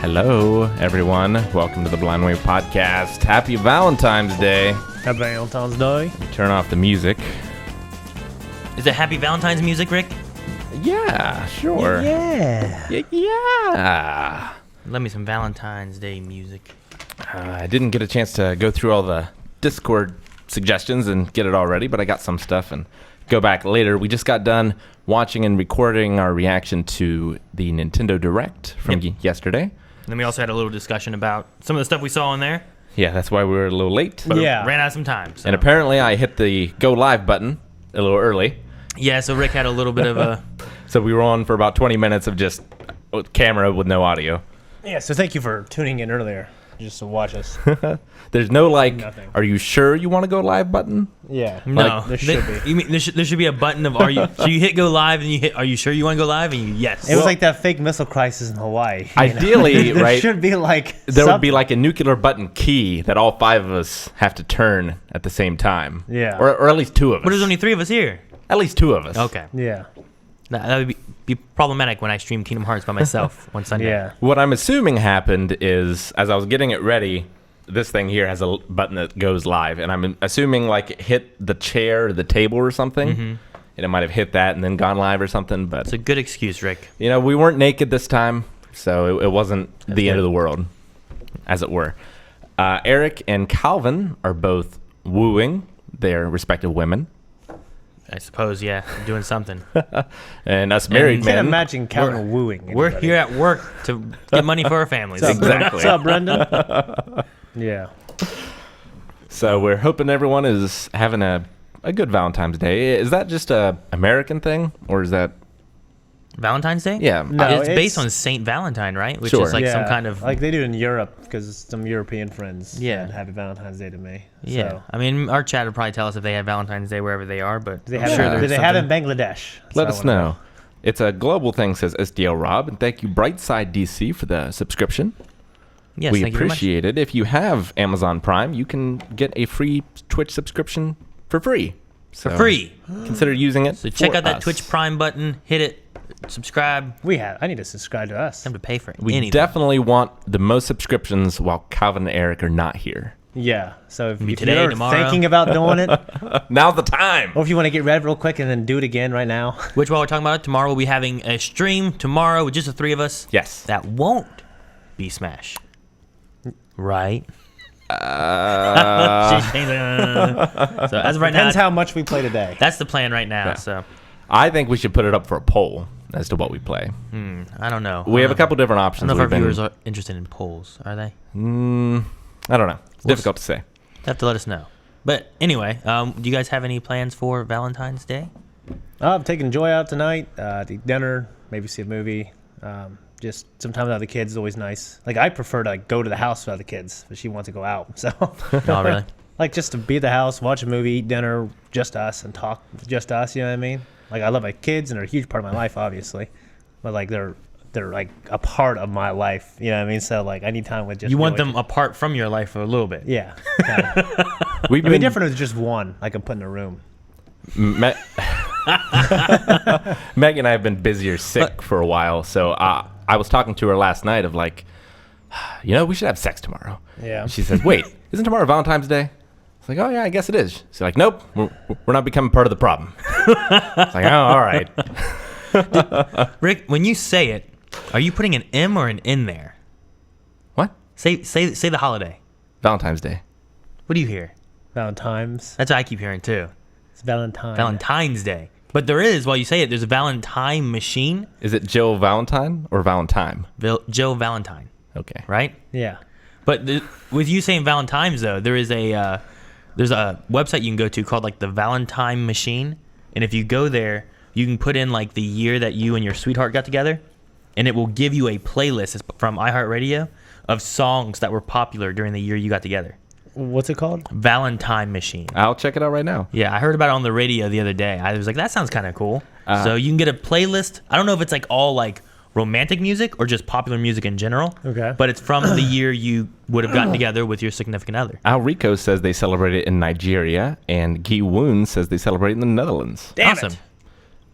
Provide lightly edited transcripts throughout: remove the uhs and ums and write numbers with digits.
Hello, everyone. Welcome to the Blind Wave Podcast. Happy Valentine's Day. Happy Valentine's Day. Turn off the music. Is it Happy Valentine's music, Rick? Yeah, sure. Yeah. Let me some Valentine's Day music. I didn't get a chance to go through all the Discord suggestions and get it all ready, but I got some stuff and go back later. We just got done watching and recording our reaction to the Nintendo Direct from yesterday. And then we also had a little discussion about some of the stuff we saw in there. Yeah, that's why we were a little late. But Yeah. ran out of some time. So. And apparently I hit the go live button a little early. Yeah, so Rick had a little bit of a... So we were on for about 20 minutes of just camera with no audio. Yeah, so thank you for tuning in earlier just to watch us. There's no Nothing. are you sure you want to go live button? Yeah. No. There should be. You mean there should be a button of so you hit go live and you hit are you sure you want to go live and you yes. It was like that fake missile crisis in Hawaii. Ideally, there right? should be like There would be something. like a nuclear button key that all five of us have to turn at the same time. Yeah. Or at least two of us. But there's only 3 of us here. At least two of us. Okay. Yeah. That would be problematic when I stream Kingdom Hearts by myself one Sunday. Yeah. What I'm assuming happened is, as I was getting it ready, this thing here has a button that goes live, and I'm assuming like it hit the chair or the table or something, and it might have hit that and then gone live or something. But It's a good excuse, Rick. you know, we weren't naked this time, so it wasn't the end of the world, as it were. Eric and Calvin are both wooing their respective women, I suppose, yeah, doing something. and us married You can't men. imagine Calvin wooing. We're anybody. here at work to get money for our families. Exactly. What's up, Brendan? Yeah. So we're hoping everyone is having a good Valentine's Day. Is that just a American thing, or is that? Valentine's Day? Yeah. No, it's based it's- on Saint Valentine, right? Which Sure. is like some Yeah, kind of like they do in Europe because some European friends. Yeah. said Happy Valentine's Day to me. yeah. So. I mean, our chat would probably tell us if they have Valentine's Day wherever they are, but Do they I'm have, sure it, there's do they have it in something- Bangladesh? That's Let what I us wanna know. It's a global thing, says SDL Rob, and thank you Brightside DC for the subscription. Yes, We thank you very much. appreciate it. If you have Amazon Prime, you can get a free Twitch subscription for free. For free. Consider using it. So check for out that us. Twitch Prime button, hit it, subscribe. I need to subscribe to us. Time to pay for We anything. definitely want the most subscriptions while Calvin and Eric are not here. Yeah. So if today, you're tomorrow. thinking about doing it, Now's the time. or if you want to get read real quick and then do it again right now. Which, while we're talking about it, tomorrow we'll be having a stream tomorrow with just the 3 of us. Yes. That won't be Smash. Right? So as of right Depends now, how much we play today. that's the plan right now. Yeah. So I think we should put it up for a poll as to what we play. I don't know. We have a couple different I options. don't know if our we've viewers been- are interested in polls. Are they? I don't know. It's difficult to say. They have to let us know. But anyway, do you guys have any plans for Valentine's Day? I'm taking Joy out tonight to eat dinner, maybe see a movie. Just some time without the kids is always nice. Like I prefer to like, go to the house without the kids, but she wants to go out. So No, really. like just to be at the house, watch a movie, eat dinner, just us, and talk just us. You know what I mean? Like I love my kids, and they're a huge part of my life, obviously. But like they're like a part of my life. You know what I mean? So like I need time with just You want Joy. them apart from your life for a little bit. Yeah. Kinda. We've It'd be been different if it's just one I can put in a room. Meg and I have been busier sick for a while, so I was talking to her last night of like, you know, we should have sex tomorrow. Yeah. And she says, wait, isn't tomorrow Valentine's Day? It's like, oh yeah, I guess it is. She's like, nope, we're not becoming part of the problem. It's like, oh, all right. Rick, when you say it, are you putting an M or an N there? What? Say the holiday. Valentine's Day. What do you hear? Valentine's. That's what I keep hearing too. It's Valentine. Valentine's Day. But there is, while you say it, there's a Valentine machine. Is it Jill Valentine or Valentine? Joe Valentine, Okay. right? Yeah. But with you saying Valentine's though, there's a website you can go to called like the Valentine Machine, and if you go there, you can put in like the year that you and your sweetheart got together, and it will give you a playlist from iHeartRadio of songs that were popular during the year you got together. What's it called? Valentine Machine. I'll check it out right now. Yeah, I heard about it on the radio the other day. I was like, that sounds kind of cool. So you can get a playlist. I don't know if it's like all like romantic music or just popular music in general. Okay. But it's from the year you would have gotten together with your significant other. Al Rico says they celebrate it in Nigeria, and Guy Woon says they celebrate it in the Netherlands. Damn Awesome. it.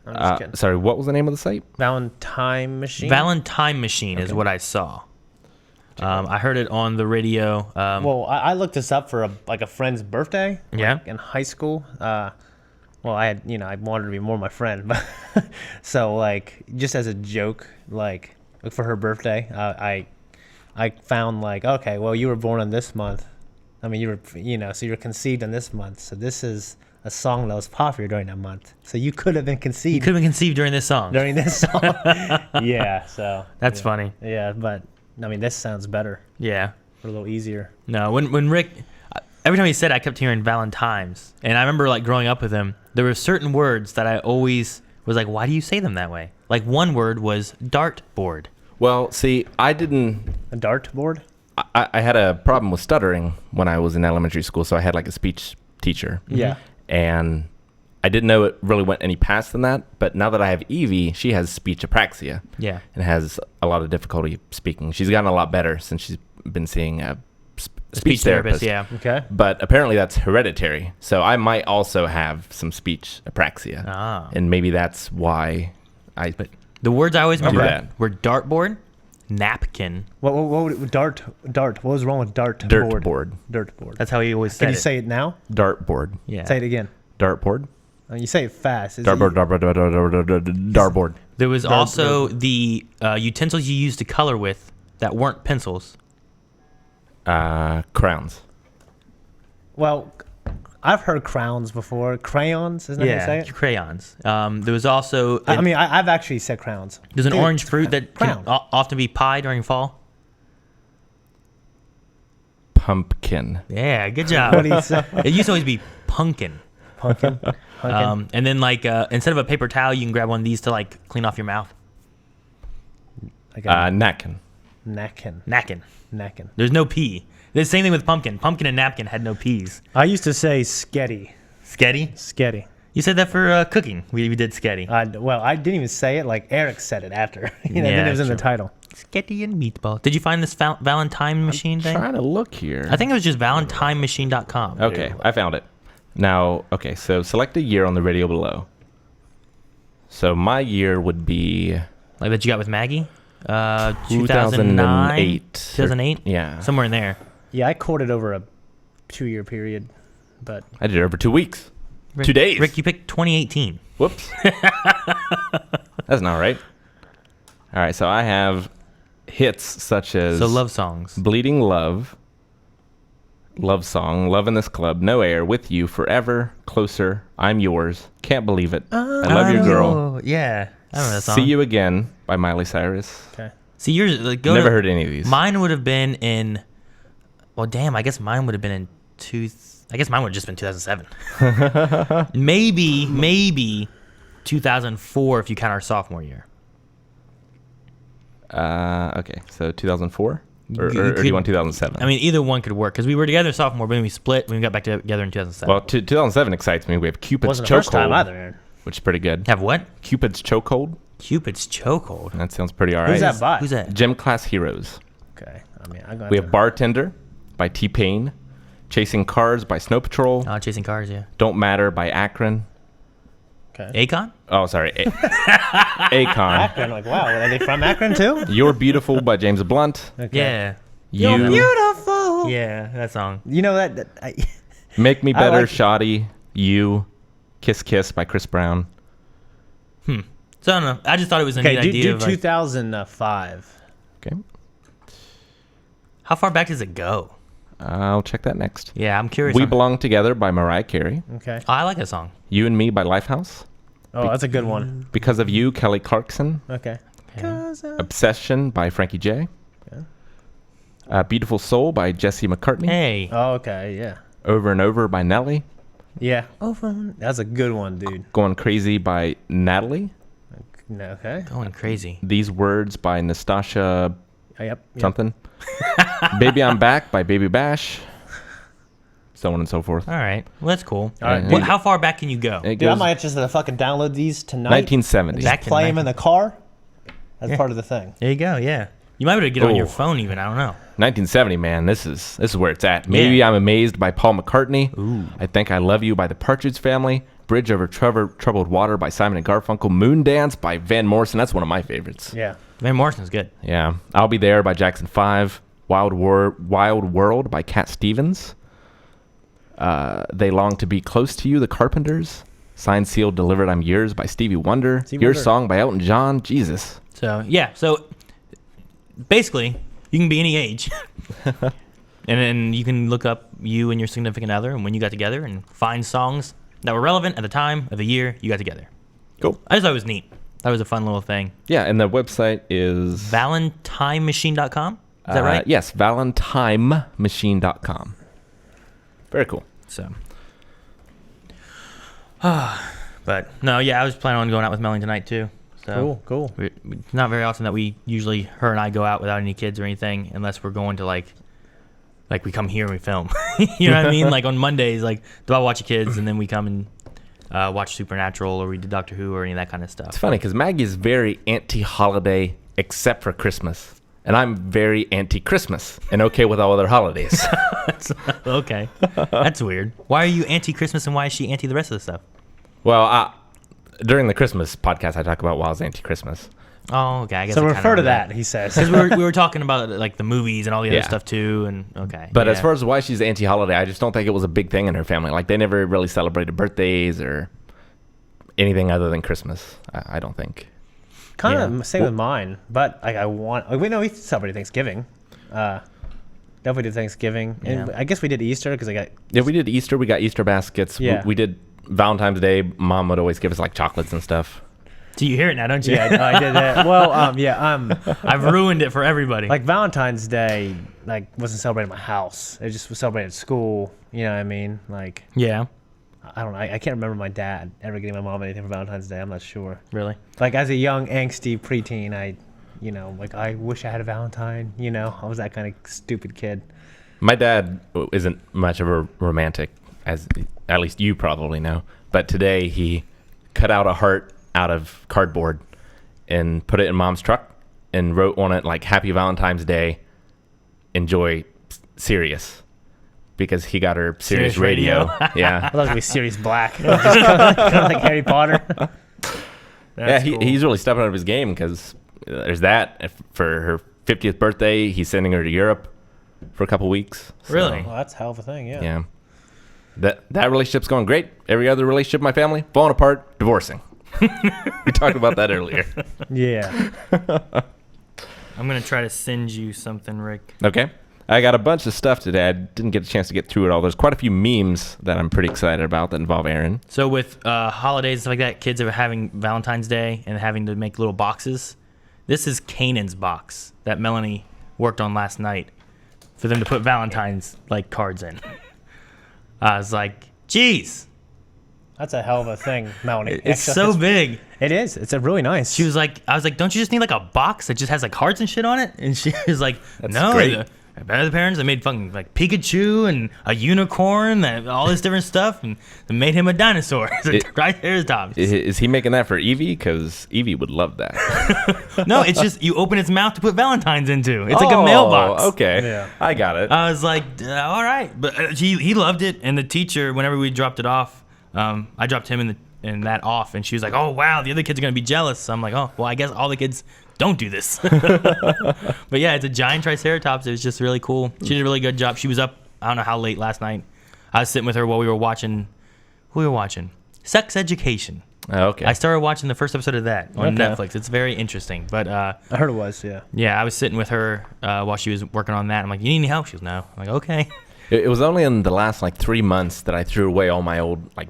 I'm just kidding. Sorry, what was the name of the site? Valentine Machine. Valentine Machine is what I saw. I heard it on the radio. Well, I looked this up for a friend's birthday. Yeah. Like, in high school. Well, I wanted to be more my friend, but so like just as a joke, like for her birthday, I found like, okay, well, you were born in this month. I mean, so you were conceived in this month. So this is a song that was popular during that month. So you could have been conceived. You could have been conceived during this song. Yeah. So That's funny. Yeah, but I mean, this sounds better. Yeah. A little easier. No, when Rick, every time he said it, I kept hearing Valentines. And I remember like growing up with him, there were certain words that I always was like, why do you say them that way? Like one word was dartboard. Well, see, I didn't. A dartboard? I had a problem with stuttering when I was in elementary school, so I had like a speech teacher. Yeah. And I didn't know it really went any past than that. But now that I have Evie, she has speech apraxia. Yeah. And has a lot of difficulty speaking. She's gotten a lot better since she's been seeing a speech therapist. Yeah. Okay. But apparently that's hereditary. So I might also have some speech apraxia. Ah. And maybe that's why But the words I always remember that. were dartboard, napkin. What dart? What was wrong with dartboard? Dirtboard. Dirtboard. That's how he always said Can you it. say it now? Dartboard. Yeah. Say it again. Dartboard. You say it fast. Dartboard. Dartboard. There was also the utensils you used to color with that weren't pencils. Crowns. Well, I've heard crowns before. Crayons, isn't that how you say it? Crayons. There was also... I mean, I've actually said crowns. there's an Dude, orange fruit that crown. can often be pie during fall. Pumpkin. Yeah, good What do job. you say? It used to always be pumpkin. Pumpkin. And then like instead of a paper towel, you can grab one of these to like clean off your mouth. I got Napkin. napkin. Napkin. There's no P. The same thing with pumpkin. Pumpkin and napkin had no P's. I used to say sketty. Sketty? Sketty. You said that for cooking. We did sketty. Well, I didn't even say it. Like Eric said it after. Then Yeah, it was in the true. title. Sketty and meatball. Did you find this Valentine machine thing? Trying to look here. I think it was just valentinmachine.com. Okay, I found it. Now, okay, so select a year on the radio below. So my year would be Like that you got with Maggie? 2008. 2008? Yeah. Somewhere in there. Yeah, I courted over a 2-year period, but I did it over 2 weeks. Rick, 2 days. Rick, you picked 2018. Whoops. That's not right. All right, so I have hits such as So love songs. Bleeding Love, Love Song, Love in This Club, No Air, With You, Forever, Closer, I'm Yours, Can't Believe It, I Love Your Girl, Oh, yeah. I remember that song. See You Again by Miley Cyrus. okay. See, yours, like, go Never to, heard any of these. Mine would have been in, well, damn, I guess mine would have been in I guess mine would have just been 2007. maybe 2004 if you count our sophomore year. Okay, so 2004? Or You do you want 2007? I mean, either one could work because we were together sophomore, but then we split when we got back together in 2007. well, 2007 excites me. We have Cupid's Wasn't the first time Chokehold, either, Aaron. which is pretty good. Have what? Cupid's Chokehold. Cupid's Chokehold. That sounds pretty all right. Who's that by? Who's that? Gym Class Heroes. Okay. I mean, I'm going We have Bartender by T-Pain. Chasing Cars by Snow Patrol. Chasing Cars, yeah. Don't Matter by Akron. Okay. Akon? Oh, sorry. Akon. Akron. Like, wow, are they from Akron too? You're Beautiful by James Blunt. Okay. Yeah. You Beautiful. Yeah, that song. You know that Make Me I Better, like- Shoddy. You. Kiss Kiss by Chris Brown. So I don't know. I just thought it was a okay, neat do idea. Of, like, 2005. Okay. how far back does it go? I'll check that next. Yeah, I'm curious. We on- Belong Together by Mariah Carey. Okay. Oh, I like that song. You and Me by Lifehouse. Oh, that's a good one. Because of You, Kelly Clarkson. Okay. Obsession by Frankie J. Beautiful Soul by Jesse McCartney. Hey. Oh, okay. Yeah. Over and Over by Nelly. Yeah. That's a good one, dude. Going Crazy by Natalie. No, okay. Going crazy. These Words by Nastasha Yep. something. Baby I'm Back by Baby Bash. So on and so forth. All right. Well, that's cool. All right, And What, how far back can you go? it Dude, I goes might just fucking download these tonight. 1970. Back in Play them in the car. That's Yeah. part of the thing. There you go. Yeah. You might be able to get it on your Oh. phone even. I don't know. 1970, man. This is where it's at. Maybe Yeah. I'm Amazed by Paul McCartney. Ooh. I Think I Love You by the Partridge Family. Bridge Over Troubled Water by Simon and Garfunkel. Moon Dance by Van Morrison. That's one of my favorites. Yeah. Van Morrison's good. Yeah. I'll Be There by Jackson 5. Wild World by Cat Stevens. They Long to Be Close to You, The Carpenters. Signed, Sealed, Delivered, I'm Yours by Stevie Wonder. Your Song by Elton John. Jesus. So, yeah. So, basically, you can be any age. And then you can look up you and your significant other and when you got together and find songs that were relevant at the time of the year you got together. Cool. I just thought it was neat. That was a fun little thing. Yeah, and the website is... ValentineMachine.com? Is that right? Yes, ValentineMachine.com. Very cool. So... but, no, yeah, I was planning on going out with Melanie tonight, too. So Cool. It's not very often that we usually, her and I, go out without any kids or anything, unless we're going to, like we come here and we film. You know what I mean? Like, on Mondays, like, I'll watch the kids, and then we come and watch Supernatural, or we do Doctor Who, or any of that kind of stuff. It's funny, because Maggie is very anti-holiday, except for Christmas. And I'm very anti-Christmas, and okay with all other holidays. Okay. That's weird. Why are you anti-Christmas, and why is she anti the rest of the stuff? Well, during the Christmas podcast, I talk about why I was anti-Christmas. Oh, okay. I guess So I refer to remember that, he says. Because we were talking about like the movies and all the other Yeah. stuff too, and okay. But yeah. as far as why she's anti-holiday, I just don't think it was a big thing in her family. Like, they never really celebrated birthdays or anything other than Christmas, I don't think. Kind Yeah. of same with mine, but like we celebrated Thanksgiving. Definitely did Thanksgiving, and Yeah. I guess we did Easter because I got Yeah, we did Easter. We got Easter baskets. Yeah. We did Valentine's Day. Mom would always give us like chocolates and stuff. So you hear it now, don't you? yeah I did that. Well, I've ruined it for everybody. like Valentine's Day wasn't celebrated at my house. It just was celebrated at school. You know what I mean? Like yeah, I don't know. I can't remember my dad ever getting my mom anything for Valentine's Day. I'm not sure. really. Like as a young angsty preteen, I wish I had a Valentine. You know, I was that kind of stupid kid. My dad isn't much of a romantic, as at least you probably know. But today he cut out a heart out of cardboard and put it in Mom's truck and wrote on it like "Happy Valentine's Day, enjoy Sirius," because he got her Sirius Sirius radio. Radio. Yeah. I thought it was gonna be Sirius Black, just kind of like Harry Potter. Yeah, Cool. he's really stepping up his game, because there's that. For her 50th birthday, he's sending her to Europe for a couple weeks. So, Really? Well, that's a hell of a thing. Yeah. Yeah. That relationship's going great. Every other relationship in my family, falling apart, divorcing. We talked about that earlier. Yeah. I'm gonna try to send you something, Rick. Okay. I got a bunch of stuff today. I didn't get a chance to get through it all. There's quite a few memes that I'm pretty excited about that involve Aaron. So with holidays and stuff like that, kids are having Valentine's Day and having to make little boxes. This is Canaan's box that Melanie worked on last night for them to put Valentine's like cards in. I was like, geez, That's a hell of a thing, Melanie. it's Actually, so big. It is. It's a really nice. She was like, I was like, don't you just need like a box that just has like hearts and shit on it? And she was like, That's no. great. The parents, they made fucking like Pikachu and a unicorn and all this different stuff, and they made him a dinosaur. Right there's Tom. Is he making that for Evie? Because Evie would love that. No, it's just you open its mouth to put Valentine's into. It's like a mailbox. Okay. Yeah. I got it. I was like, all right, but he loved it, and the teacher, whenever we dropped it off, I dropped him in that off, and she was like, oh wow, the other kids are gonna be jealous. So I'm like, oh well, I guess all the kids don't do this. But yeah, it's a giant triceratops. It was just really cool. She did a really good job. She was up, I don't know how late last night. I was sitting with her while we were watching. Who we were watching? Sex Education. Okay. I started watching the first episode of that on Okay. Netflix. It's very interesting. But I heard it was. Yeah. yeah, I was sitting with her while she was working on that. I'm like, you need any help? She goes, no. I'm like, okay. It was only in the last like 3 months that I threw away all my old like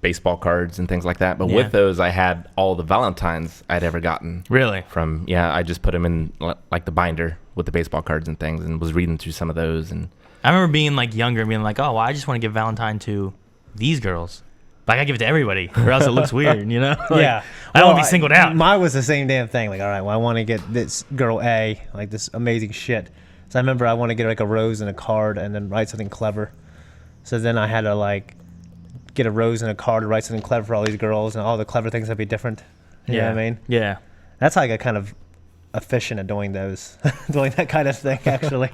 baseball cards and things like that. But Yeah. with those, I had all the Valentines I'd ever gotten Really? from. Yeah, I just put them in like the binder with the baseball cards and things, and was reading through some of those. And I remember being like younger and being like, oh, well, I just want to give Valentine to these girls. But I gotta give it to everybody, or else it looks weird, you know? Like, Yeah. I don't want to be singled out. Mine was the same damn thing. Like, all right, well, I want to get this girl A, like this amazing shit. So I remember I want to get her like a rose and a card and then write something clever. So then I had to like get a rose and a card to write something clever for all these girls, and all the clever things would be different. You know what I mean? Yeah. That's how I got kind of efficient at doing those, doing that kind of thing, actually.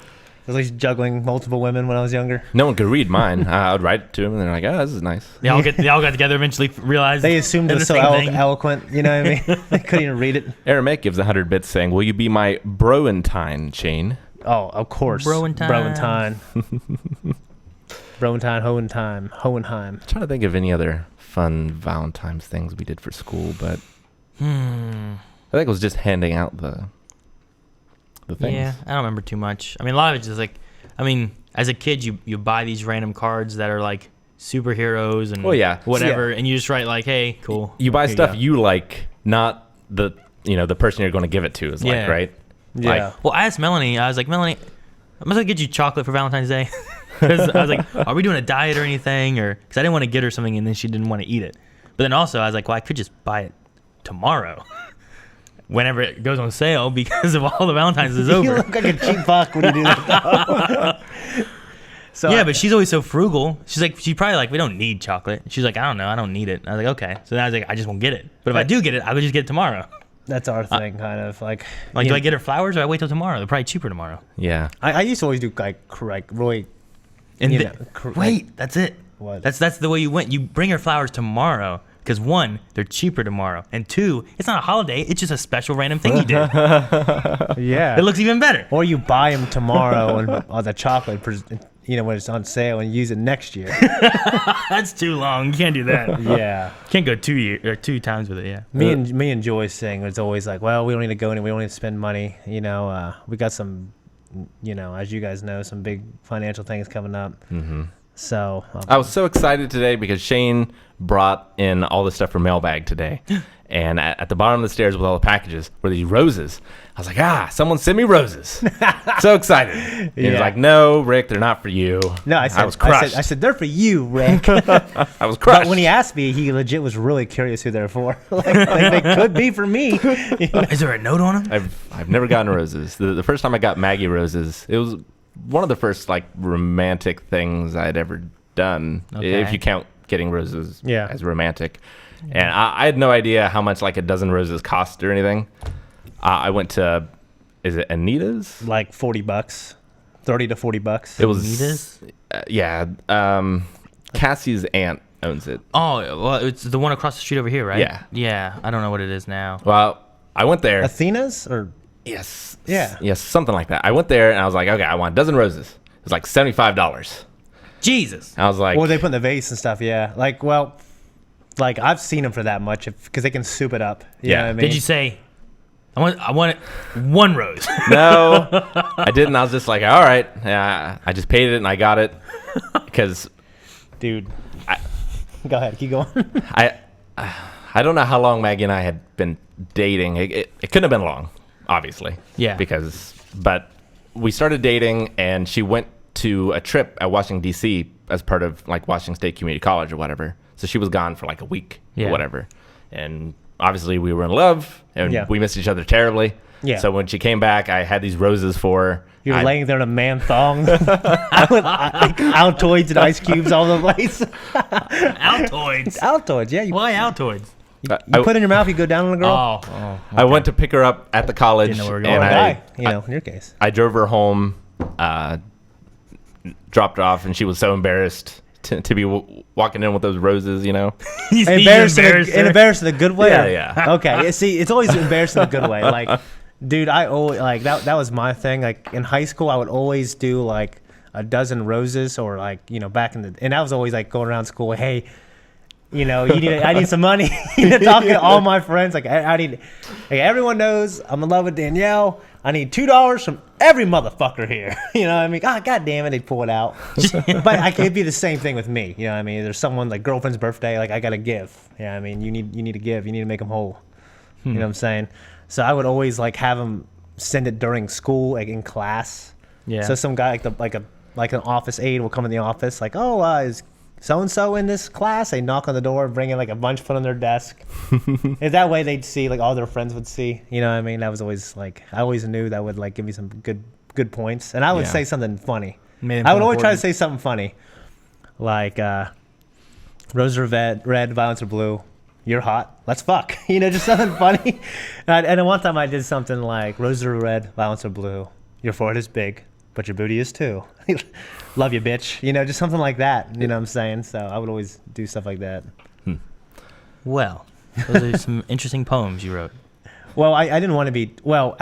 At least juggling multiple women when I was younger. no one could read mine. I would write it to them, and they're like, "Oh, this is nice." They all got together eventually, realized They assumed it they're was the so same thing. eloquent, you know what I mean? They couldn't even read it. Aramaic gives 100 bits saying, "Will you be my Valentine chain?" Oh, of course. Valentine. Valentine, Hohenheim. Trying to think of any other fun Valentine's things we did for school, but I think it was just handing out the things. Yeah, I don't remember too much. I mean, a lot of it's just like, I mean, as a kid, you buy these random cards that are like superheroes and whatever, and you just write like, hey, cool. You buy Here you stuff go. you like, not the person you're going to give it to is like, right? Yeah. Like, Well, I asked Melanie, I was like, Melanie, I'm going to get you chocolate for Valentine's Day. Because I was like, are we doing a diet or anything? Or because I didn't want to get her something and then she didn't want to eat it. But then also I was like, well, I could just buy it tomorrow whenever it goes on sale because of all the Valentine's is over. You look like a cheap fuck when you do that. So Yeah, but she's always so frugal. She's probably like, we don't need chocolate. She's like, I don't know, I don't need it. I was like, okay. So then I was like, I just won't get it. But if I do get it, I would just get it tomorrow. that's our thing, kind of like. Do I get her flowers or I wait till tomorrow? They're probably cheaper tomorrow. yeah. I used to always do like really. And You the- know, wait, that's it. What? That's the way you went. You bring her flowers tomorrow because one, they're cheaper tomorrow, and two, it's not a holiday. It's just a special random thing you did. Yeah. It looks even better. Or you buy them tomorrow and on the chocolate, when it's on sale, and use it next year. That's too long. You can't do that. Yeah. Can't go 2 years or 2 times with it. Yeah. Me and Joy's thing was always like, well, we don't need to go anywhere. We don't need to spend money. We got some, as you guys know, some big financial things coming up. Mm-hmm. So I was so excited today because Shane brought in all the stuff for Mailbag today. And at the bottom of the stairs with all the packages were these roses. I was like, someone sent me roses. So excited. And he was Yeah. like, no, Rick, they're not for you. no, I was crushed. I said they're for you, Rick. I was crushed. But when he asked me, he legit was really curious who they're for. like they could be for me. Is there a note on them? I've never gotten roses. The first time I got Maggie roses, it was one of the first like romantic things I'd ever done. Okay. If you count getting roses Yeah. as romantic. And I had no idea how much like a dozen roses cost or anything. I went to, is it Anita's? Like $40, $30 to $40. It was Anita's? Cassie's aunt owns it. Oh, well, it's the one across the street over here, right? Yeah. Yeah. I don't know what it is now. Well, I went there. Athena's or Yes. Yeah. Yes, something like that. I went there and I was like, okay, I want a dozen roses. It was like $75. Jesus. I was like, they put in the vase and stuff. Yeah. Like I've seen them for that much because they can soup it up. You know what I mean? Did you say, I want one rose? no, I didn't. I was just like, all right. Yeah, I just paid it and I got it because Dude? Go ahead. Keep going. I don't know how long Maggie and I had been dating. It couldn't have been long, obviously. Yeah. But we started dating and she went to a trip at Washington, D.C. as part of like Washington State Community College or whatever. So she was gone for like a week or whatever. And obviously we were in love and we missed each other terribly. Yeah. So when she came back, I had these roses for her. You were laying there in a man thong with Altoids and ice cubes all over the place. Altoids. Altoids, yeah. Why Altoids? You put it in your mouth, you go down on a girl. I went to pick her up at the college. Didn't know where we were and going. In your case. I drove her home, dropped her off, and she was so embarrassed to be walking in with those roses, Embarrassing in a good way? Yeah. Okay, see, it's always embarrassing in a good way. Like, dude, I always, like, that was my thing. Like, in high school, I would always do, like, a dozen roses or, like, back in the, and I was always, like, going around school, hey, I need some money. Talking to all my friends, like, I need, like, everyone knows I'm in love with Danielle. I need $2 from every motherfucker here. You know what I mean? God damn it, they'd pull it out. But it'd be the same thing with me. You know what I mean? There's someone like girlfriend's birthday, like I gotta give. You know what I mean? You need to give. You need to make them whole. You know what I'm saying? So I would always like have them send it during school, like in class. Yeah. So some guy like an office aide will come in the office, like, is so-and-so in this class? They knock on the door, bring in like a bunch, put on their desk. And that way they'd see, like all their friends would see. You know what I mean? That was always like, I always knew that would like give me some good points. And I would say something funny. I would always try to say something funny. Like, roses are red, violets are blue. You're hot. Let's fuck. Just something funny. And then one time I did something like, roses are red, violets are blue. Your forehead is big, but your booty is too. Love you, bitch. Just something like that. You know what I'm saying? So I would always do stuff like that. Well, those are some interesting poems you wrote. Well, I didn't want to be. Well,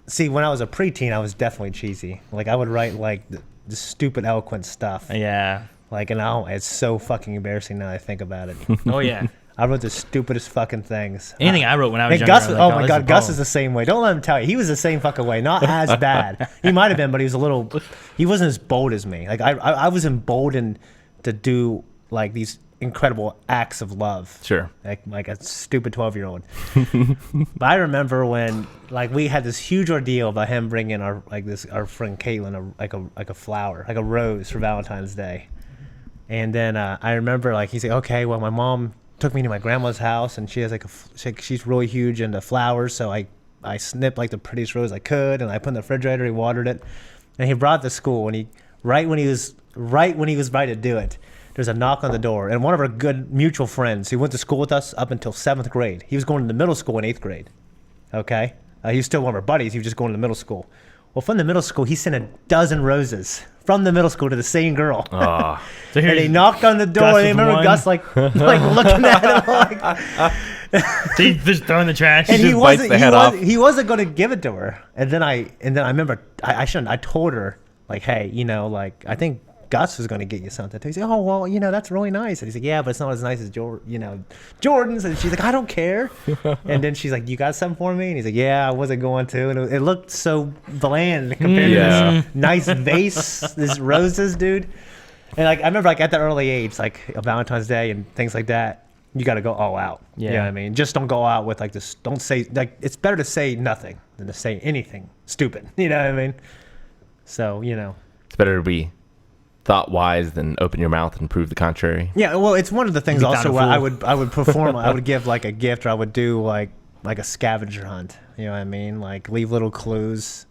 see, when I was a preteen, I was definitely cheesy. Like I would write like the stupid, eloquent stuff. Yeah. Like, and it's so fucking embarrassing now that I think about it. Oh yeah. I wrote the stupidest fucking things. Anything I wrote when I was And younger. Gus, I was oh like, my this God, a Gus poem. is the same way. Don't let him tell you. He was the same fucking way. Not as bad. He might have been, but he was a little. He wasn't as bold as me. Like I was emboldened to do like these incredible acts of love. Sure. Like a stupid 12-year-old. But I remember when like we had this huge ordeal about him bringing our friend Caitlin a flower, like a rose for Valentine's Day. And then I remember like he said, okay, well my mom took me to my grandma's house and she has she's really huge into flowers, so I snipped like the prettiest rose I could and I put in the refrigerator. He watered it, and he brought it to school. And he right when he was right to do it, there's a knock on the door, and one of our good mutual friends who went to school with us up until 7th grade. He was going to the middle school in 8th grade. Okay, he was still one of our buddies. He was just going to the middle school. Well, from the middle school, he sent a dozen roses from the middle school to the same girl. Oh. So And here's they knocked on the door. Gus And I with remember one. Gus like looking at him like, So he's just throwing the trash. and just bites the head off. he wasn't going to give it to her. And then I remember I told her like, hey, like I think Gus was going to get you something. He said, oh well, that's really nice. And he's like, yeah, but it's not as nice as Jordan's. And she's like, I don't care. And then she's like, you got something for me? And he's like, yeah, I wasn't going to. And it looked so bland compared to this nice vase, this roses, dude. And like I remember like at the early age, like a Valentine's Day and things like that, you got to go all out. Yeah. You know what I mean? Just don't go out with like this. Don't say like it's better to say nothing than to say anything stupid. You know what I mean? So It's better to be thought wise than open your mouth and prove the contrary. Yeah, well, it's one of the things You found also a where fool. I would perform. I would give like a gift, or I would do like a scavenger hunt. You know what I mean? Like leave little clues.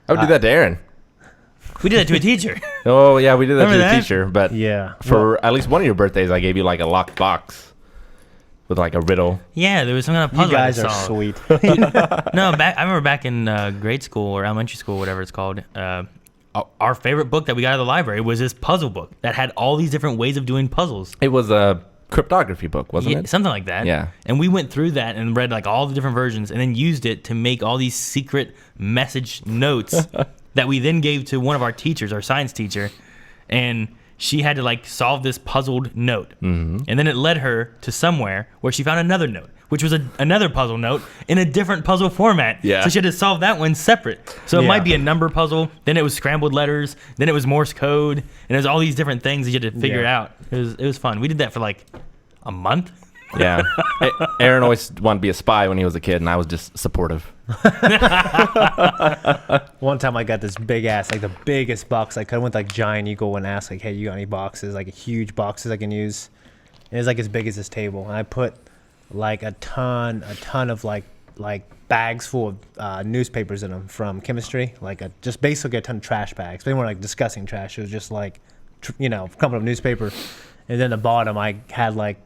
I would do that to Aaron. We did that to a teacher. Oh yeah, we did that Remember to the that? teacher. But Yeah. for at least one of your birthdays, I gave you like a locked box with like a riddle. Yeah, there was some kind of You puzzle. guys I are solved. sweet. No, I remember back in grade school or elementary school, whatever it's called. Our favorite book that we got out of the library was this puzzle book that had all these different ways of doing puzzles. It was a cryptography book, wasn't Yeah, it? something like that. Yeah. And we went through that and read like all the different versions and then used it to make all these secret message notes that we then gave to one of our teachers, our science teacher. And she had to like solve this puzzled note. Mm-hmm. And then it led her to somewhere where she found another note, which was another puzzle note in a different puzzle format. Yeah. So she had to solve that one separate. So it Yeah. might be a number puzzle, then it was scrambled letters, then it was Morse code, and it was all these different things that you had to figure Yeah. out. It was fun. We did that for like a month. Yeah. Aaron always wanted to be a spy when he was a kid, and I was just supportive. One time I got this big ass, like the biggest box I could. I went like Giant Eagle and asked like, hey, you got any boxes? Like huge boxes I can use. And it was like as big as this table. And I put like a ton of like bags full of newspapers in them from chemistry. Like just basically a ton of trash bags. They weren't like disgusting trash. It was just like, crumpled up newspaper. And then the bottom I had like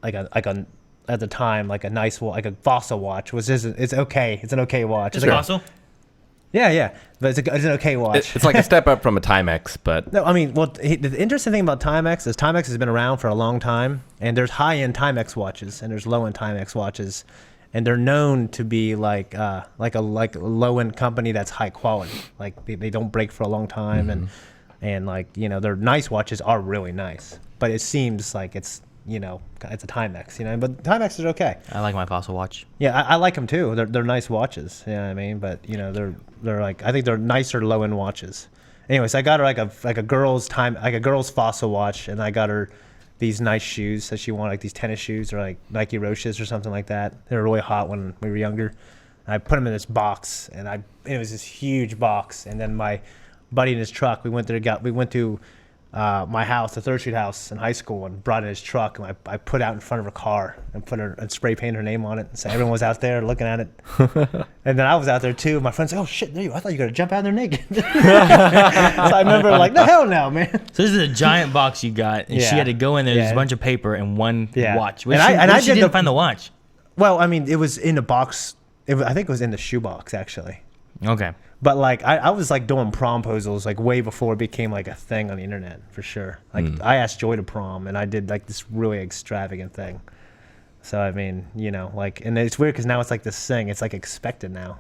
a at the time like a nice like a Fossil watch, which is it's okay. It's an okay watch. Just It's like fossil? yeah, but it's an okay watch. It's like a step up from a Timex, but No, I mean, well, the interesting thing about Timex is Timex has been around for a long time, and there's high-end Timex watches and there's low-end Timex watches, and they're known to be like a low-end company that's high quality. Like they don't break for a long time, and like their nice watches are really nice, but it seems like it's a Timex, but Timex is okay. I like my fossil watch. Yeah, I like them too. They're nice watches. You know what I mean? But they're like I think they're nicer low end watches. Anyways, I got her like a girl's Fossil watch, and I got her these nice shoes that she wanted, like these tennis shoes or like Nike Roches or something like that. They were really hot when we were younger. And I put them in this box, and it was this huge box. And then my buddy in his truck, we went to my house, the 3rd Street house in high school, and brought in his truck, and I put out in front of her car and spray painted her name on it, and so everyone was out there looking at it. And then I was out there too. My friend said, "Oh shit, there you! I thought you were gonna jump out there naked." So I remember like, "The hell no, man!" So this is a giant box you got, and she Yeah. had to go in there. There's Yeah. a bunch of paper and one Yeah. watch. And I She did didn't the- find the watch. Well, I mean, it was in a box. I think it was in the shoebox actually. Okay. But like I was like doing promposals like way before it became like a thing on the internet for sure. Like I asked Joy to prom, and I did like this really extravagant thing. So I mean, like, and it's weird because now it's like this thing. It's like expected now,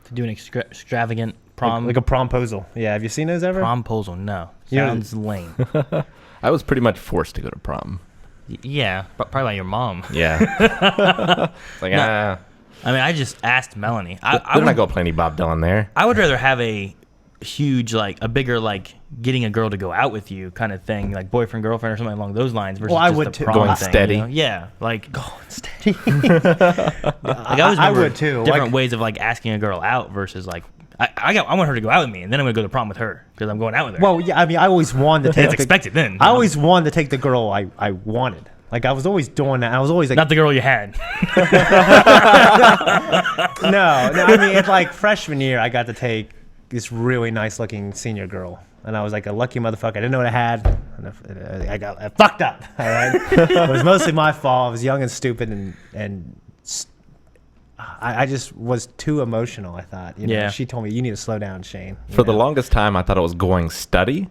To do an extravagant prom. Like a promposal. Yeah, have you seen those ever? Promposal, no. Yeah. Sounds lame. I was pretty much forced to go to prom. Yeah, but probably by your mom. Yeah. It's like, I mean, I just asked Melanie. They're not going to play any Bob Dylan there. I would rather have a huge, like, a bigger, like, getting a girl to go out with you kind of thing, like boyfriend, girlfriend, or something along those lines, versus I just would the too. prom Going thing, steady. you know? Yeah, like, Going steady. like I always I remember would too. different Like- ways of, like, asking a girl out versus, like, I want her to go out with me, and then I'm going to go to prom with her, because I'm going out with her. Well, yeah, I mean, I always wanted to take it's expected then. you I know? always wanted to take the girl I wanted. Like, I was always doing that. I was always like, Not the girl you had. no. I mean, it's like freshman year, I got to take this really nice looking senior girl. And I was like a lucky motherfucker. I didn't know what I had. And I fucked up. All right. It was mostly my fault. I was young and stupid, and I just was too emotional. I thought. You know, Yeah. She told me, you need to slow down, Shane. For the longest time, I thought it was going study.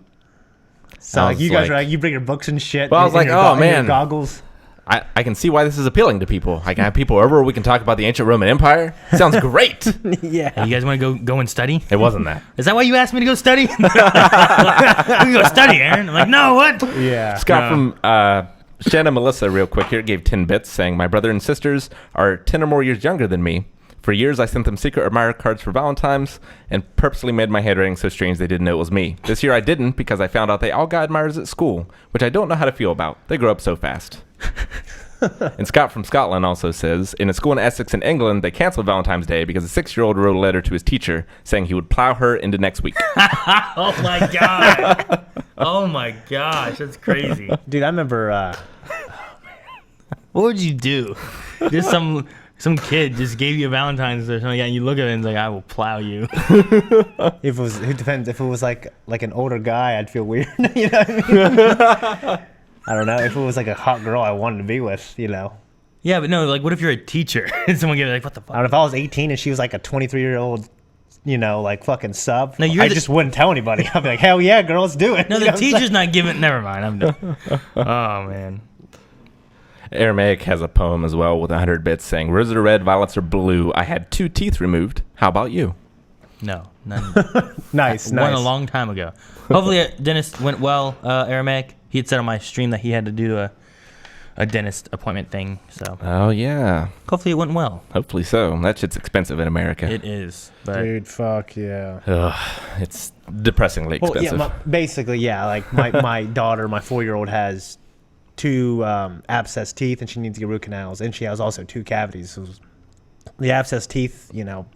So I like was you guys like- were like, you bring your books and shit. Well, I was and like, your oh, and your man. goggles. I can see why this is appealing to people. I can have people over. We can talk about the ancient Roman Empire. Sounds great. Yeah. You guys want to go and study? It wasn't that. Is that why you asked me to go study? We can go study, Aaron. I'm like, no, what? Yeah. Scott from Shanna Melissa, real quick here, gave 10 bits saying, my brother and sisters are 10 or more years younger than me. For years, I sent them secret admirer cards for Valentines and purposely made my handwriting so strange they didn't know it was me. This year I didn't because I found out they all got admirers at school, which I don't know how to feel about. They grow up so fast. And Scott from Scotland also says, in a school in Essex in England, they canceled Valentine's Day because a 6-year-old wrote a letter to his teacher saying he would plow her into next week. Oh my god. Oh my gosh, that's crazy. Dude, I remember. What would you do? Just some kid just gave you a Valentine's or something, and you look at it and it's like, I will plow you. If it was, it depends. If it was like an older guy, I'd feel weird. You know what I mean? I don't know. If it was like a hot girl I wanted to be with, you know. Yeah, but no, like, what if you're a teacher and someone gave you like, what the I fuck? don't know if I was 18 and she was like a 23-year-old, you know, like fucking sub. No, I just wouldn't tell anybody. I'd be like, hell yeah, girl, let's do it. No, You the know what I'm teacher's saying? not giving. Never mind, I'm done. Oh man. Aramaic has a poem as well with 100 bits saying, roses are red, violets are blue. I had 2 teeth removed. How about you? No, none. Nice, One nice. a long time ago. Hopefully, dentist went well. Aramaic. He had said on my stream that he had to do a dentist appointment thing. So Oh, yeah. hopefully it went well. Hopefully so. That shit's expensive in America. It is, but Dude, fuck yeah. Ugh, it's depressingly Well, expensive. yeah, basically, yeah. Like my daughter, my 4-year-old, has 2 abscess teeth, and she needs to get root canals, and she has also 2 cavities. So the abscess teeth, you know,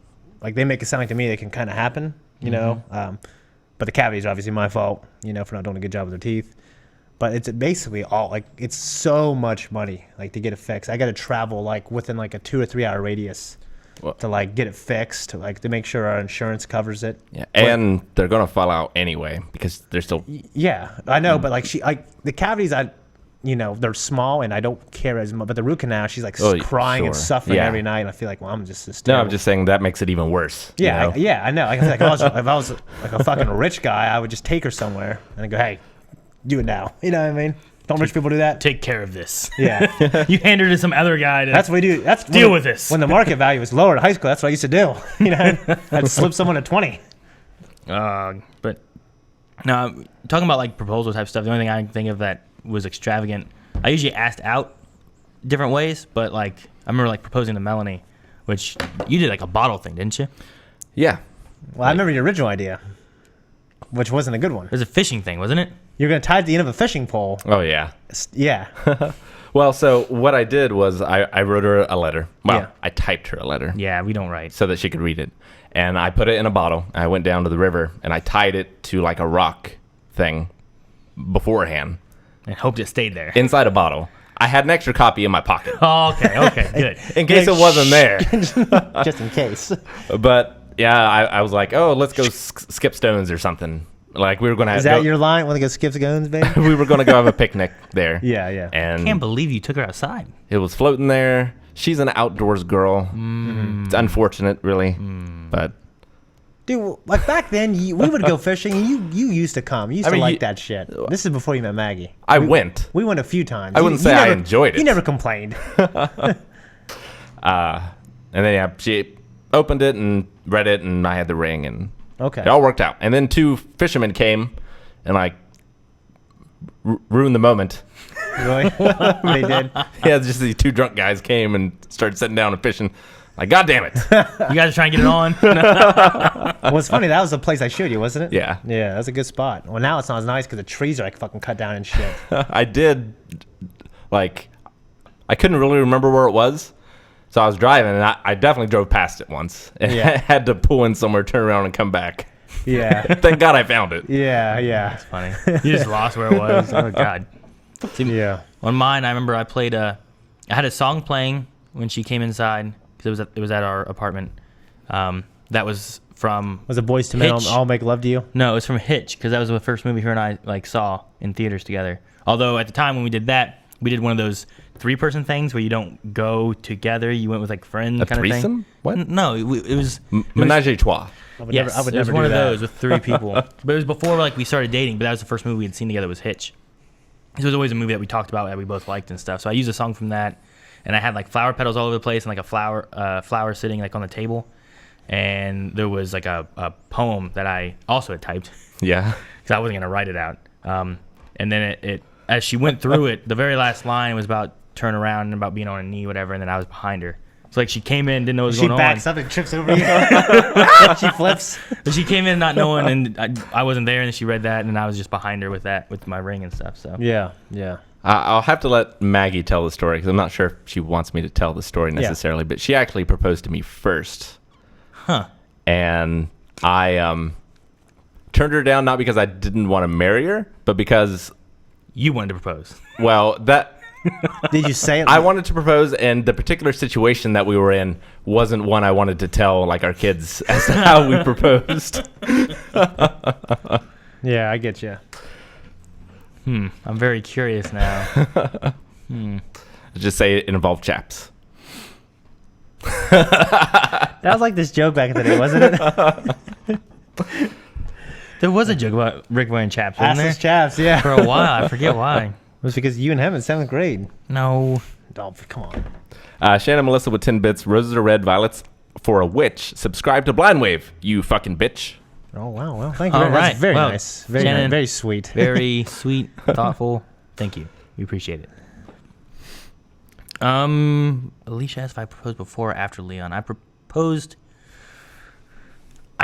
like they make it sound like to me they can kind of happen, you know. But the cavities are obviously my fault, you know, for not doing a good job with their teeth. But it's basically all like it's so much money, like to get it fixed. I got to travel like within like a 2 or 3 hour radius Well- to like get it fixed, to make sure our insurance covers it. Yeah, and they're gonna fall out anyway because they're still. Yeah, I know, but like the cavities, you know, they're small and I don't care as much. But the root canal, she's like Oh, crying and sure. suffering Yeah. every night, and I feel like, well, I'm just this. No, terrible. I'm just saying that makes it even worse. you Yeah, know? yeah, I know. Like, I feel like if I was like a fucking rich guy, I would just take her somewhere and I'd go, hey, do it now. You know what I mean? Don't rich people do that? take care of this. Yeah. You hand her to some other guy to That's what we do. That's Deal with this. When the market value was lower in high school, that's what I used to do. You know, I'd slip someone a 20. But no, talking about like proposal type stuff, the only thing I can think of that was extravagant, I usually asked out different ways, but like I remember like proposing to Melanie, which you did like a bottle thing, didn't you? Yeah. Well, I remember your original idea, which wasn't a good one. It was a fishing thing, wasn't it? You're going to tie it to the end of a fishing pole. Oh yeah. Yeah. Well, so what I did was I wrote her a letter. Well, Yeah. I typed her a letter Yeah, we don't write. so that she could read it, and I put it in a bottle. I went down to the river and I tied it to like a rock thing beforehand And hoped it stayed there. inside a bottle. I had an extra copy in my pocket Oh, okay, good. in case it wasn't there. Just in case. But yeah, I was like, oh, let's go skip stones or something. Like we were gonna. Is that your line? Want to go skip stones, baby? We were gonna go have a picnic there. Yeah, yeah. And Can't believe you took her outside. it was floating there. She's an outdoors girl. It's unfortunate, really, but Dude, like back then, we would go fishing, and you used to come. You used I mean, to like you- that shit. This is before you met Maggie. I went. We went a few times. I wouldn't You say I never- enjoyed it. You never complained. And then yeah, opened it and read it, and I had the ring, and Okay. it all worked out. And then 2 fishermen came and like ruined the moment. Really? They did. Yeah, just these 2 drunk guys came and started sitting down and fishing. Like, God damn it. You guys are trying to get it on. Well, it's funny. That was the place I showed you, wasn't it? Yeah. Yeah, that's a good spot. Well, now it's not as nice because the trees are like fucking cut down and shit. I did, like, I couldn't really remember where it was. So I was driving, and I definitely drove past it once. And Yeah. I had to pull in somewhere, turn around, and come back. Yeah. Thank God I found it. Yeah. Funny. You just lost where it was. Oh, God. See, Yeah. on mine, I remember I played I had a song playing when she came inside because it was at our apartment. That was from Was it Boys to Men? Hitch. I'll Make Love to You? No, it was from Hitch because that was the first movie her and I like saw in theaters together. Although at the time when we did that, we did one of those 3-person things where you don't go together. You went with like friends A kind of thing. threesome? What? No, it was Menage a trois. I would yes, never, I would it was never one do of that. those with 3 people. But it was before like we started dating. But that was the first movie we had seen together was Hitch. It was always a movie that we talked about that we both liked and stuff. So I used a song from that, and I had like flower petals all over the place and like a flower sitting like on the table, and there was like a poem that I also had typed Yeah. because I wasn't gonna write it out. And then it as she went through it, the very last line was about turn around and about being on a knee, whatever, and then I was behind her. It's like she came in, didn't know what was She going backs on. up and trips over you. She flips. But she came in not knowing, and I wasn't there, and then she read that, and I was just behind her with my ring and stuff. So Yeah. I'll have to let Maggie tell the story because I'm not sure if she wants me to tell the story necessarily, but she actually proposed to me first. Huh. And I turned her down not because I didn't want to marry her, but because, You wanted to propose. well, that Did you say it? I wanted to propose, and the particular situation that we were in wasn't one I wanted to tell like our kids as to how we proposed. Yeah, I get you. I'm very curious now. Just say it involved chaps. That was like this joke back in the day, wasn't it? There was a joke about Rick wearing chaps, wasn't there? Assless chaps, yeah. For a while. I forget why. It was because you and him in 7th grade. No. Oh, come on. Shannon Melissa with 10 bits. Roses are red, violets for a witch. Subscribe to Blind Wave, you fucking bitch. Oh, wow. Well, thank you. All That's right. very Well, nice. Very, Shannon, very sweet. Very sweet, thoughtful. Thank you. We appreciate it. Alicia asked if I proposed before or after Leon. I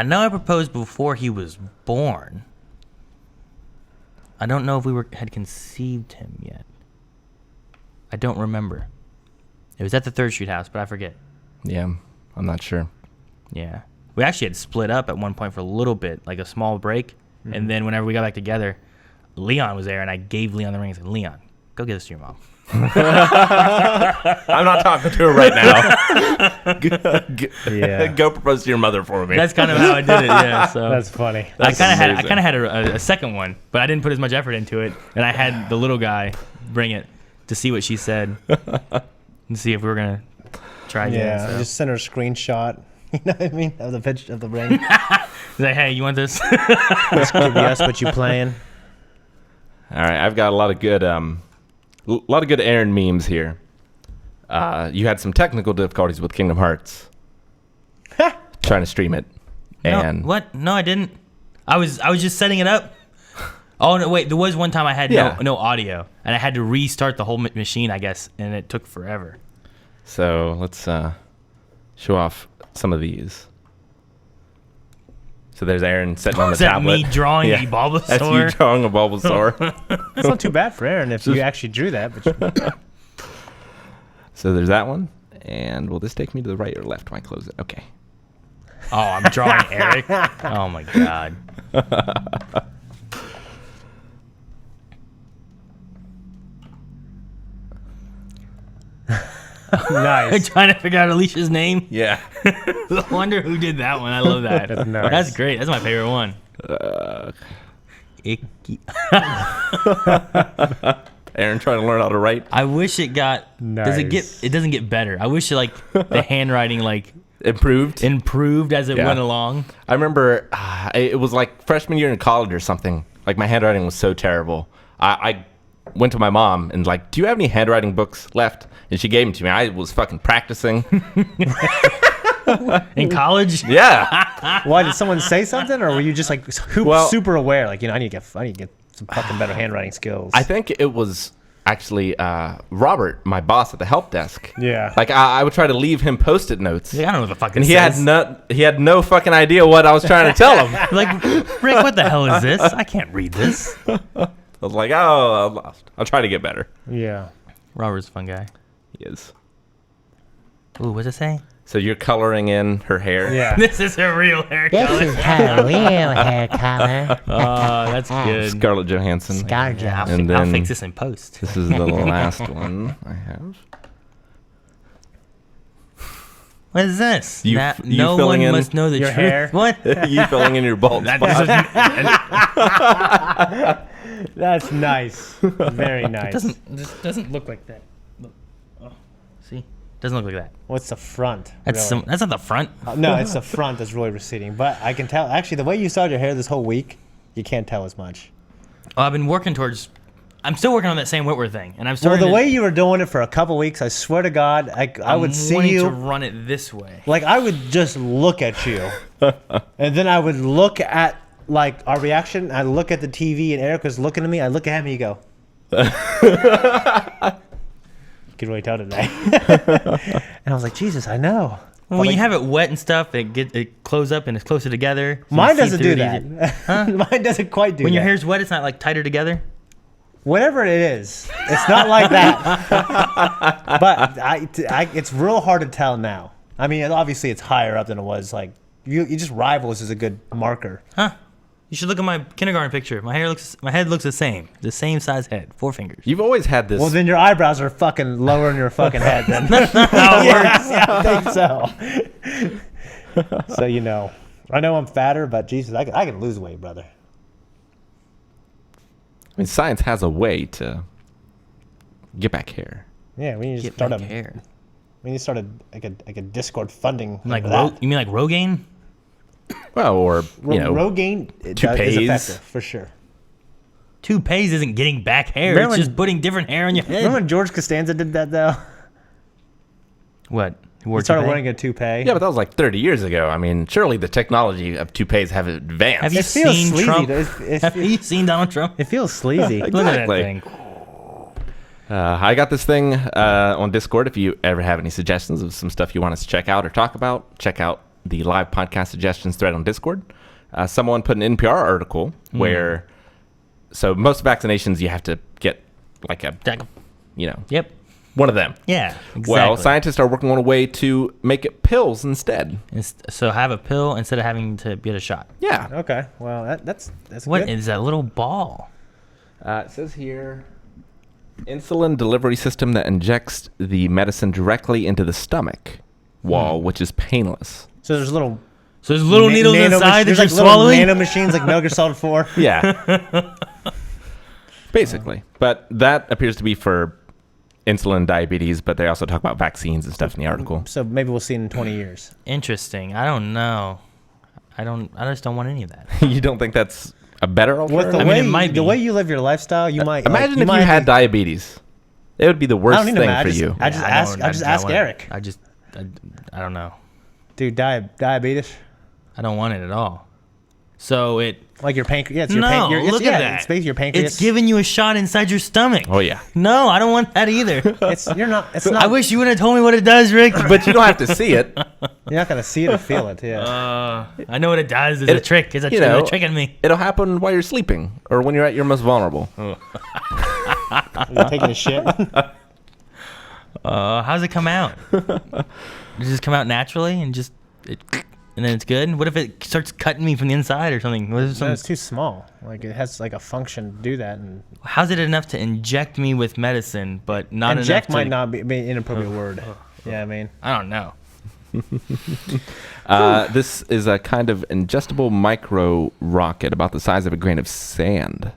know I proposed before he was born. I don't know if we had conceived him yet. I don't remember. It was at the 3rd Street house, but I forget. Yeah, I'm not sure. Yeah. We actually had split up at one point for a little bit, like a small break. Mm-hmm. And then whenever we got back together, Leon was there, and I gave Leon the ring and said, Leon, go get this to your mom. I'm not talking to her right now. Yeah. Go propose to your mother for me. That's kind of how I did it, yeah. So That's funny. I kind of amazing. had a second one, but I didn't put as much effort into it, and I had the little guy bring it to see what she said and see if we were gonna try again. Yeah, I So. just sent her a screenshot. You know what I mean? Of the picture of the ring. He's like, hey, you want this? This could be us, but you playing. All right, I've got a lot of good Aaron memes here. You had some technical difficulties with Kingdom Hearts. Trying to stream it. And No, what? No, I didn't. I was just setting it up. Oh no! Wait, there was one time I had no audio, and I had to restart the whole machine, I guess, and it took forever. So let's show off some of these. So there's Aaron sitting on the Is that tablet. me drawing Yeah, a Bulbasaur? That's you drawing a Bulbasaur. It's not too bad for Aaron if you actually drew that. But So there's that one. And will this take me to the right or left when I close it? Okay. Oh, I'm drawing Eric. Oh my god. I'm nice. trying to figure out Alicia's name. Yeah. I wonder who did that one. I love that. That's nice. That's great. That's my favorite one. Icky. Aaron trying to learn how to write. I wish it got. Does it Nice. get? It doesn't get better. I wish the handwriting Improved. improved as it Yeah. went along. I remember it was like freshman year in college or something. Like my handwriting was so terrible. I went to my mom and like, do you have any handwriting books left? And she gave them to me. I was fucking practicing. In college? Yeah. Why did someone say something, or were you just like super aware? Like, I need to get some fucking better handwriting skills. I think it was actually Robert, my boss at the help desk. Yeah. Like I would try to leave him Post-it notes. I don't know what the fuck And it he says. had no fucking idea what I was trying to tell him. Like, Rick, what the hell is this? I can't read this. I was like, oh, I'm lost. I'll try to get better. Yeah. Robert's a fun guy. He is. Ooh, what's it say? So you're coloring in her hair. Yeah. This is her real hair color. This is her real hair color. Oh, that's good. Scarlett Johansson. Scavenger. Yeah, And I'll then- fix this in post. This is the last one I have. What is this? You No filling one in must know the your truth. hair? What? You filling in your bald spot. That's nice. Very nice. This doesn't look like that. Look. Oh, see? Doesn't look like that. What's the front? That's really? that's not the front. No, it's the front that's really receding. But I can tell. Actually, the way you styled your hair this whole week, you can't tell as much. Oh, I've been working towards. I'm still working on that Sam Whitworth thing, and I'm Well, starting. the way you were doing it for a couple weeks, I swear to God, I would see wanting you. to run it this way. Like, I would just look at you, and then I would look at like our reaction. I'd look at the TV, and Eric was looking at me. I look at him, and you go. You can really tell today. And I was like, Jesus, I know. Well, when you have it wet and stuff, it close up and it's closer together. So you Mine see doesn't through do it easier. that. Mine doesn't quite do When that. your hair's wet, it's not like tighter together. Whatever it is, it's not like that. But it's real hard to tell now. I mean, obviously it's higher up than it was. Like you just rivals is a good marker. Huh? You should look at my kindergarten picture. My head looks the same size head, 4 fingers. You've always had this. Well, then your eyebrows are fucking lower in your fucking head. Then How it works. yeah, I think so. So I know I'm fatter, but Jesus, I can lose weight, brother. I mean, science has a way to get back hair. Yeah, we need to Get start back a hair. we need to start a Discord funding Like for that. you mean like Rogaine? Well, or Rogaine is toupees. effective for sure. Toupees isn't getting back hair. Remember It's when- just putting different hair on your head. Remember when George Costanza did that though? What? He wore He started toupee? wearing a toupee. yeah, but that was like 30 years ago. I mean, surely the technology of toupees have advanced. Have you It feels seen sleazy. Trump? It Have you seen Donald Trump? feels sleazy. Look at that Exactly. thing. I got this thing on Discord. If you ever have any suggestions of some stuff you want us to check out or talk about, check out the live podcast suggestions thread on Discord. Someone put an NPR article where, so most vaccinations you have to get like Yep. one of them. Yeah. Exactly. Well, scientists are working on a way to make it pills instead. So have a pill instead of having to get a shot. Yeah. Okay, well that's What good. is that little ball? It says here, insulin delivery system that injects the medicine directly into the stomach wall, which is painless. So there's little So there's little needles inside that there's you're like little swallowing. nano machines like Metal Gear Solid 4. Yeah. Basically. But that appears to be for insulin and diabetes, but they also talk about vaccines and stuff in the article. So maybe we'll see it in 20 years. Interesting. I don't know. I just don't want any of that. You don't think that's a better With alternative? the I mean, way it might the be. way you live your lifestyle, you might Imagine like, if might you had have to- diabetes. It would be the I worst don't need thing to for just, you. I just ask Eric. I don't know. Dude, diabetes. I don't want it at all. So it. Like your pancreas. Yeah, it's your No, pancreas. look at that. It's basically your pancreas. It's giving you a shot inside your stomach. Oh, yeah. No, I don't want that either. It's not. I wish you would have told me what it does, Rick. But you don't have to see it. You're not gonna see it or feel it. Yeah. I know what it does. It's a trick. It's a trick. They're tricking me. It'll happen while you're sleeping or when you're at your most vulnerable. You're taking a shit. How's it come out? Does it just come out naturally and and then it's good? What if it starts cutting me from the inside or something? What if No, it's too small. Like it has like a function to do that. And how's it enough to inject me with medicine, but not inject enough to... might not be an inappropriate word. Yeah, I mean. I don't know. This is a kind of ingestible micro rocket about the size of a grain of sand.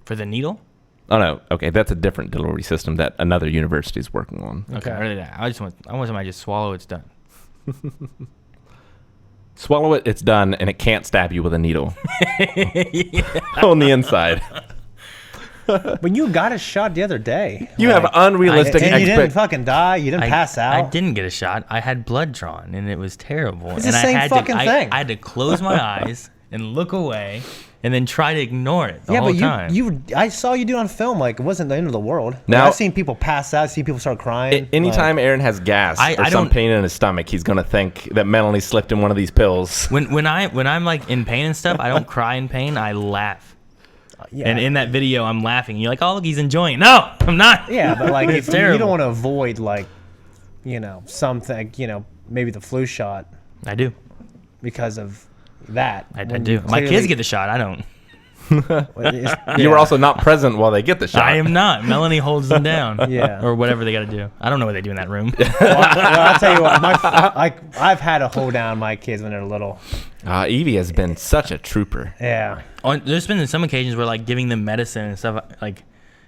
For the needle? Oh, no. Okay, that's a different delivery system that another university is working on. Okay. I want somebody to just swallow. It's done. Swallow it, it's done, and it can't stab you with a needle on the inside. But you got a shot the other day. You have unrealistic and you didn't expectations. fucking die. You didn't pass out. I didn't get a shot. I had blood drawn, and it was terrible. It's and the same I had fucking thing. I had to close my eyes and look away, and then try to ignore it the Yeah, whole but time. I saw you do it on film. Like, it wasn't the end of the world. Now- I've seen people pass out. Seen people start crying. Anytime Aaron has gas I or some don't- pain in his stomach, he's gonna think that Melanie slipped in one of these pills. When I'm like in pain and stuff, I don't cry in pain. I laugh. Yeah. And in that video, I'm laughing. You're like, oh, look, he's enjoying. No, I'm not. Yeah, but like It's if you terrible. don't want to avoid like, something, maybe the flu shot I do. because of that. I when do. you My kids clearly- get the shot. I don't. You were also not present while they get the shot. I am not. Melanie holds them down. Yeah. Or whatever they got to do. I don't know what they do in that room. Well, I'll tell you what. I've had to hold down my kids when they're little. Evie has been such a trooper. Yeah. There's been some occasions where like giving them medicine and stuff, like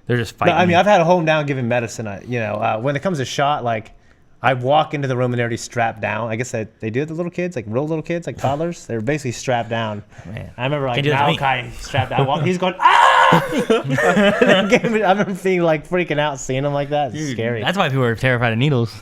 they're just No, fighting. I mean, I've had to hold them down giving medicine. When it comes to shot, like, I walk into the room and they're already strapped down. I guess they do it to little kids, like real little kids, like toddlers. They're basically strapped down. Man. I remember like Can't do that to me. Malachi strapped down. He's going, ah! I remember being like freaking out seeing him like that. It's scary. That's why people are terrified of needles.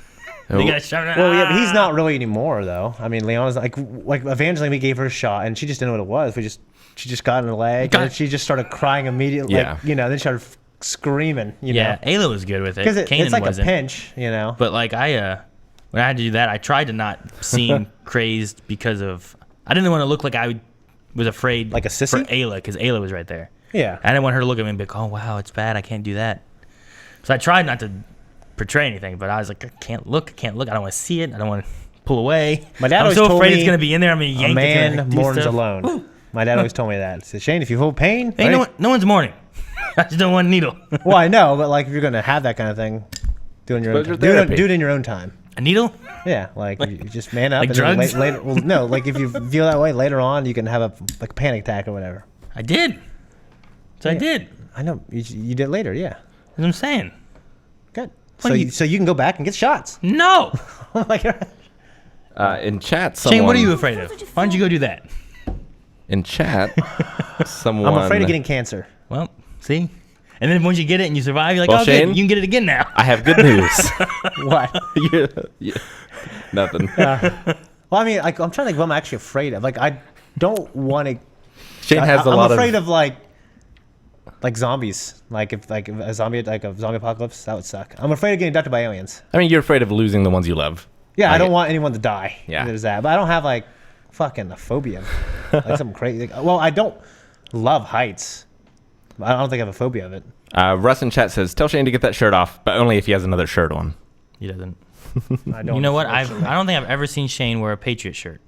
They Oh. got shot. Well, yeah, but he's not really anymore though. I mean, Leon's like Evangeline, we gave her a shot and she just didn't know what it was. She just got in her leg and then she just started crying immediately. Yeah. Then she started screaming. Yeah, Ayla was good with it. because Kanan it's like wasn't. a pinch. But like when I had to do that, I tried to not seem crazed because of I didn't want to look like I was afraid Like a sissy? for Ayla because Ayla was right there. Yeah. I didn't want her to look at me and be like, oh wow, it's bad. I can't do that. So I tried not to portray anything, but I was like, I can't look. I don't want to see it. I don't want to pull away. My dad I'm always so told afraid me it's gonna be in there. I'm gonna yank A it. man and do mourns stuff. alone. My dad always told me that. He said, Shane, if you feel pain, Hey, right? no one's mourning. I just don't want a needle. Well, I know, but like if you're gonna have that kind of thing, do it in your own Pleasure time. therapy. Do it in your own time. A needle? Yeah, like you just man up. like and then drugs? Later, well, no, like if you feel that way later on, you can have a panic attack or whatever. I did. So I Yeah. did. I know you did later. Yeah, That's what I'm saying. good. What So do you, you- so you can go back and get shots. No. Oh my God. In chat, someone. Shane, what are you afraid of? Why don't you go do that? In chat, someone. I'm afraid of getting cancer. Well, see? And then once you get it and you survive, you're like, Well, oh, Shane? good. You can get it again now. I have good news. What? Yeah. Nothing. Well, I mean, like, I'm trying to think what I'm actually afraid of. Like, I don't want to. Shane has a I'm lot afraid of. of like zombies. Like if a zombie apocalypse, that would suck. I'm afraid of getting abducted by aliens. I mean, you're afraid of losing the ones you love. Yeah, I Like don't it- want anyone to die. Yeah. There's that. But I don't have like fucking a phobia. Like something crazy. Well, I don't love heights. I don't think I have a phobia of it. Russ in chat says, "Tell Shane to get that shirt off, but only if he has another shirt on." He doesn't. I don't. You know what? I don't think I've ever seen Shane wear a Patriot shirt.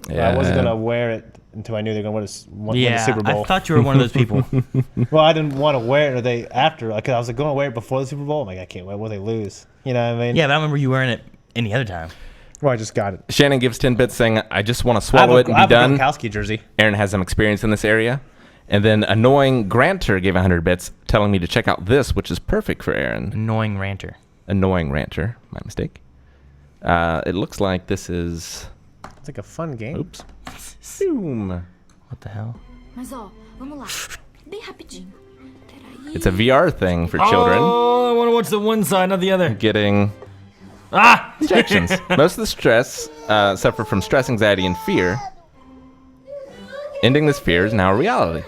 I wasn't gonna wear it until I knew they were gonna win the Yeah, Super Bowl. I thought you were one of those people. Well, I didn't want to wear it after. Because I was like, going to wear it before the Super Bowl. I'm like, I can't wait. Will they lose? You know what I mean? Yeah, but I remember you wearing it any other time. Well, I just got it. Shannon gives 10 bits saying, "I just want to I have swallow it and I be have a done." Gronkowski jersey. Aaron has some experience in this area. And then Annoying Granter gave 100 bits, telling me to check out this, which is perfect for Aaron. Annoying ranter. Annoying Ranter, my mistake. It looks like this is. It's like a fun game. Oops. Boom. What the hell? Mas ó, vamos lá. Bem rapidinho. Peraí. It's a VR thing for children Oh, I want to watch the one side, not the other. getting Ah! injections. Most of the stress suffer from stress, anxiety, and fear. Ending this fear is now a reality.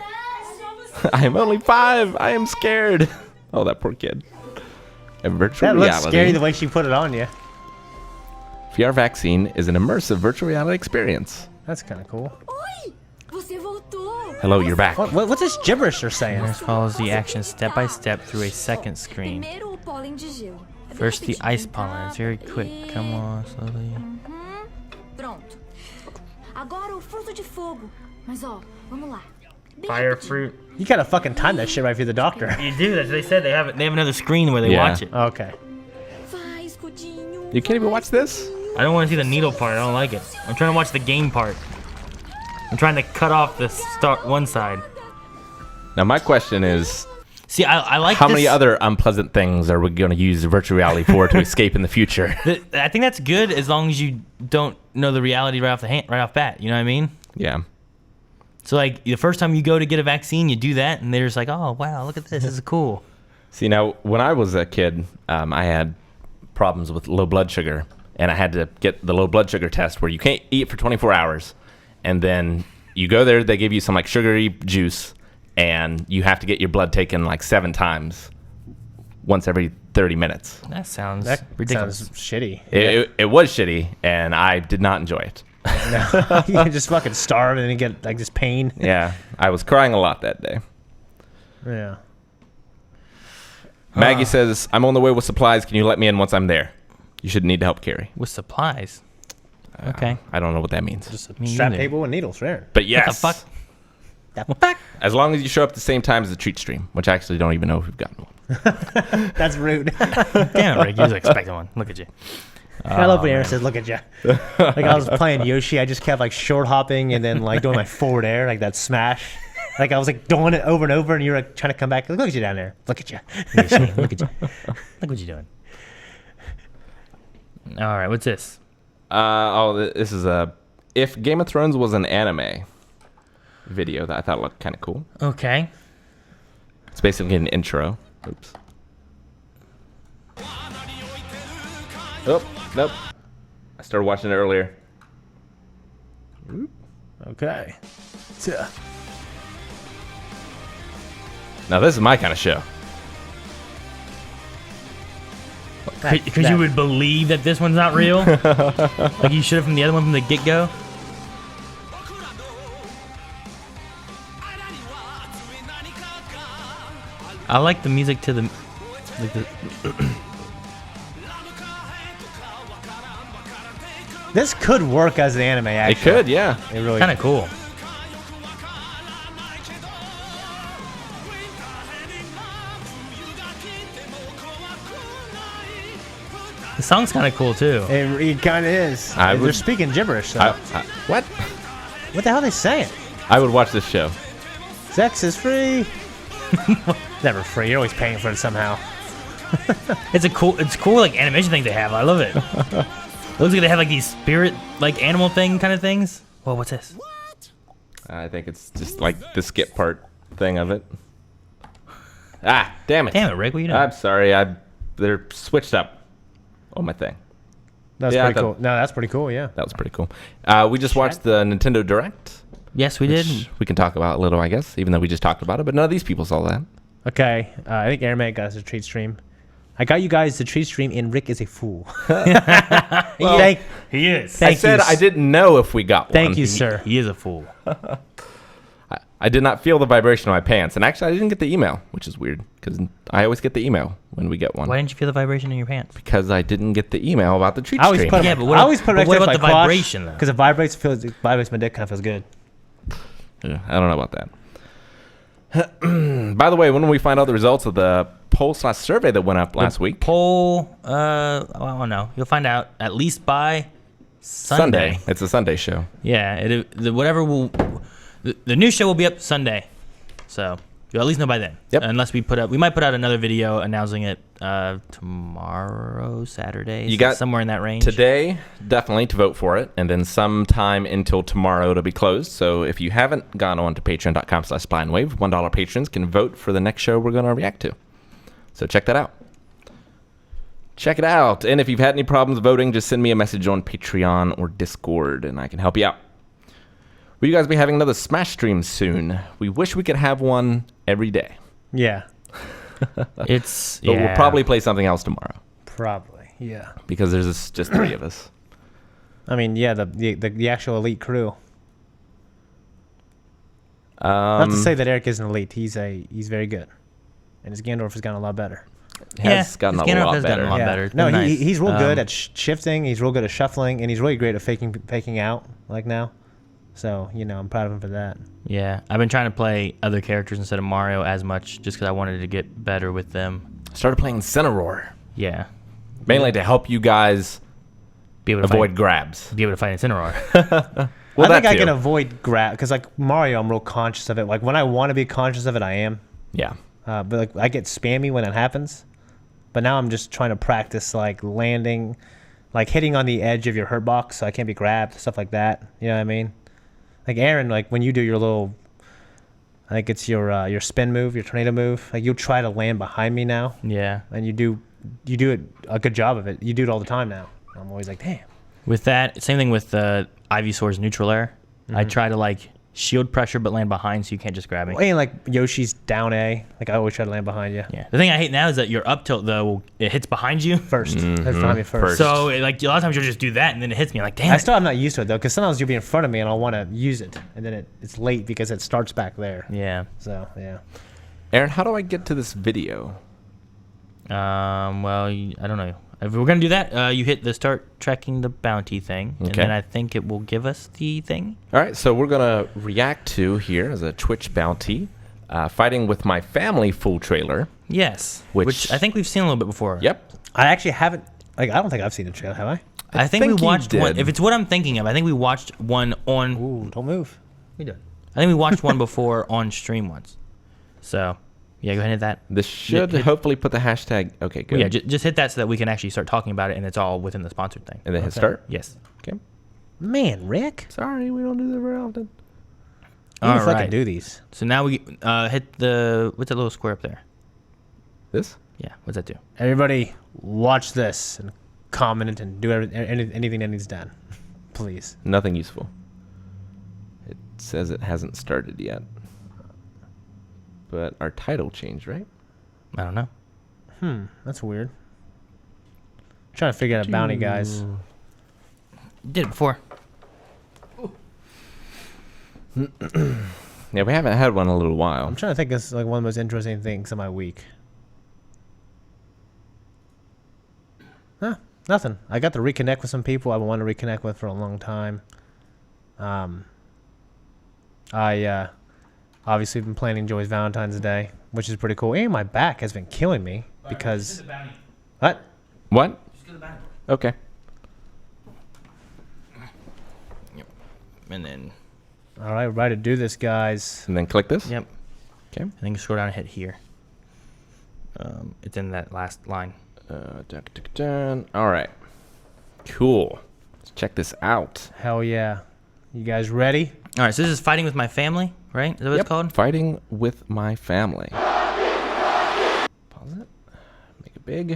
I am only 5. I am scared. Oh, that poor kid. A virtual That looks reality. scary the way she put it on you. VR vaccine is an immersive virtual reality experience. That's kind of cool. Oi! Você voltou! Hello, you're back. What's this gibberish they're saying? This follows the action step by step through a second screen. Primeiro o pólen de gelo. É bem First, the rapidinho. ice pollen. It's very quick. Come on, slowly. Pronto. Agora o fruto de fogo. Mas ó, vamos lá. Bem Fire rapidinho. fruit. You gotta fucking time that shit right through the doctor. You do. That's what they said. They have another screen where they Yeah. watch it. Okay. Vai, escudinho. You can't even watch this? I don't want to see the needle part. I don't like it. I'm trying to watch the game part. I'm trying to cut off the start one side. Now, my question is, See, I like how this. many other unpleasant things are we going to use virtual reality for to escape in the future? I think that's good as long as you don't know the reality right off bat. You know what I mean? Yeah. So like the first time you go to get a vaccine, you do that, and they're just like, "Oh wow, look at this! This is cool." See, now when I was a kid, I had problems with low blood sugar, and I had to get the low blood sugar test where you can't eat for 24 hours, and then you go there, they give you some like sugary juice, and you have to get your blood taken like 7 times, once every 30 minutes. That sounds That ridiculous. sounds shitty. It was shitty, and I did not enjoy it. No, you can just fucking starve and then you get like this pain. Yeah, I was crying a lot that day. Yeah. Maggie says, I'm on the way with supplies. Can you let me in once I'm there? You should need to help carry. With supplies. Okay. I don't know what that means. Just a Me strap neither. table and needles, right? But yes. What the fuck? Fuck. As long as you show up at the same time as the treat stream, which I actually don't even know if we've gotten one. That's rude. Damn it, Rick. You was expecting one. Look at you. I love when Aaron says, "Look at you." Like I was playing Yoshi, I just kept like short hopping and then like doing my forward air, like that smash. Like I was like doing it over and over, and you were like trying to come back. Look at you down there. Look at you. Look at you. Look what you're doing. All right, what's this? This is a if Game of Thrones was an anime video that I thought looked kind of cool. Okay. It's basically an intro. Oops. Oh, nope. I started watching it earlier. Okay. Now this is my kind of show. Because you would believe that this one's not real? Like you should have from the other one from the get-go? I like the music to the... Like the This could work as an anime. Actually, It could, yeah. It really. kind of cool. The song's kind of cool, too. It kind of is. I They're would- speaking gibberish. What? What the hell are they saying? I would watch this show. Sex is free. Never free. You're always paying for it somehow. It's cool like animation thing they have. I love it. It looks like they have like these spirit like animal thing kind of things. Whoa, what's this? I think it's just like the skip part thing of it. Ah, damn it. Damn it, Rick, what are you doing? I'm sorry. They're switched up on my thing. That's Yeah, I pretty thought- cool. No, that's pretty cool. Yeah. That was pretty cool. We just watched the Nintendo Direct. Yes, we did. Which we can talk about a little, I guess, even though we just talked about it. But none of these people saw that. Okay. I think Aaron got us a treat stream. I got you guys the treat stream, and Rick is a fool. Well, He is. Thank I said you, I didn't know if we got one. Thank you, sir. He is a fool. I did not feel the vibration of my pants. And actually, I didn't get the email, which is weird because I always get the email when we get one. Why didn't you feel the vibration in your pants? Because I didn't get the email about the treat I always stream. put. Yeah, but what I always put but it what next about to the my crotch, vibration, though? Because it vibrates my dick. Kind of feels good. Yeah, I don't know about that. By the way, when we find out the results of the poll/survey that went up last week? Poll, I don't know. You'll find out at least by Sunday. It's a Sunday show. Yeah, the new show will be up Sunday, so you'll at least know by then. Yep. Unless we might put out another video announcing it tomorrow, Saturday. You got somewhere in that range. Today, definitely to vote for it, and then sometime until tomorrow to be closed. So if you haven't gone on to patreon.com/SpineWave, $1 patrons can vote for the next show we're going to react to. So check that out. Check it out. And if you've had any problems voting, just send me a message on Patreon or Discord, and I can help you out. Will you guys be having another Smash stream soon? We wish we could have one every day. Yeah. But we'll probably play something else tomorrow Probably. Yeah. because there's just 3 of us. I mean, yeah, the actual elite crew. Not to say that Eric isn't elite. He's very good, and his Gandalf has gotten a lot better. Has gotten a Scanner lot has gotten better. a lot Yeah. better. It's No, been nice. he's real good at shifting. He's real good at shuffling, and he's really great at faking out like now. So I'm proud of him for that. Yeah, I've been trying to play other characters instead of Mario as much, just because I wanted to get better with them. Started playing Cineroar. Yeah, Mainly to help you guys be able to avoid grabs. be able to fight Incineroar. Well, I think that I can too. avoid grab because like Mario, I'm real conscious of it. Like when I want to be conscious of it, I am. Yeah. But like I get spammy when it happens. But now I'm just trying to practice like landing, like hitting on the edge of your hurt box, so I can't be grabbed, stuff like that. You know what I mean? Like Aaron, like when you do your little, I think it's your spin move, your tornado move. Like you'll try to land behind me now, Yeah. and you do it a good job of it. You do it all the time now. I'm always like, damn. With that, same thing with Ivysaur's neutral air. I try to like shield pressure but land behind so you can't just grab me. And like Yoshi's down A, like I always try to land behind you. Yeah. The thing I hate now is that your up tilt though, it hits behind you. First. That's time you first. So like a lot of times you'll just do that and then it hits me. I'm like, damn. I'm not used to it though, because sometimes you'll be in front of me and I'll want to use it, and then it's late because it starts back there. Yeah. So yeah. Aaron, how do I get to this video? Well, I don't know. If we're gonna do that, you hit the start tracking the bounty thing, and Okay. then I think it will give us the thing. All right, so we're gonna react to here as a Twitch bounty, fighting with my family full trailer. Yes. Which I think we've seen a little bit before. Yep. I actually haven't. Like I don't think I've seen a trailer, have I? I think we think you watched one. did. If it's what I'm thinking of, I think we watched one on. Ooh, don't move. We did. I think we watched one before on stream once. So, yeah, go ahead and hit that. This should hit- hopefully put the hashtag. Okay, good. Yeah, just hit that so that we can actually start talking about it, and it's all within the sponsored thing. And then hit start. Yes. Okay. Man, Rick. Sorry, we don't do that very often. You All can fucking right. do these. So now we hit the what's that little square up there? This? Yeah, what's that do? Everybody, watch this and comment and do anything that needs done, please. Nothing useful. It says it hasn't started yet. But our title changed, right? I don't know. That's weird. Trying to figure out a bounty, guys. Did it before. Yeah, we haven't had one in a little while. I'm trying to think. This is like one of the most interesting things of my week. Huh? Nothing. I got to reconnect with some people I've wanted to reconnect with for a long time. I obviously been planning Joey's Valentine's Day, which is pretty cool. And my back has been killing me because what? What? Okay. And then, All right, we're about to do this, guys. And then click this? yep. Okay. I think scroll down and hit here. It's in that last line. Dun. All right. Cool. Let's check this out. Hell yeah! You guys ready? All right, so this is fighting with my family, right? Is that what it's called? Fighting with my family. Pause it. Make it big.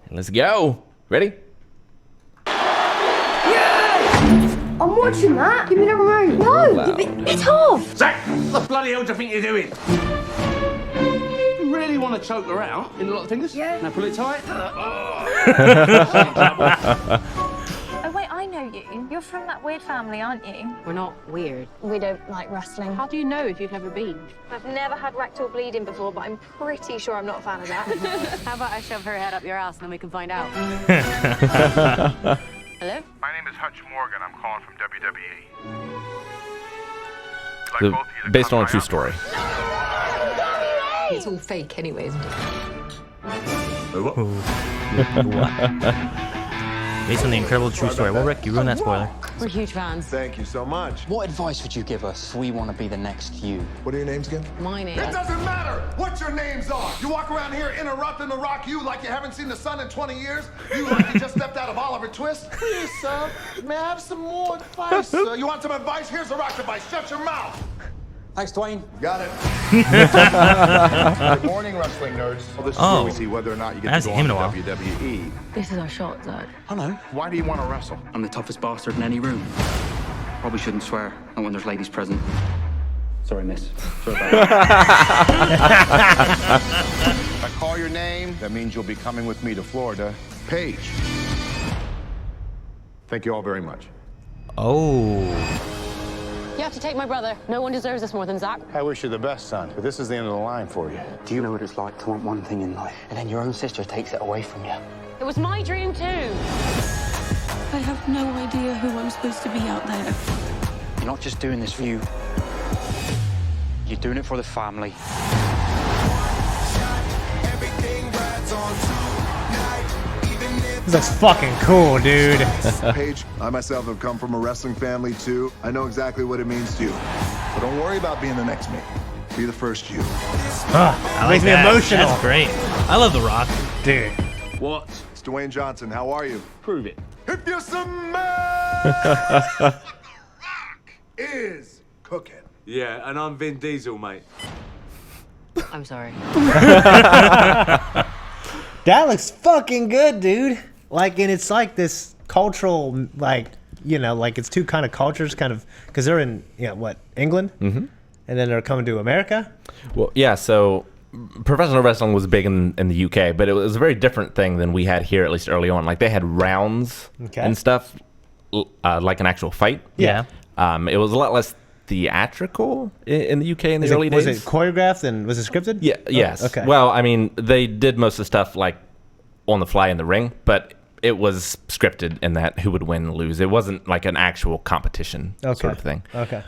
And let's go. Ready? I'm watching that. Give me the remote. No, Loud. it's off. Zach, what the bloody hell do you think you're doing? You really want to choke her out in a lot of fingers? Yeah. Now pull it tight. Oh wait, I know you. You're from that weird family, aren't you? We're not weird. We don't like wrestling. How do you know if you've never been? I've never had rectal bleeding before, but I'm pretty sure I'm not a fan of that. How about I shove her head up your ass and then we can find out? Hello? My name is Hutch Morgan. I'm calling from WWE. Like The- both of you to based come on a by true up story. It's all fake anyways. Based on the incredible true story. Well, Rick, you ruined that spoiler. We're huge fans. Thank you so much. What advice would you give us? We want to be the next you. What are your names again? My name. It doesn't matter what your names are. You walk around here interrupting the rock you like you haven't seen the sun in 20 years. You like you just stepped out of Oliver Twist. Please, sir, may I have some more advice, sir? You want some advice? Here's the rock advice. Shut your mouth. Thanks, Dwayne. Got it. Good morning, wrestling nerds. Well, this is Oh. where we see whether or not you I get haven't to go seen him on in a to while. WWE. This is our shot, Zach. I know. Why do you want to wrestle? I'm the toughest bastard in any room. Probably shouldn't swear, not when there's ladies present. Sorry, miss. Sorry about that. If I call your name, that means you'll be coming with me to Florida. Paige. Thank you all very much. Oh. You have to take my brother. No one deserves this more than Zach. I wish you the best, son, but this is the end of the line for you. Do you know what it's like to want one thing in life, and then your own sister takes it away from you? It was my dream too. I have no idea who I'm supposed to be out there. You're not just doing this for you. You're doing it for the family. This looks fucking cool, dude. Paige, I myself have come from a wrestling family too. I know exactly what it means to you. But don't worry about being the next me. Be the first you. That makes me that. emotional, That's great. I love The Rock. dude. What? It's Dwayne Johnson. How are you? Prove it. If you're some man, is cooking. Yeah, and I'm Vin Diesel, mate. I'm sorry. That looks fucking good, dude. Like, and it's like this cultural, like, you know, like it's two kind of cultures, kind of, because they're in, England? Mm-hmm. And then they're coming to America? Well, yeah, so professional wrestling was big in the UK, but it was a very different thing than we had here, at least early on. Like, they had rounds and stuff, like an actual fight. Yeah. It was a lot less theatrical in the UK in the early days. Was it choreographed and was it scripted? Yeah. Yes. Okay. Well, I mean, they did most of the stuff like on the fly in the ring, but it was scripted in that who would win and lose. It wasn't like an actual competition sort of thing. Okay.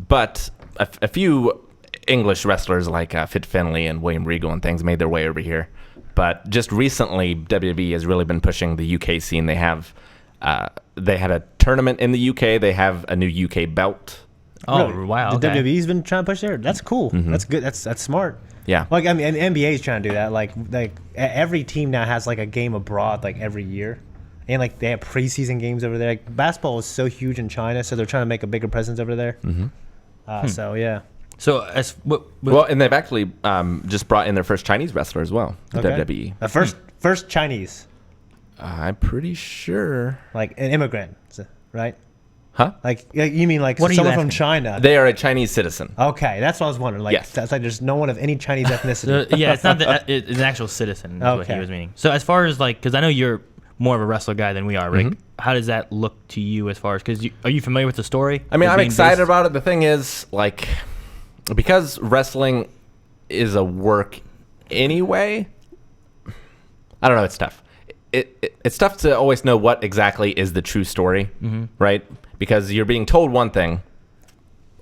But a few English wrestlers like Fit Finlay and William Regal and things made their way over here. But just recently, WWE has really been pushing the UK scene. They have they had a tournament in the UK. They have a new UK belt. Oh, Really? wow. The Okay. WWE's been trying to push there. That's cool. That's good. That's smart. Yeah. Like, I mean, and NBA's trying to do that. Like every team now has like a game abroad like every year, and like they have preseason games over there. Like basketball is so huge in China, so they're trying to make a bigger presence over there. So yeah. So, Well, and they've actually just brought in their first Chinese wrestler as well. The WWE. The first Chinese, I'm pretty sure. like an immigrant, right? Huh? Like you mean like What are you someone from asking? China? They are a Chinese citizen. Okay, that's what I was wondering. Like, Yes. that's like there's no one of any Chinese ethnicity. yeah, it's not it's an actual citizen. Is what he Okay. was meaning. So, as far as like, because I know you're more of a wrestler guy than we are, Rick. How does that look to you as far as, because are you familiar with the story? I mean, It I'm being excited based- about it. The thing is, like, because wrestling is a work anyway, I don't know. It's tough. It's tough to always know what exactly is the true story, right? Because you're being told one thing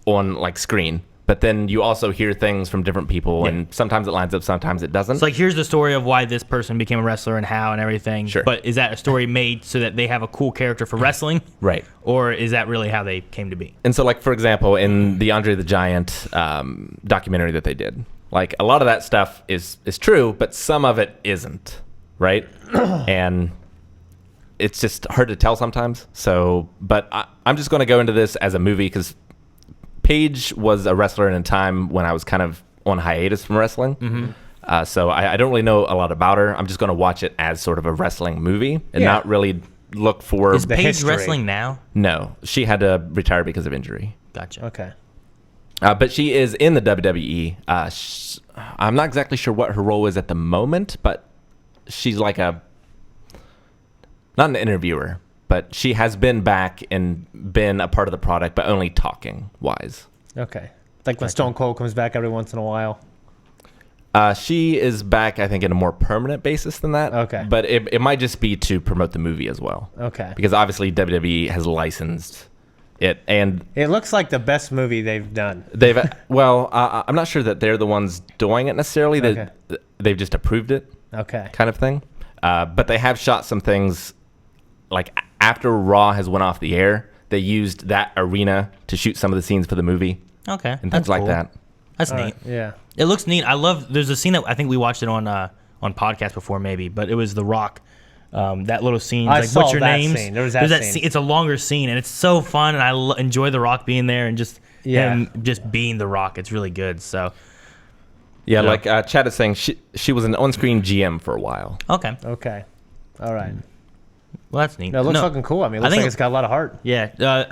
on like screen, but then you also hear things from different people, and sometimes it lines up, sometimes it doesn't. It's like, here's the story of why this person became a wrestler and how and everything. Sure. But is that a story made so that they have a cool character for wrestling? Right. Or is that really how they came to be? And so, like, for example, in the Andre the Giant documentary that they did, like, a lot of that stuff is true, but some of it isn't, right? And it's just hard to tell sometimes. So, but I'm just going to go into this as a movie because Paige was a wrestler in a time when I was kind of on hiatus from wrestling. So I don't really know a lot about her. I'm just going to watch it as sort of a wrestling movie and not really look for... Is Paige history. wrestling now? No, she had to retire because of injury. Gotcha. Okay. But she is in the WWE. I'm not exactly sure what her role is at the moment, but she's like not an interviewer, but she has been back and been a part of the product, but only talking wise. Okay. Like when Stone Cold comes back every once in a while. She is back, I think, in a more permanent basis than that. Okay. But it might just be to promote the movie as well. Okay. Because obviously WWE has licensed it, and It looks like the best movie they've done. they've I'm not sure that they're the ones doing it necessarily. They've just approved it. Okay. Kind of thing. But they have shot some things like after Raw has went off the air, they used that arena to shoot some of the scenes for the movie Okay. and That's things like cool. that. That's All neat. right, yeah. It looks neat. I love. There's a scene that I think we watched it on podcast before, maybe, but it was The Rock. That little scene. I Like, saw what's your that names? scene. There was that scene. It's a longer scene, and it's so fun, and I enjoy The Rock being there and just him just being The Rock. It's really good. So Yeah, Yeah. like Chad is saying, she was an on-screen GM for a while. okay, Okay. All right. well that's neat. No, it looks fucking cool. I mean, it looks like it's got a lot of heart. Yeah.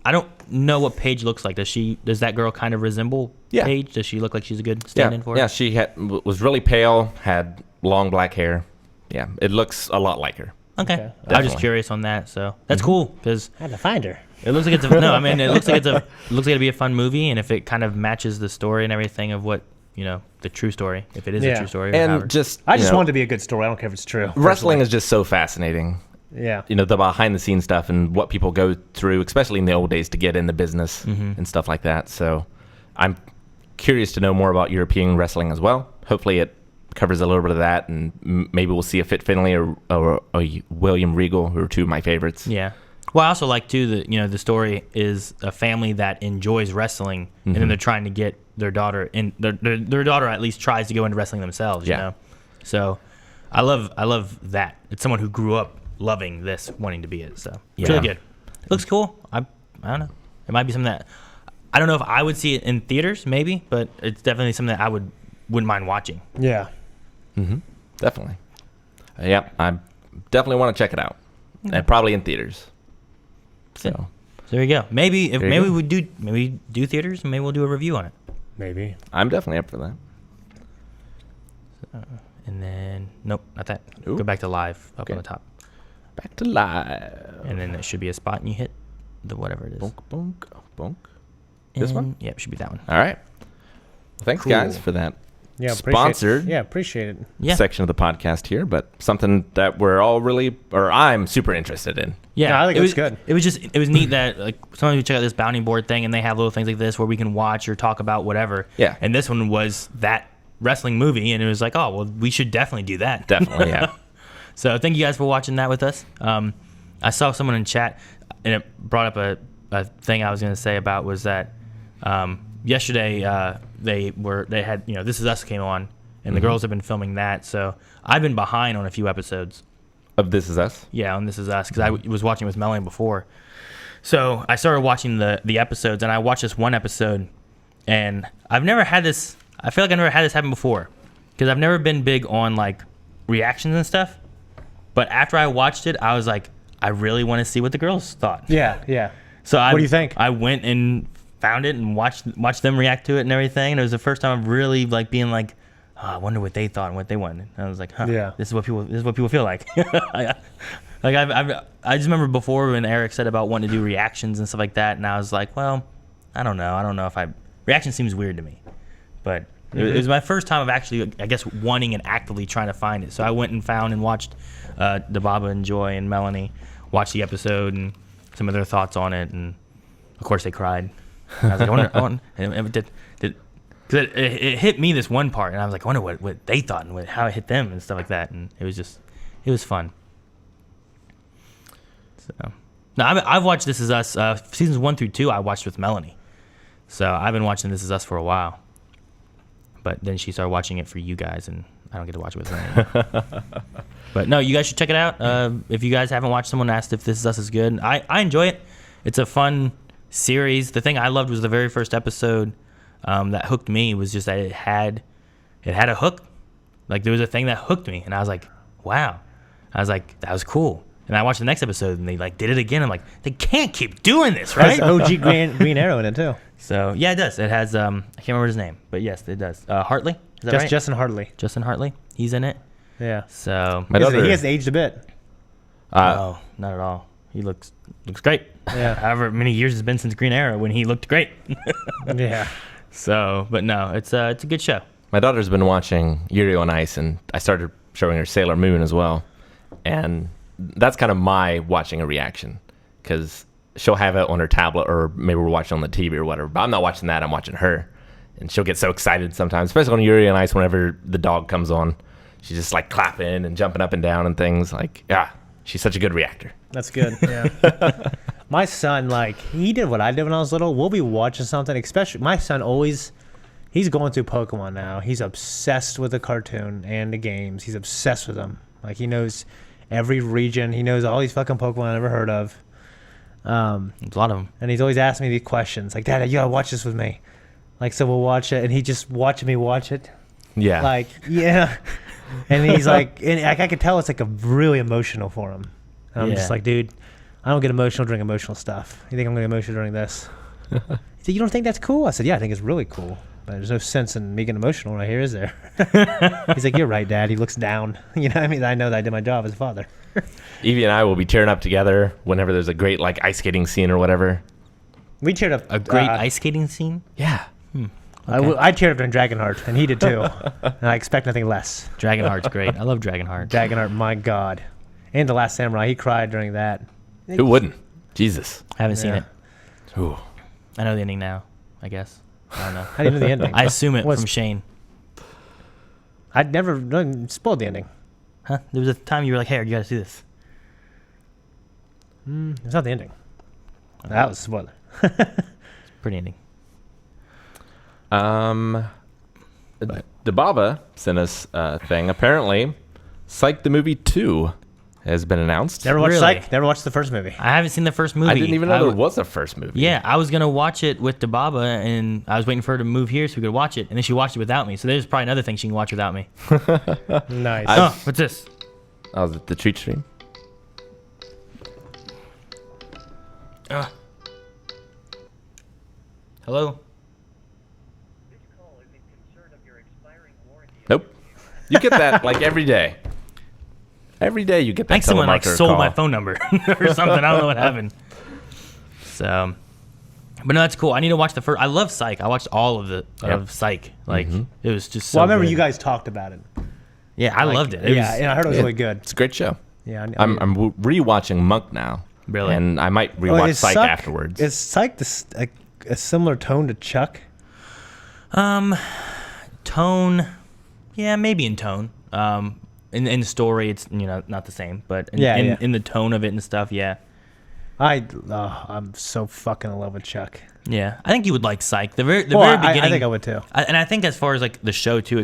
I don't know what Paige looks like. Does that girl kind of resemble Yeah. Paige? Does she look like she's a good stand-in for her? Yeah, she was really pale, had long black hair. Yeah, it looks a lot like her. Okay. I was just Definitely. curious on that. So that's cool because I had to find her. it looks like it's it looks like it'll be a fun movie, and if it kind of matches the story and everything of what the true story, if it is a true story, or And however. I just want it to be a good story. I don't care if it's true. Wrestling is just so fascinating. Yeah. The behind the scenes stuff and what people go through, especially in the old days to get in the business and stuff like that. So I'm curious to know more about European wrestling as well. Hopefully it covers a little bit of that, and maybe we'll see a Fit Finlay or William Regal, who are two of my favorites. Yeah. Well, I also like too that the story is a family that enjoys wrestling, and then they're trying to get their daughter in. Their daughter at least tries to go into wrestling themselves. You know, so I love that. It's someone who grew up loving this, wanting to be it. So it's really good. It looks cool. I don't know. It might be something that I don't know if I would see it in theaters, maybe, but it's definitely something that I wouldn't mind watching. Yeah. Mm-hmm. Definitely. Yeah, I definitely want to check it out. And probably in theaters. So there you go. Maybe There you maybe go. we do theaters, and maybe we'll do a review on it. Maybe. I'm definitely up for that. And then nope, not that. Ooh. Go back to live up Okay. on the top, Back to live. and then there should be a spot, and you hit the whatever it is. Bonk, bonk, bonk. This one? And- Yeah, it should be that one. All right. Well, thanks, Cool. guys, for that Yeah. sponsored Appreciate it. Yeah. section of the podcast here, but something that we're all really, or I'm super interested in. Yeah, No, I think it it was was good. It was neat that like sometimes we check out this bounty board thing, and they have little things like this where we can watch or talk about whatever. Yeah. And this one was that wrestling movie, and it was like, oh well, we should definitely do that. Definitely, yeah. So thank you guys for watching that with us. I saw someone in chat, and it brought up a thing I was going to say about was that yesterday they had This Is Us came on, and the girls have been filming that. So I've been behind on a few episodes Of This Is Us? Yeah, on This Is Us, because I was watching with Melanie before. So I started watching the episodes, and I watched this one episode, and I've never had this. I feel like I never had this happen before, because I've never been big on like reactions and stuff. But after I watched it, I was like, I really want to see what the girls thought. Yeah. Yeah. So What do you think? I went and found it and watched them react to it and everything. And it was the first time of really like being like, oh, I wonder what they thought and what they wanted. And I was like, huh, Yeah. this is what people feel like. I just remember before when Eric said about wanting to do reactions and stuff like that, and I was like, well, I don't know if reaction seems weird to me, but it was my first time of actually, I guess, wanting and actively trying to find it. So I went and found and watched Dababa and Joy and Melanie watch the episode and some of their thoughts on it, and of course they cried. And I was like, because it hit me this one part, and I was like, I wonder what they thought and how it hit them and stuff like that, and it was fun. So, now I've watched This Is Us seasons 1 through 2. I watched with Melanie, so I've been watching This Is Us for a while. But then she started watching it for you guys, and I don't get to watch it with her anymore. But no, you guys should check it out. If you guys haven't watched, someone asked if This Is Us is good. I enjoy it. It's a fun series. The thing I loved was the very first episode that hooked me was just that it had a hook. Like there was a thing that hooked me, and I was like, wow. I was like, that was cool. And I watched the next episode, and they like did it again. I'm like, they can't keep doing this, right? Has OG Green Arrow in it too. So yeah, it does. It has I can't remember his name, but yes, it does. Hartley, is that right? Justin Hartley. Justin Hartley, he's in it. Yeah. So My daughter- He has aged a bit. no, not at all. He looks great. Yeah. However many years it's been since Green Arrow when he looked great. Yeah. So, but no, it's a good show. My daughter's been watching Yuri on Ice, and I started showing her Sailor Moon as well. And that's kind of my watching a reaction, because she'll have it on her tablet, or maybe we're watching on the TV or whatever. But I'm not watching that. I'm watching her. And she'll get so excited sometimes, especially on Yuri on Ice whenever the dog comes on. She's just like clapping and jumping up and down and things. Like, yeah, she's such a good reactor. That's good. Yeah. My son, like, he did what I did when I was little. We'll be watching something, especially my son he's going through Pokemon now. He's obsessed with the cartoon and the games. He's obsessed with them. Like, he knows every region. He knows all these fucking Pokemon I've ever heard of. There's a lot of them. And he's always asking me these questions. Like, Dad, you gotta watch this with me. Like, so we'll watch it, and he just watching me watch it. Yeah. Like, yeah. And he's like, and I could tell it's like a really emotional for him. And I'm just like, dude, I don't get emotional during emotional stuff. You think I'm going to get emotional during this? He said, you don't think that's cool? I said, yeah, I think it's really cool. But there's no sense in me getting emotional right here, is there? He's like, you're right, Dad. He looks down. You know what I mean? I know that I did my job as a father. Evie and I will be tearing up together whenever there's a great like ice skating scene or whatever. We cheered up. A great ice skating scene? Yeah. Okay. I cheered up during Dragonheart, and he did too. And I expect nothing less. Dragonheart's great. I love Dragonheart. Dragonheart, my God. And The Last Samurai, he cried during that. Who wouldn't? Jesus. Haven't seen it. Ooh. I know the ending now, I guess. I don't know. I didn't know the ending. I assume it What's- from Shane. I'd never spoiled the ending. Huh? There was a time you were like, hey, you got to see this. It's not the ending. That was a spoiler. Pretty ending. Dababa sent us a thing. Apparently, Psych the Movie 2 has been announced. Never watched Really? Psych? Never watched the first movie? I haven't seen the first movie. I didn't even know there was a first movie. Yeah, I was gonna watch it with Dababa, and I was waiting for her to move here so we could watch it, and then she watched it without me. So there's probably another thing she can watch without me. Nice. Oh, what's this? Oh, was it the treat stream? Hello? Nope. You get that like every day. Every day you get that. I think someone like telemarketer sold call. my phone number or something. I don't know what happened. So, but no, that's cool. I need to watch the first. I love Psych. I watched all of the of Psych. Like it was just. So Well, I remember good. you guys talked about it. Yeah, I loved it. It yeah, was- and I heard it was really good. It's a great show. Yeah, I'm rewatching Monk now. Really? And I might rewatch is Psych Psych- afterwards. Is Psych a similar tone to Chuck? Tone, yeah, maybe in tone. In the story, it's not the same, but in the tone of it and stuff, yeah. I'm so fucking in love with Chuck. Yeah, I think you would like Psych. The very Well, beginning. I think I would too. And I think as far as like the show too,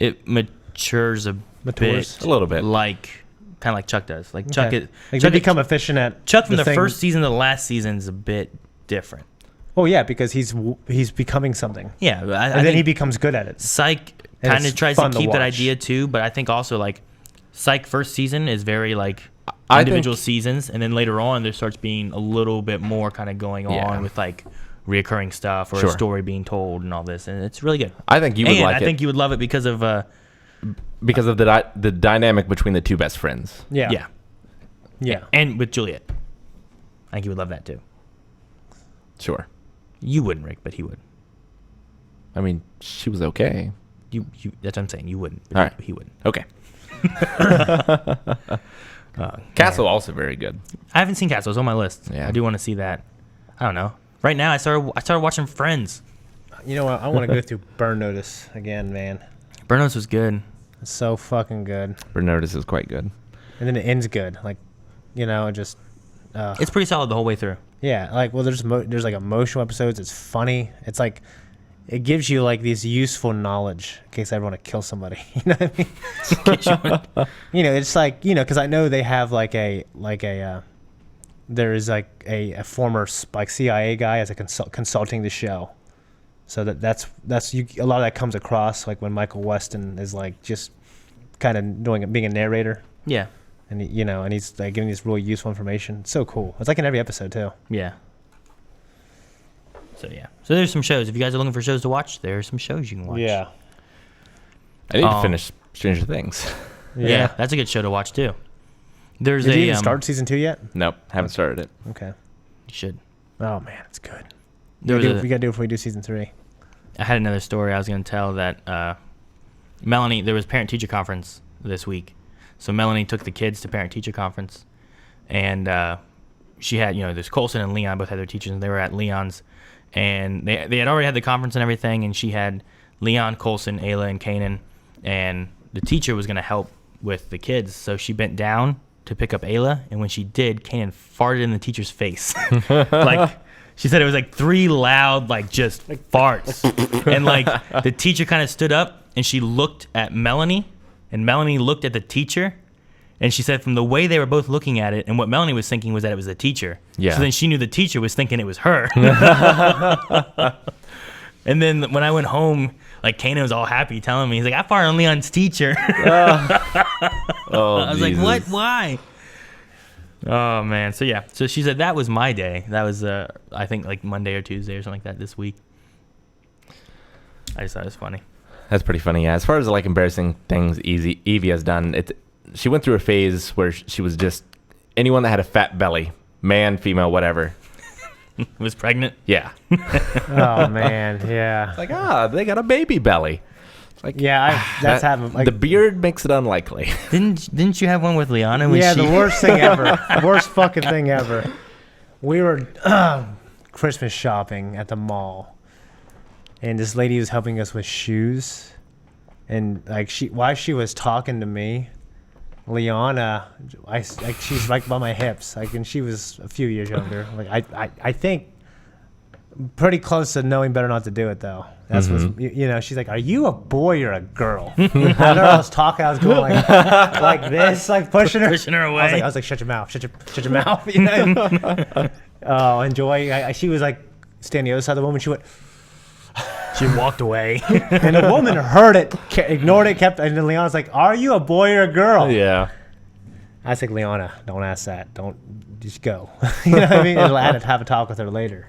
it matures a little bit, like kind of like Chuck does. Like Chuck, Okay. Like Chuck they become efficient. Chuck from the thing- first season to the last season is a bit different. Oh yeah, because he's becoming something. Yeah, and then think he becomes good at it. Psych And kind of it's tries to fun to keep that watch. idea too, but I think also like Psych first season is very like I individual think- seasons, and then later on there starts being a little bit more kind of going Yeah. on with like reoccurring stuff or Sure. a story being told and all this, and it's really good. I think you would and like I it think you would love it because of the dynamic between the two best friends. yeah, Yeah. and with Juliet. I think you would love that too. Sure. You wouldn't, Rick, but he would. I mean, she was okay. You that's what I'm saying. You wouldn't, but All right. he would. Okay. Castle also very good. I haven't seen Castle. It's on my list. Yeah. I do want to see that. I don't know. Right now, I started watching Friends. You know what? I want to go through Burn Notice again, man. Burn Notice was good. It's so fucking good. Burn Notice is quite good. And then it ends good. Like, just. It's pretty solid the whole way through. Yeah, like there's like emotional episodes. It's funny. It's like it gives you like these useful knowledge in case I ever want to kill somebody. You know what I mean? It's like because I know they have there is like a former like CIA guy as a consulting the show, so that's a lot of that comes across like when Michael Weston is like just kind of being a narrator. Yeah. And and he's like giving this really useful information. It's so cool. It's like in every episode too. Yeah. So yeah. So there's some shows. If you guys are looking for shows to watch, there are some shows you can watch. Yeah. I need to finish Stranger Things. Yeah, that's a good show to watch too. There's Did you even start season 2 yet? Nope, haven't started it. Okay. You should. Oh man, it's good. There we was gotta do it before we do season 3. I had another story I was going to tell that Melanie. There was parent teacher conference this week. So Melanie took the kids to parent-teacher conference, and she had, there's Colson and Leon both had their teachers, and they were at Leon's, and they had already had the conference and everything, and she had Leon, Colson, Ayla, and Kanan, and the teacher was going to help with the kids, so she bent down to pick up Ayla, and when she did, Kanan farted in the teacher's face. Like, she said it was like 3 loud, like just farts, and like the teacher kind of stood up, and she looked at Melanie, and Melanie looked at the teacher, and she said from the way they were both looking at it, and what Melanie was thinking was that it was the teacher. Yeah. So then she knew the teacher was thinking it was her. And then when I went home, like Kano was all happy telling me, he's like, I fired on Leon's teacher. Oh, I was like, Jesus. what? Why? Oh, man. So, yeah. So she said that was my day. That was, I think, like Monday or Tuesday or something like that this week. I just thought it was funny. That's pretty funny. Yeah. As far as like embarrassing things Evie has done, she went through a phase where she was just anyone that had a fat belly, man, female, whatever, was pregnant. Yeah. Oh man, yeah. It's like they got a baby belly. It's like that's happened. Like, the beard makes it unlikely. Didn't you have one with Liana? When the worst thing ever. Worst fucking thing ever. We were Christmas shopping at the mall. And this lady was helping us with shoes, and like while she was talking to me, Liana, she's like by my hips, like, and she was a few years younger. Like I think Pretty close to knowing better not to do it though. That's what's, you know. She's like, "Are you a boy or a girl?" I was talking. I was going like this, like pushing her away. I was like, "Shut your mouth! Shut your mouth!" You know? Oh, enjoy. She was like standing the other side of the woman. She went. She walked away, and the woman heard it, ignored it, kept. And then Leon's like, "Are you a boy or a girl?" Yeah. I was like, "Leona, don't ask that. Don't just go." You know what I mean? I had to have a talk with her later.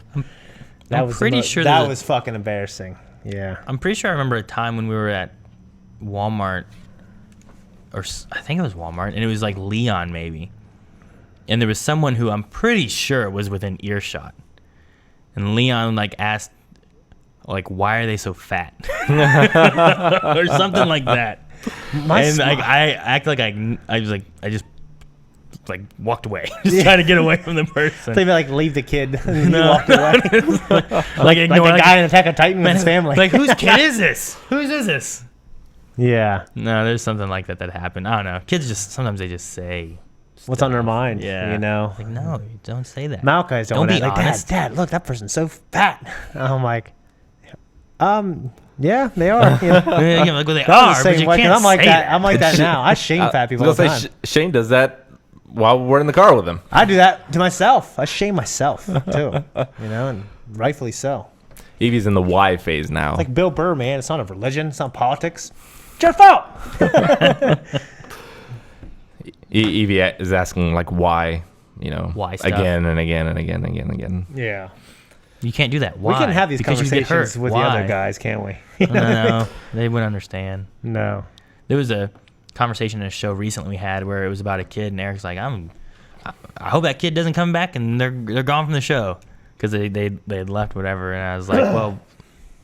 I'm pretty sure that was fucking embarrassing. Yeah. I'm pretty sure I remember a time when we were at Walmart, or I think it was Walmart, and it was like Leon maybe, and there was someone who I'm pretty sure was within earshot, and Leon like asked, like, "Why are they so fat?" or something like that. And like I act like I was like I just like walked away, just trying to get away from the person. They like leave the kid and you walked away. like ignore the guy in Attack on Titan with his family. Like, whose kid is this? Whose is this? Yeah. No, there's something like that happened. I don't know. Kids just sometimes they just say what's on their mind. Yeah. You know. Like, no, don't say that. Malcolm's don't be like, honest. Dad, look, that person's so fat. I'm like, yeah, they are. You know? Yeah, like, well, they are, but you can't I'm like say that. I'm like that now. I shame fat people all the time. Shane does that while we're in the car with him. I do that to myself. I shame myself too. You know, and rightfully so. Evie's in the why phase now. Like Bill Burr, man. It's not a religion. It's not politics. It's your fault. Evie is asking like why, you know, why stuff. again and again and again and again and again. Yeah. You can't do that. Why? We can have these because conversations with the other guys, can't we? No, they wouldn't understand. No. There was a conversation in a show recently we had where it was about a kid, and Eric's like, I hope that kid doesn't come back, and they're gone from the show because they had left, whatever. And I was like, well,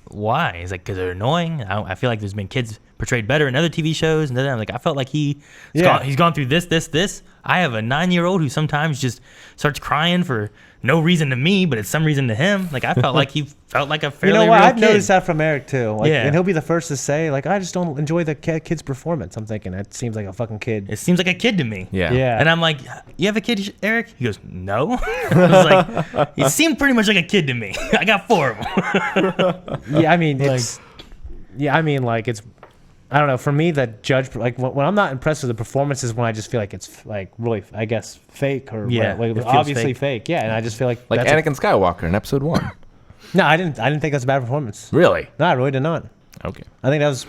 why? He's like, because they're annoying. I feel like there's been kids portrayed better in other TV shows, and then I'm like, I felt like he's gone through this. I have a 9-year-old who sometimes just starts crying for no reason to me, but it's some reason to him. Like, I felt like he felt like a fairly You know what? real I've kid. noticed that from Eric too. Like, Yeah. And he'll be the first to say, like, I just don't enjoy the kid's performance. I'm thinking that seems like a fucking kid. It seems like a kid to me. Yeah. Yeah. And I'm like, you have a kid, Eric? He goes, no. I was like, he seemed pretty much like a kid to me. I got 4 of them. Yeah, I mean, it's. I don't know. For me, the judge, like when I'm not impressed with the performances, when I just feel like it's like really, I guess, fake or Yeah, like, it feels obviously fake. fake. Yeah, and I just feel like Like that's Anakin Skywalker in episode 1. No, I didn't think that's a bad performance. Really? No, I really did not. Okay. I think that was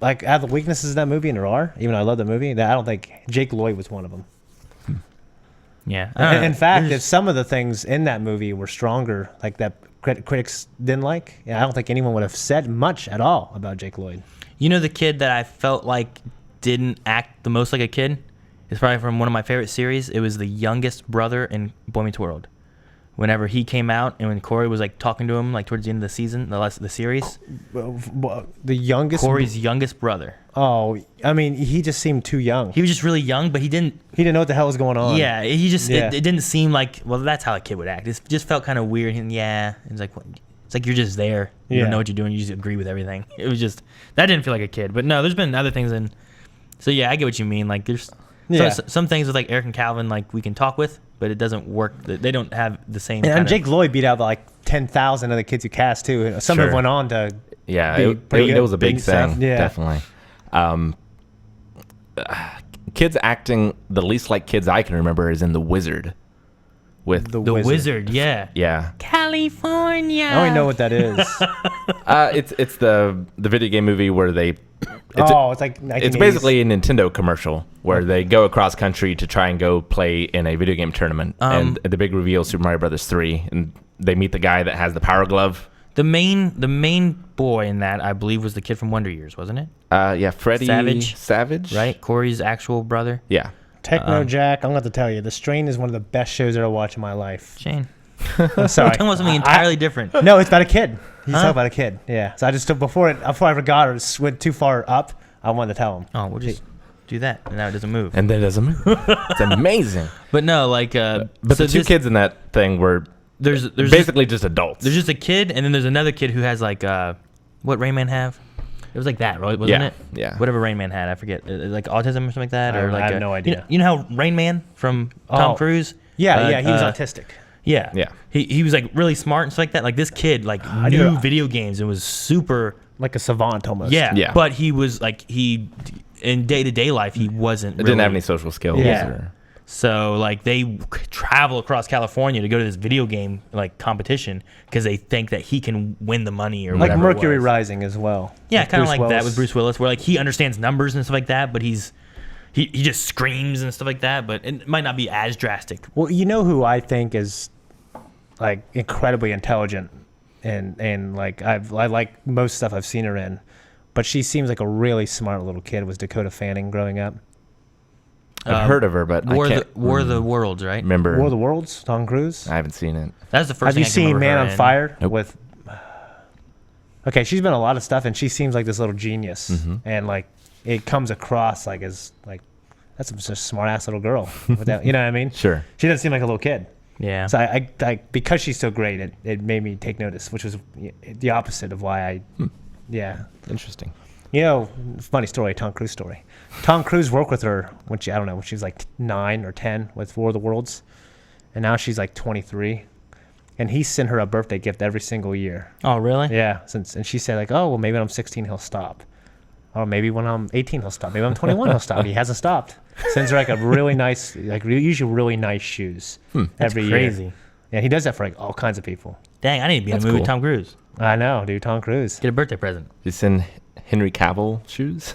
like out of the weaknesses of that movie, and there are. Even though I love the movie, I don't think Jake Lloyd was one of them. Yeah. In fact, if some of the things in that movie were stronger, like that critics didn't like, I don't think anyone would have said much at all about Jake Lloyd. You know, the kid that I felt like didn't act the most like a kid is probably from one of my favorite series. It was the youngest brother in Boy Meets World. Whenever he came out and when Corey was like talking to him like towards the end of the season, the series. The youngest. Corey's youngest brother. Oh, I mean, he just seemed too young. He was just really young, but he didn't know what the hell was going on. Yeah, he just Yeah. It didn't seem like, well, that's how a kid would act. It just felt kind of weird. And yeah, it's like, what? It's like you're just there. You don't know what you're doing. You just agree with everything. It was just, that didn't feel like a kid. But no, there's been other things. So yeah, I get what you mean. Like there's some things with like Eric and Calvin, like we can talk with, but it doesn't work. They don't have the same. And Jake Lloyd beat out like 10,000 other kids who cast too. Some of them went on to. Yeah, be pretty it was a big stuff. thing. Yeah. Definitely. Kids acting the least like kids I can remember is in The Wizard. With the Wizard, yeah. Yeah. California. I don't even know what that is. It's the video game movie where they. It's like 1980s. It's basically a Nintendo commercial where they go across country to try and go play in a video game tournament, and the big reveal is Super Mario Brothers 3, and they meet the guy that has the power glove. The main boy in that, I believe, was the kid from Wonder Years, wasn't it? Yeah, Freddie Savage, right? Corey's actual brother. Yeah. Techno Jack, I'm going to have to tell you, The Strain is one of the best shows I ever watched in my life. Shane. I'm sorry. We're talking about something entirely different. No, it's about a kid. He's talking about a kid. Yeah. So I just, before I forgot or went too far up, I wanted to tell him. Oh, we'll just do that, and now it doesn't move. And then it doesn't move. It's amazing. But no, like... but so the two kids in that thing were there's basically just adults. There's just a kid, and then there's another kid who has like... what Rain Man have? It was like that, right? Wasn't it? Yeah. Whatever Rain Man had, I forget. Like autism or something like that, or like I have no idea. You know how Rain Man from Tom Cruise? Yeah, he was autistic. Yeah. Yeah. He was like really smart and stuff like that. Like this kid like knew video games and was super like a savant almost. Yeah. Yeah. But he was like in day-to-day life he wasn't It didn't have any social skills. Yeah. Or... So like they travel across California to go to this video game like competition because they think that he can win the money or like whatever. Mercury Rising as well. Yeah, kind of Bruce like that Willis. with Bruce Willis, where like he understands numbers and stuff like that, but he just screams and stuff like that. But it might not be as drastic. Well, you know who I think is like incredibly intelligent, and like I like most stuff I've seen her in, but she seems like a really smart little kid. Was Dakota Fanning growing up? I've heard of her, but War I can't of the Worlds, right? remember. War of the Worlds, Tom Cruise. I haven't seen it. That's the first. Have thing you I can seen remember Man her on in. Fire Nope. with? Okay, she's been in a lot of stuff, and she seems like this little genius, and like it comes across like as like that's a smart ass little girl. Without, you know what I mean? Sure. She doesn't seem like a little kid. Yeah. So I because she's so great, it made me take notice, which was the opposite of why I, yeah. Interesting. You know, funny story, Tom Cruise story. Tom Cruise worked with her when she was like 9 or 10 with War of the Worlds, and now she's like 23, and he sent her a birthday gift every single year. Oh, really? Yeah. And she said like, oh well, maybe when I'm 16 he'll stop, or maybe when I'm 18 he'll stop, maybe when I'm 21 he'll stop. He hasn't stopped. Sends her like a really nice, like usually really nice shoes every year. Crazy. Yeah, he does that for like all kinds of people. Dang, I need to be in a That's movie cool. with Tom Cruise. I know, dude. Tom Cruise. Get a birthday present. You send Henry Cavill shoes?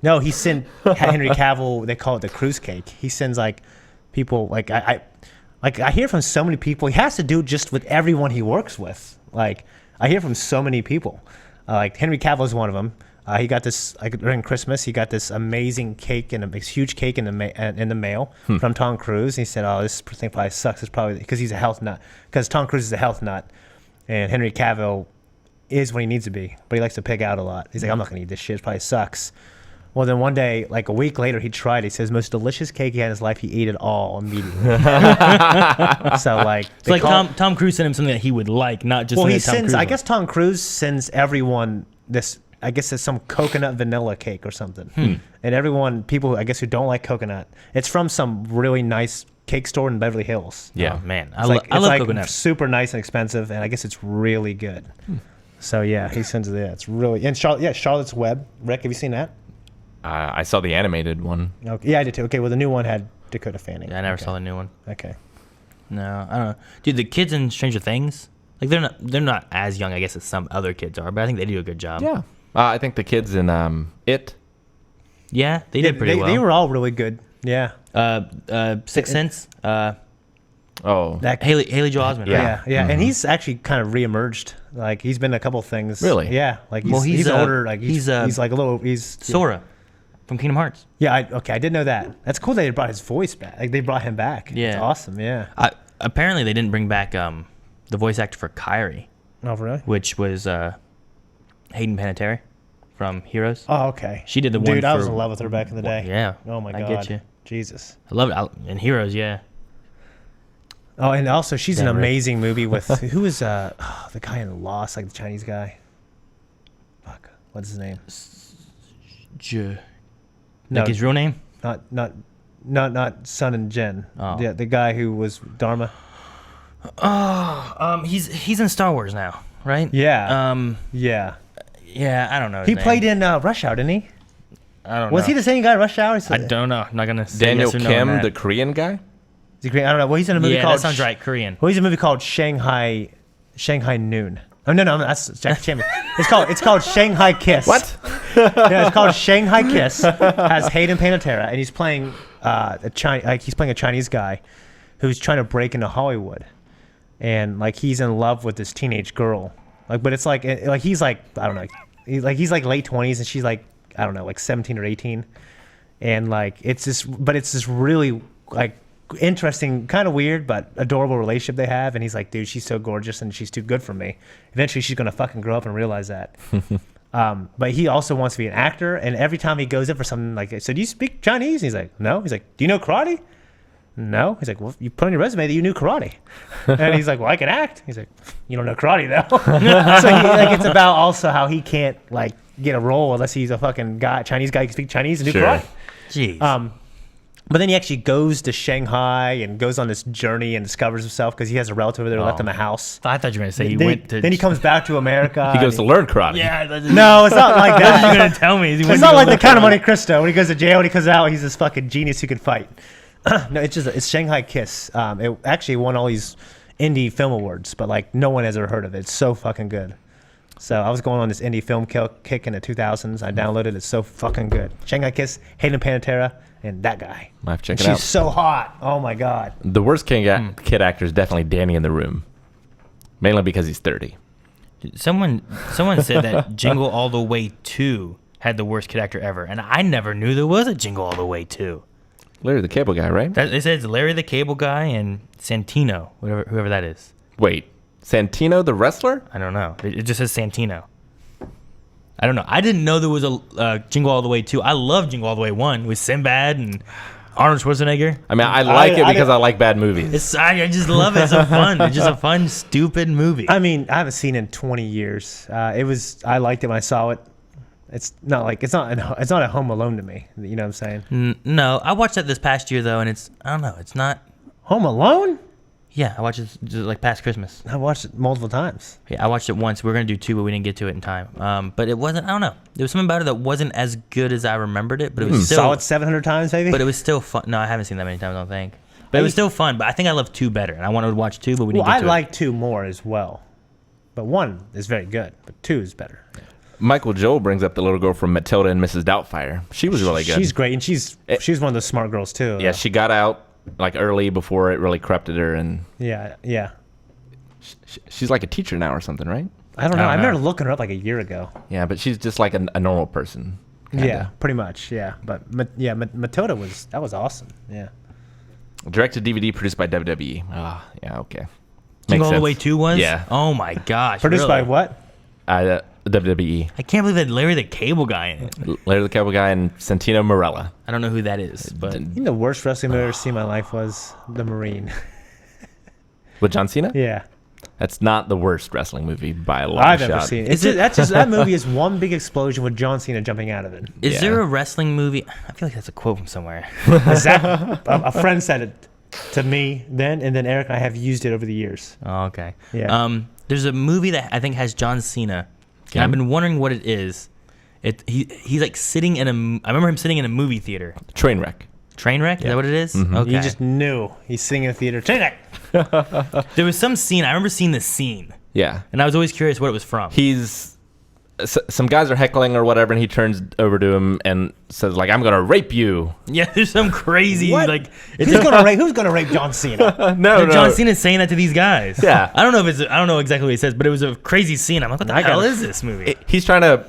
No, he sent Henry Cavill. They call it the cruise cake. He sends like people like I hear from so many people. He has to do just with everyone he works with. Like I hear from so many people. Like Henry Cavill is one of them. He got this like during Christmas. He got this amazing cake and this huge cake in the mail from Tom Cruise. He said, "Oh, this thing probably sucks. It's probably because he's a health nut. Because Tom Cruise is a health nut, and Henry Cavill is when he needs to be, but he likes to pig out a lot. He's like, I'm not gonna eat this shit. It probably sucks." Well, then one day, like a week later, he tried. He says, most delicious cake he had in his life. He ate it all immediately. So like, It's like Tom Cruise sent him something that he would like, not just. well, something he that Tom sends. Cruise I likes. guess Tom Cruise sends everyone this. I guess it's some coconut vanilla cake or something. And everyone, people I guess who don't like coconut, it's from some really nice cake store in Beverly Hills. Yeah. Oh, man, It's I like, love it's like coconut. super nice and expensive, and I guess it's really good. So yeah, he sends it. Yeah, it's really and Charlotte's Web. Rick, have you seen that? I saw the animated one. Okay, yeah, I did too. Okay, well the new one had Dakota Fanning. Yeah, I never saw the new one. Okay. No, I don't know, dude. The kids in Stranger Things, like they're not as young, I guess, as some other kids are, but I think they do a good job. Yeah. I think the kids in It. Yeah, they did pretty well. They were all really good. Yeah. Sixth Sense. That Haley Joel Osment. Yeah, right? and he's actually kind of reemerged. Like he's been in a couple things. Really? Yeah. Like he's, Well, he's, older. Like he's like a little. He's Sora from Kingdom Hearts. Yeah. I didn't know that. That's cool. They brought his voice back. Like they brought him back. Yeah, It's awesome. Yeah. Apparently, they didn't bring back the voice actor for Kyrie. Oh really? Which was Hayden Panettiere from Heroes. Oh okay. She did the one. Dude, I was for- in love with her back in the day. Yeah. Oh my god. I get you. Jesus. I love it. In Heroes, yeah. Oh, and also she's Damn an right. amazing movie with who is the guy in Lost, like the Chinese guy. Fuck, what's his name? Like his real name? Not Sun and Jen. Oh. Yeah, the guy who was Dharma. He's in Star Wars now, right? Yeah. Yeah. Yeah, I don't know. He played in Rush Hour, didn't he? I don't know. Was he the same guy in Rush Hour? I don't know. I'm not gonna say Daniel yes or no Kim, on that. the Korean guy? Is he Korean? I don't know. Well, he's in a movie Yeah, called. that sounds right. Korean. Well, he's in a movie called Shanghai Noon. Oh no, that's Jack Chan. It's called Shanghai Kiss. What? Yeah, it's called Shanghai Kiss. Has Hayden Panettiere, and he's playing he's playing a Chinese guy who's trying to break into Hollywood, and like he's in love with this teenage girl. Like, but it's like he's like I don't know, he's like late 20s, and she's like I don't know, like 17 or 18, and like it's this really like interesting, kind of weird, but adorable relationship they have. And he's like, dude, she's so gorgeous and she's too good for me. Eventually, she's gonna fucking grow up and realize that. But he also wants to be an actor, and every time he goes in for something like, so do you speak Chinese? And he's like, no. He's like, do you know karate? No. He's like, well, you put on your resume that you knew karate. And he's like, well, I can act. He's like, you don't know karate though. So it's about also how he can't like get a role unless he's a fucking guy, Chinese guy who can speak Chinese and do karate. Jeez. But then he actually goes to Shanghai and goes on this journey and discovers himself because he has a relative there who left him a house. I thought you were going to say he Then- went to... Then he comes back to America. He goes to learn karate. Yeah. No, it's not like that. You're going to tell me. It's not like the kind of Monte Cristo. When he goes to jail, when he comes out, he's this fucking genius who can fight. No, it's Shanghai Kiss. It actually won all these indie film awards, but like no one has ever heard of it. It's so fucking good. So I was going on this indie film kick in the 2000s. I downloaded it. It's so fucking good. Shanghai Kiss, Hayden Panettiere, and that guy. I have to check it She's out. so hot. Oh my god. The worst kid actor is definitely Danny in the Room, mainly because he's 30. Someone said that Jingle All the Way 2 had the worst kid actor ever, and I never knew there was a Jingle All the Way 2. Larry the Cable Guy, right? They said it's Larry the Cable Guy and Santino, whoever that is. Wait, Santino the wrestler? I don't know. It just says Santino. I don't know. I didn't know there was a Jingle All the Way 2. I love Jingle All the Way 1 with Sinbad and Arnold Schwarzenegger. I mean, I like it because I like bad movies. I just love it. It's so fun. It's just a fun, stupid movie. I mean, I haven't seen it in 20 years. I liked it when I saw it. It's not a Home Alone to me. You know what I'm saying? No, I watched that this past year though, and I don't know. It's not Home Alone. Yeah, I watched it just like past Christmas. I watched it multiple times. Yeah, I watched it once. We were gonna do 2, but we didn't get to it in time. But it wasn't. I don't know. There was something about it that wasn't as good as I remembered it. But it was still saw it 700 times, maybe. But it was still fun. No, I haven't seen that many times. I don't think. But it was still fun. But I think I loved 2 better, and I wanted to watch 2, but we didn't get to it. I like 2 more as well, but 1 is very good, but 2 is better. Michael Joel brings up the little girl from Matilda and Mrs. Doubtfire. She was really good. She's great, and she's one of those smart girls too. Yeah, she got out like early before it really corrupted her, and yeah. She's like a teacher now or something, right? I don't know. I remember looking her up like a year ago. Yeah, but she's just like a normal person. Kinda. Yeah, pretty much. Yeah, but Matilda was awesome. Yeah. Directed DVD produced by WWE. Ah, yeah, okay. Jingle All the Way 2 was? Yeah. Oh my gosh. Produced by what? WWE. I can't believe that Larry the Cable Guy in it. Larry the Cable Guy and Santino Marella. I don't know who that is, but I think the worst wrestling movie I've ever seen in my life was The Marine. With John Cena? Yeah. That's not the worst wrestling movie by a long I've shot. ever seen it. That movie is one big explosion with John Cena jumping out of it. Is there a wrestling movie? I feel like that's a quote from somewhere. A friend said it to me then, and then Eric and I have used it over the years. Oh, okay. Yeah. There's a movie that I think has John Cena. And I've been wondering what it is. He's like sitting in I remember him sitting in a movie theater. Trainwreck. Trainwreck? Is that what it is? Mm-hmm. Okay. You just knew he's sitting in a theater. Trainwreck. There was some scene. I remember seeing the scene. Yeah. And I was always curious what it was from. Some guys are heckling or whatever, and he turns over to him and says, like, I'm going to rape you. Yeah, there's some crazy, What? like... Who's gonna rape John Cena? No. John Cena's saying that to these guys. Yeah. I don't know exactly what he says, but it was a crazy scene. I'm like, what the hell is this movie? He's trying to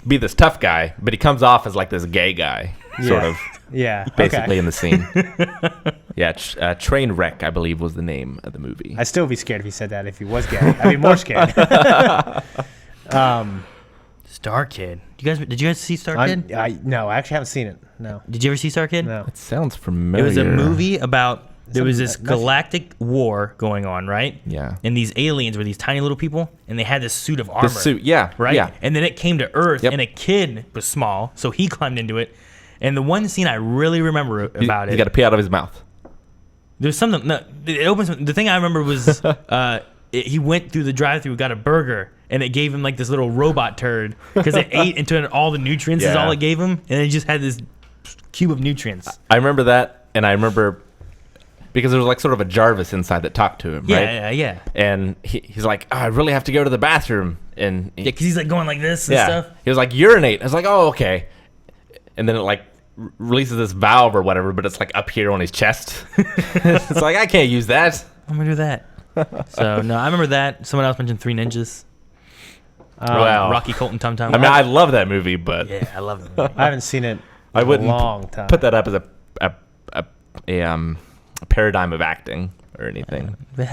be this tough guy, but he comes off as like this gay guy, sort of. Yeah. Basically in the scene. Yeah, Trainwreck, I believe, was the name of the movie. I'd still be scared if he said that if he was gay. I'd be more scared. Star Kid. Did you guys see Star Kid? No, I actually haven't seen it. No. Did you ever see Star Kid? No. It sounds familiar. It was a movie about there was this galactic war going on, right? Yeah. And these aliens were these tiny little people, and they had this suit of armor. The suit, yeah. Right? Yeah. And then it came to Earth, and a kid was small, so he climbed into it. And the one scene I really remember about it. He got to pee out of his mouth. There's something. No, it opens. The thing I remember was he went through the drive-thru, got a burger, and it gave him like this little robot turd because it ate into all the nutrients. Is all it gave him, and it just had this cube of nutrients. I remember that, and I remember because there was like sort of a Jarvis inside that talked to him, right? Yeah. And he's like, I really have to go to the bathroom, and because he's like going like this and stuff. He was like, urinate. I was like, oh, okay. And then it like releases this valve or whatever, but it's like up here on his chest. It's like, I can't use that. I'm gonna do that. So no, I remember that. Someone else mentioned 3 Ninjas. Wow. Rocky, Colt, and Tum Tum. I mean, I love that movie, but yeah, I love it. I haven't seen it. I wouldn't a long time. put that up as a paradigm of acting or anything. It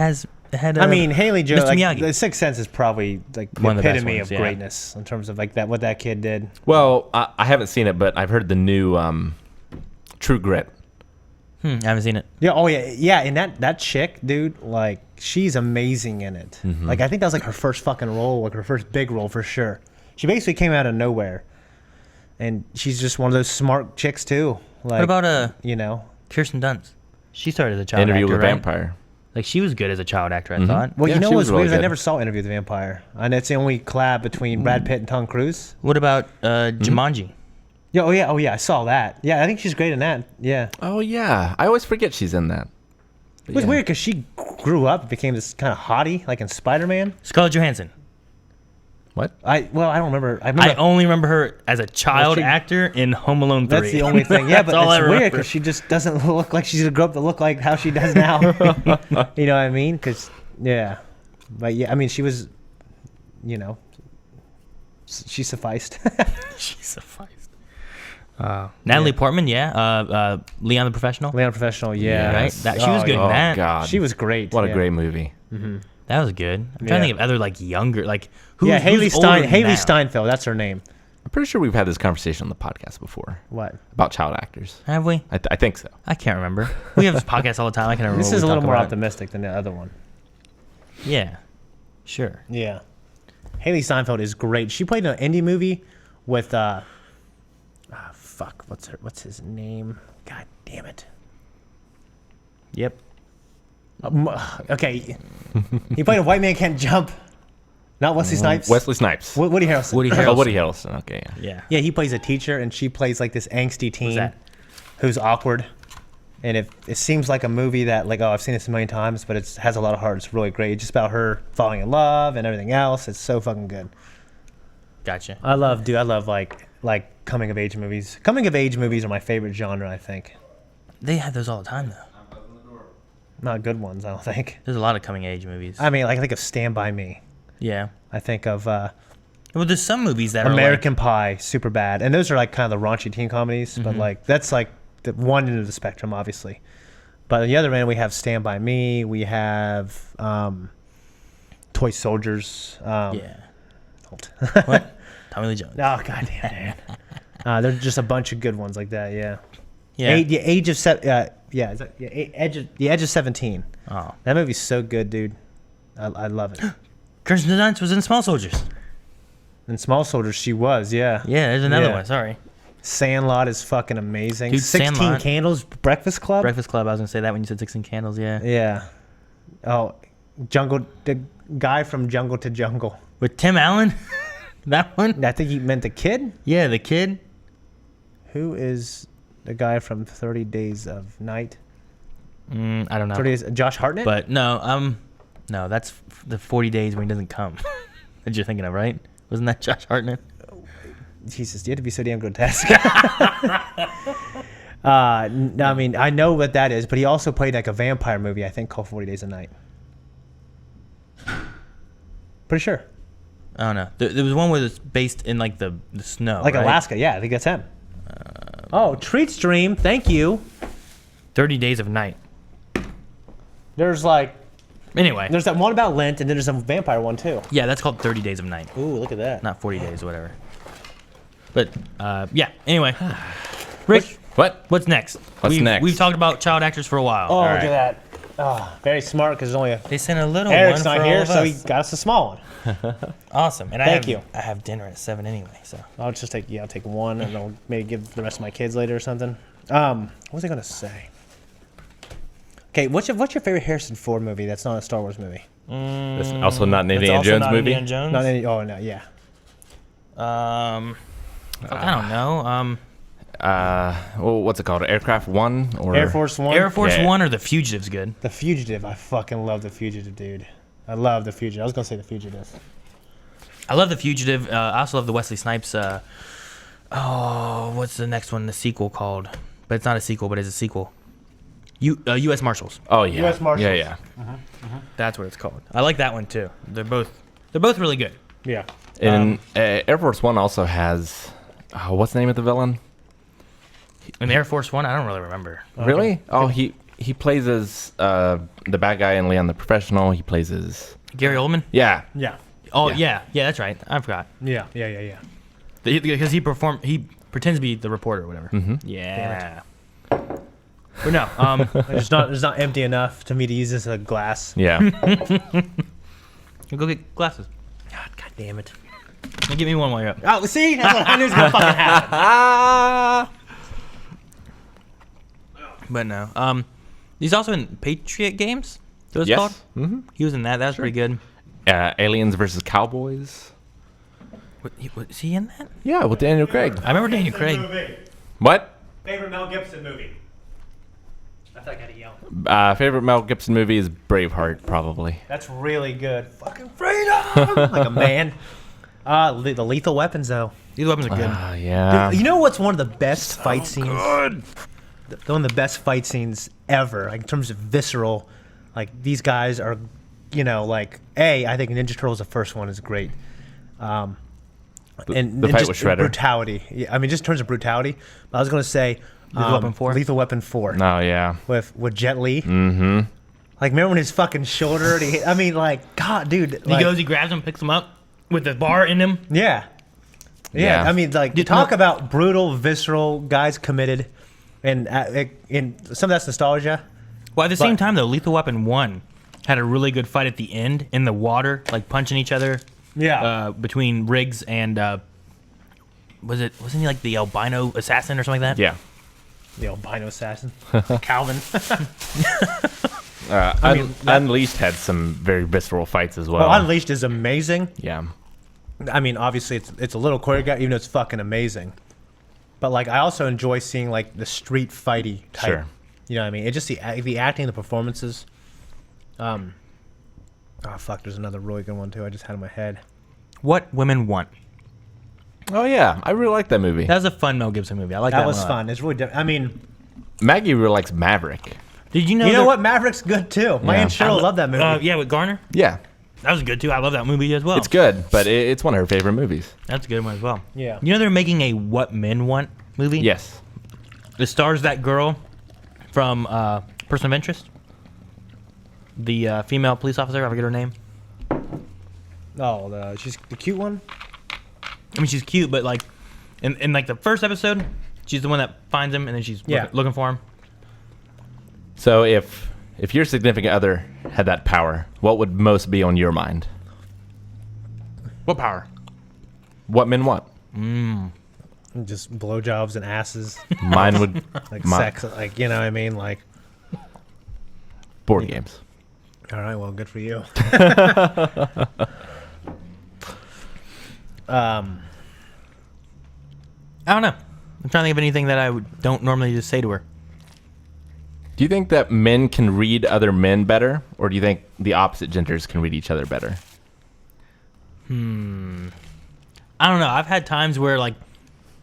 had. I mean, Haley Joel. Mr. Like, Miyagi. The Sixth Sense is probably like the One of the best epitome ones, of greatness in terms of like that what that kid did. Well, I haven't seen it, but I've heard the new True Grit. I haven't seen it. Yeah. Oh yeah. And that chick, dude, like she's amazing in it. Mm-hmm. Like I think that was like her first fucking role, like her first big role for sure. She basically came out of nowhere, and she's just one of those smart chicks too. Like, What about you know? Kirsten Dunst. She started as a child Interview actor, with a right? Vampire. Like she was good as a child actor, I Mhm. thought. Well, Yeah, you know she what's was really weird is I good. never saw Interview with the Vampire, and it's the only collab between Brad Pitt and Tom Cruise. What about Jumanji? Yeah, oh yeah, I saw that. Yeah, I think she's great in that. Yeah, Oh yeah, I always forget she's in that. it was weird because she grew up, became this kind of hottie, like in Spider-Man. Scarlett Johansson. What? I don't remember. I I remember. only remember her as a child she- actor in Home Alone 3. That's the only thing. Yeah, That's but all I it's weird remember. because she just doesn't look like she's gonna grow up to look like how she does now. You know what I mean? Because yeah, but yeah, I mean she was, you know, she sufficed. She sufficed. Natalie Portman, yeah. Leon the Professional. Leon Professional, yeah. Right? That, she was good in Oh that. God, She was great. What a yeah. great movie. That was good. I'm trying to think of other like younger, like who's Yeah, Haley who's older than Haley now? Steinfeld. That's her name. I'm pretty sure we've had this conversation on the podcast before What? about child actors. Have we? I think so. I can't remember. We have this podcast all the time. I can't remember. This what is we a little talk more about. optimistic than the other one. Yeah, sure. Yeah. Haley Steinfeld is great. She played in an indie movie with what's his name? God damn it. Yep. Okay. He played a White Man Can't Jump. Not Wesley Snipes. Wesley Snipes. Woody Harrelson. Woody Oh, Harrelson. Woody Harrelson. Okay, yeah. Yeah. Yeah, he plays a teacher, and she plays like this angsty teen that? who's awkward. And it seems like a movie that, like, oh, I've seen this a million times, but it has a lot of heart. It's really great. It's just about her falling in love and everything else. It's so fucking good. Gotcha. I love like coming of age movies. Coming of age movies are my favorite genre, I think. They have those all the time though. Not good ones, I don't think. There's a lot of coming age movies. I mean, like, I think of Stand By Me. Yeah. I think of Well, there's some movies that American Pie, super bad. And those are like kind of the raunchy teen comedies, but like that's like the one end of the spectrum, obviously. But on the other end, we have Stand By Me. We have Toy Soldiers. are like, yeah. Hold. What? Tommy Lee Jones. Oh, God damn it. There's just a bunch of good ones like that, yeah. Yeah. Age of 17. Oh. That movie's so good, dude. I love it. Kirsten Dunst was in Small Soldiers. In Small Soldiers, she was, yeah. Yeah, there's another Yeah. one. Sorry. Sandlot is fucking amazing. Dude, 16 Sandlot. Candles, Breakfast Club. Breakfast Club. I was gonna say that when you said 16 Candles. Yeah. Yeah. Oh, the guy from Jungle to Jungle. With Tim Allen. That one. I think he meant the kid. Yeah, the kid. Who is the guy from 30 Days of Night? I don't know. 30 Days, Josh Hartnett? But no, no, that's the 40 days when he doesn't come. That you're thinking of, right? Wasn't that Josh Hartnett? Jesus, you had to be so damn grotesque. I mean, I know what that is, but he also played like a vampire movie, I think, called 40 Days a Night. Pretty sure. I don't know. There was one where it's based in like the snow. Like right? Alaska, yeah, I think that's him. Treat Stream, thank you. 30 Days of Night. There's like, Anyway. there's that one about Lent, and then there's a vampire one too. Yeah, that's called 30 Days of Night. Ooh, look at that. Not 40 days or whatever. But yeah. Anyway, Rick, what's next? What's next? We've talked about child actors for a while. Oh, look at that. Oh, very smart because there's only a. They sent a little Eric's one not for here, all of so he us. got us a small one. Awesome. And Thank you. I have dinner at 7 anyway, so. I'll just take one, and I'll maybe give the rest of my kids later or something. What was I gonna say? Okay, what's your favorite Harrison Ford movie that's not a Star Wars movie? That's also not an It's Indiana also Jones not movie. Indiana Jones? Not any. Oh no, yeah. I don't know. Well, what's it called? Aircraft One or Air Force One. Air Force Yeah. One or The Fugitive's good. The Fugitive. I fucking love The Fugitive, dude. I love The Fugitive. I was gonna say The Fugitive. I love The Fugitive. I also love the Wesley Snipes. What's the next one? The sequel called? But it's not a sequel, but it's a sequel. U.S. Marshals. Oh yeah. U.S. Marshals. Yeah, yeah. That's what it's called. I like that one too. They're both really good. Yeah. And Air Force One also has what's the name of the villain? And Air Force One, I don't really remember. Really? Oh, he plays as the bad guy in Leon the Professional. He plays as Gary Oldman. Yeah. Oh yeah, that's right. I forgot. Yeah. Because he pretends to be the reporter or whatever. Mm-hmm. Yeah. But no, It's not empty enough to me to use this as a glass. Yeah. go get glasses. God damn it. Give me one while you're up. Oh, see? That's what I knew was gonna fucking happen. But no. He's also in Patriot Games. That was Yes. called. Mm-hmm. He was in that. That was pretty good. Aliens versus Cowboys. Was he in that? Yeah, with Daniel Craig. I remember Daniel Craig. What? Favorite Mel Gibson movie? I feel like I had to yell. Favorite Mel Gibson movie is Braveheart, probably. That's really good. Fucking freedom! Like a man. The Lethal Weapons, though. Lethal Weapons are good. Yeah. Dude, you know what's one of the best fight scenes? Good. One of the best fight scenes ever, like in terms of visceral. Like these guys are, like I think Ninja Turtles the first one is great. And the fight just with Shredder. brutality. Yeah, I mean, just in terms of brutality. But I was gonna say Lethal Weapon 4. Lethal Weapon 4. Oh yeah. With Jet Li. Mm-hmm. Like remember when his fucking shoulder? God, dude. He grabs him, picks him up with the bar in him. Yeah. Yeah. I mean, like talk about brutal, visceral guys committed, and some of that's nostalgia. Well, at the same time though, Lethal Weapon 1 had a really good fight at the end in the water, like punching each other. Yeah. Between Riggs and wasn't he like the albino assassin or something like that? Yeah. The albino assassin, Calvin. Unleashed had some very visceral fights as well. Well, Unleashed is amazing. Yeah. I mean, obviously it's a little choreographed, even though it's fucking amazing. But like, I also enjoy seeing like the street fighty type. Sure. You know what I mean? It's just the acting, the performances. Oh fuck! There's another really good one too. I just had in my head. What Women Want. Oh yeah, I really like that movie. That was a fun Mel Gibson movie. I like that. That was fun. It's really. I mean, Maggie really likes Maverick. Did you know? You know what? Maverick's good too. My Aunt Cheryl loved that movie. Yeah, with Garner. Yeah. That was good too. I love that movie as well. It's good, but it's one of her favorite movies. That's a good one as well. Yeah. You know they're making a What Men Want movie? Yes. It stars that girl from Person of Interest. The female police officer. I forget her name. Oh, she's the cute one. I mean, she's cute, but like, in like the first episode, she's the one that finds him, and then she's looking for him. So if your significant other had that power, what would most be on your mind? What power? What men want? Just blowjobs and asses. Mine would like sex, like you know what I mean, like board games. All right, well, good for you. I don't know. I'm trying to think of anything that I don't normally just say to her. Do you think that men can read other men better, or do you think the opposite genders can read each other better? I don't know. I've had times where like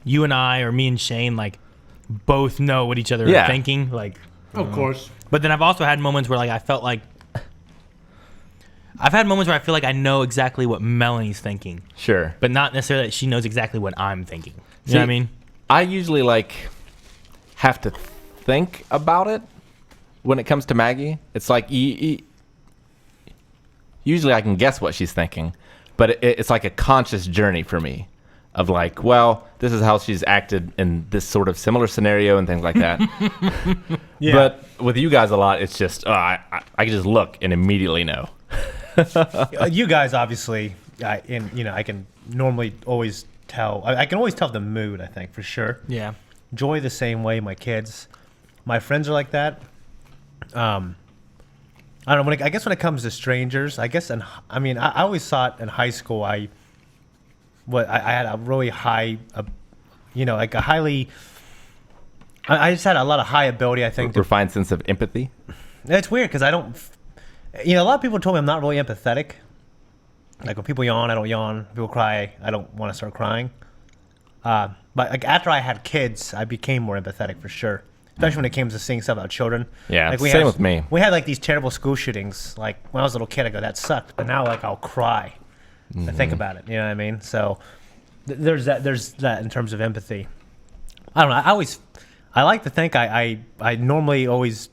you and I, or me and Shane, like both know what each other are thinking. Like, of course. But then I've also had moments where like I felt like I've had moments where I feel like I know exactly what Melanie's thinking. Sure. But not necessarily that she knows exactly what I'm thinking. You know what I mean? I usually like have to think about it when it comes to Maggie. It's like usually I can guess what she's thinking, but it's like a conscious journey for me of like, well, this is how she's acted in this sort of similar scenario and things like that. Yeah. But with you guys a lot, it's just I can just look and immediately know. You guys obviously, I can normally always tell. I can always tell the mood. I think for sure. Yeah. Joy the same way. My kids, my friends are like that. I don't know. I guess when it comes to strangers, I always thought in high school I had a really high, like a highly. I just had a lot of high ability. I think refined sense of empathy. It's weird because I don't. A lot of people told me I'm not really empathetic. Like when people yawn, I don't yawn. People cry, I don't want to start crying. But like after I had kids, I became more empathetic for sure. Especially when it came to seeing stuff about children. Yeah, like same with me. We had like these terrible school shootings. Like when I was a little kid, I go, that sucked. But now like I'll cry. I think about it. You know what I mean? So there's that in terms of empathy. I don't know. I like to think I normally always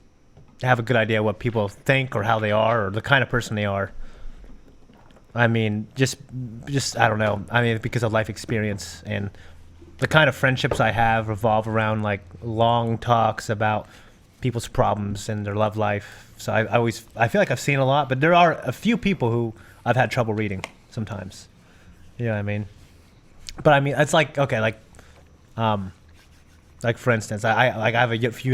have a good idea what people think or how they are or the kind of person they are. I mean, just I don't know. I mean, because of life experience and the kind of friendships I have revolve around like long talks about people's problems and their love life. So I feel like I've seen a lot, but there are a few people who I've had trouble reading sometimes. You know what I mean? But I mean, it's like, okay, like, Like for instance, I have a few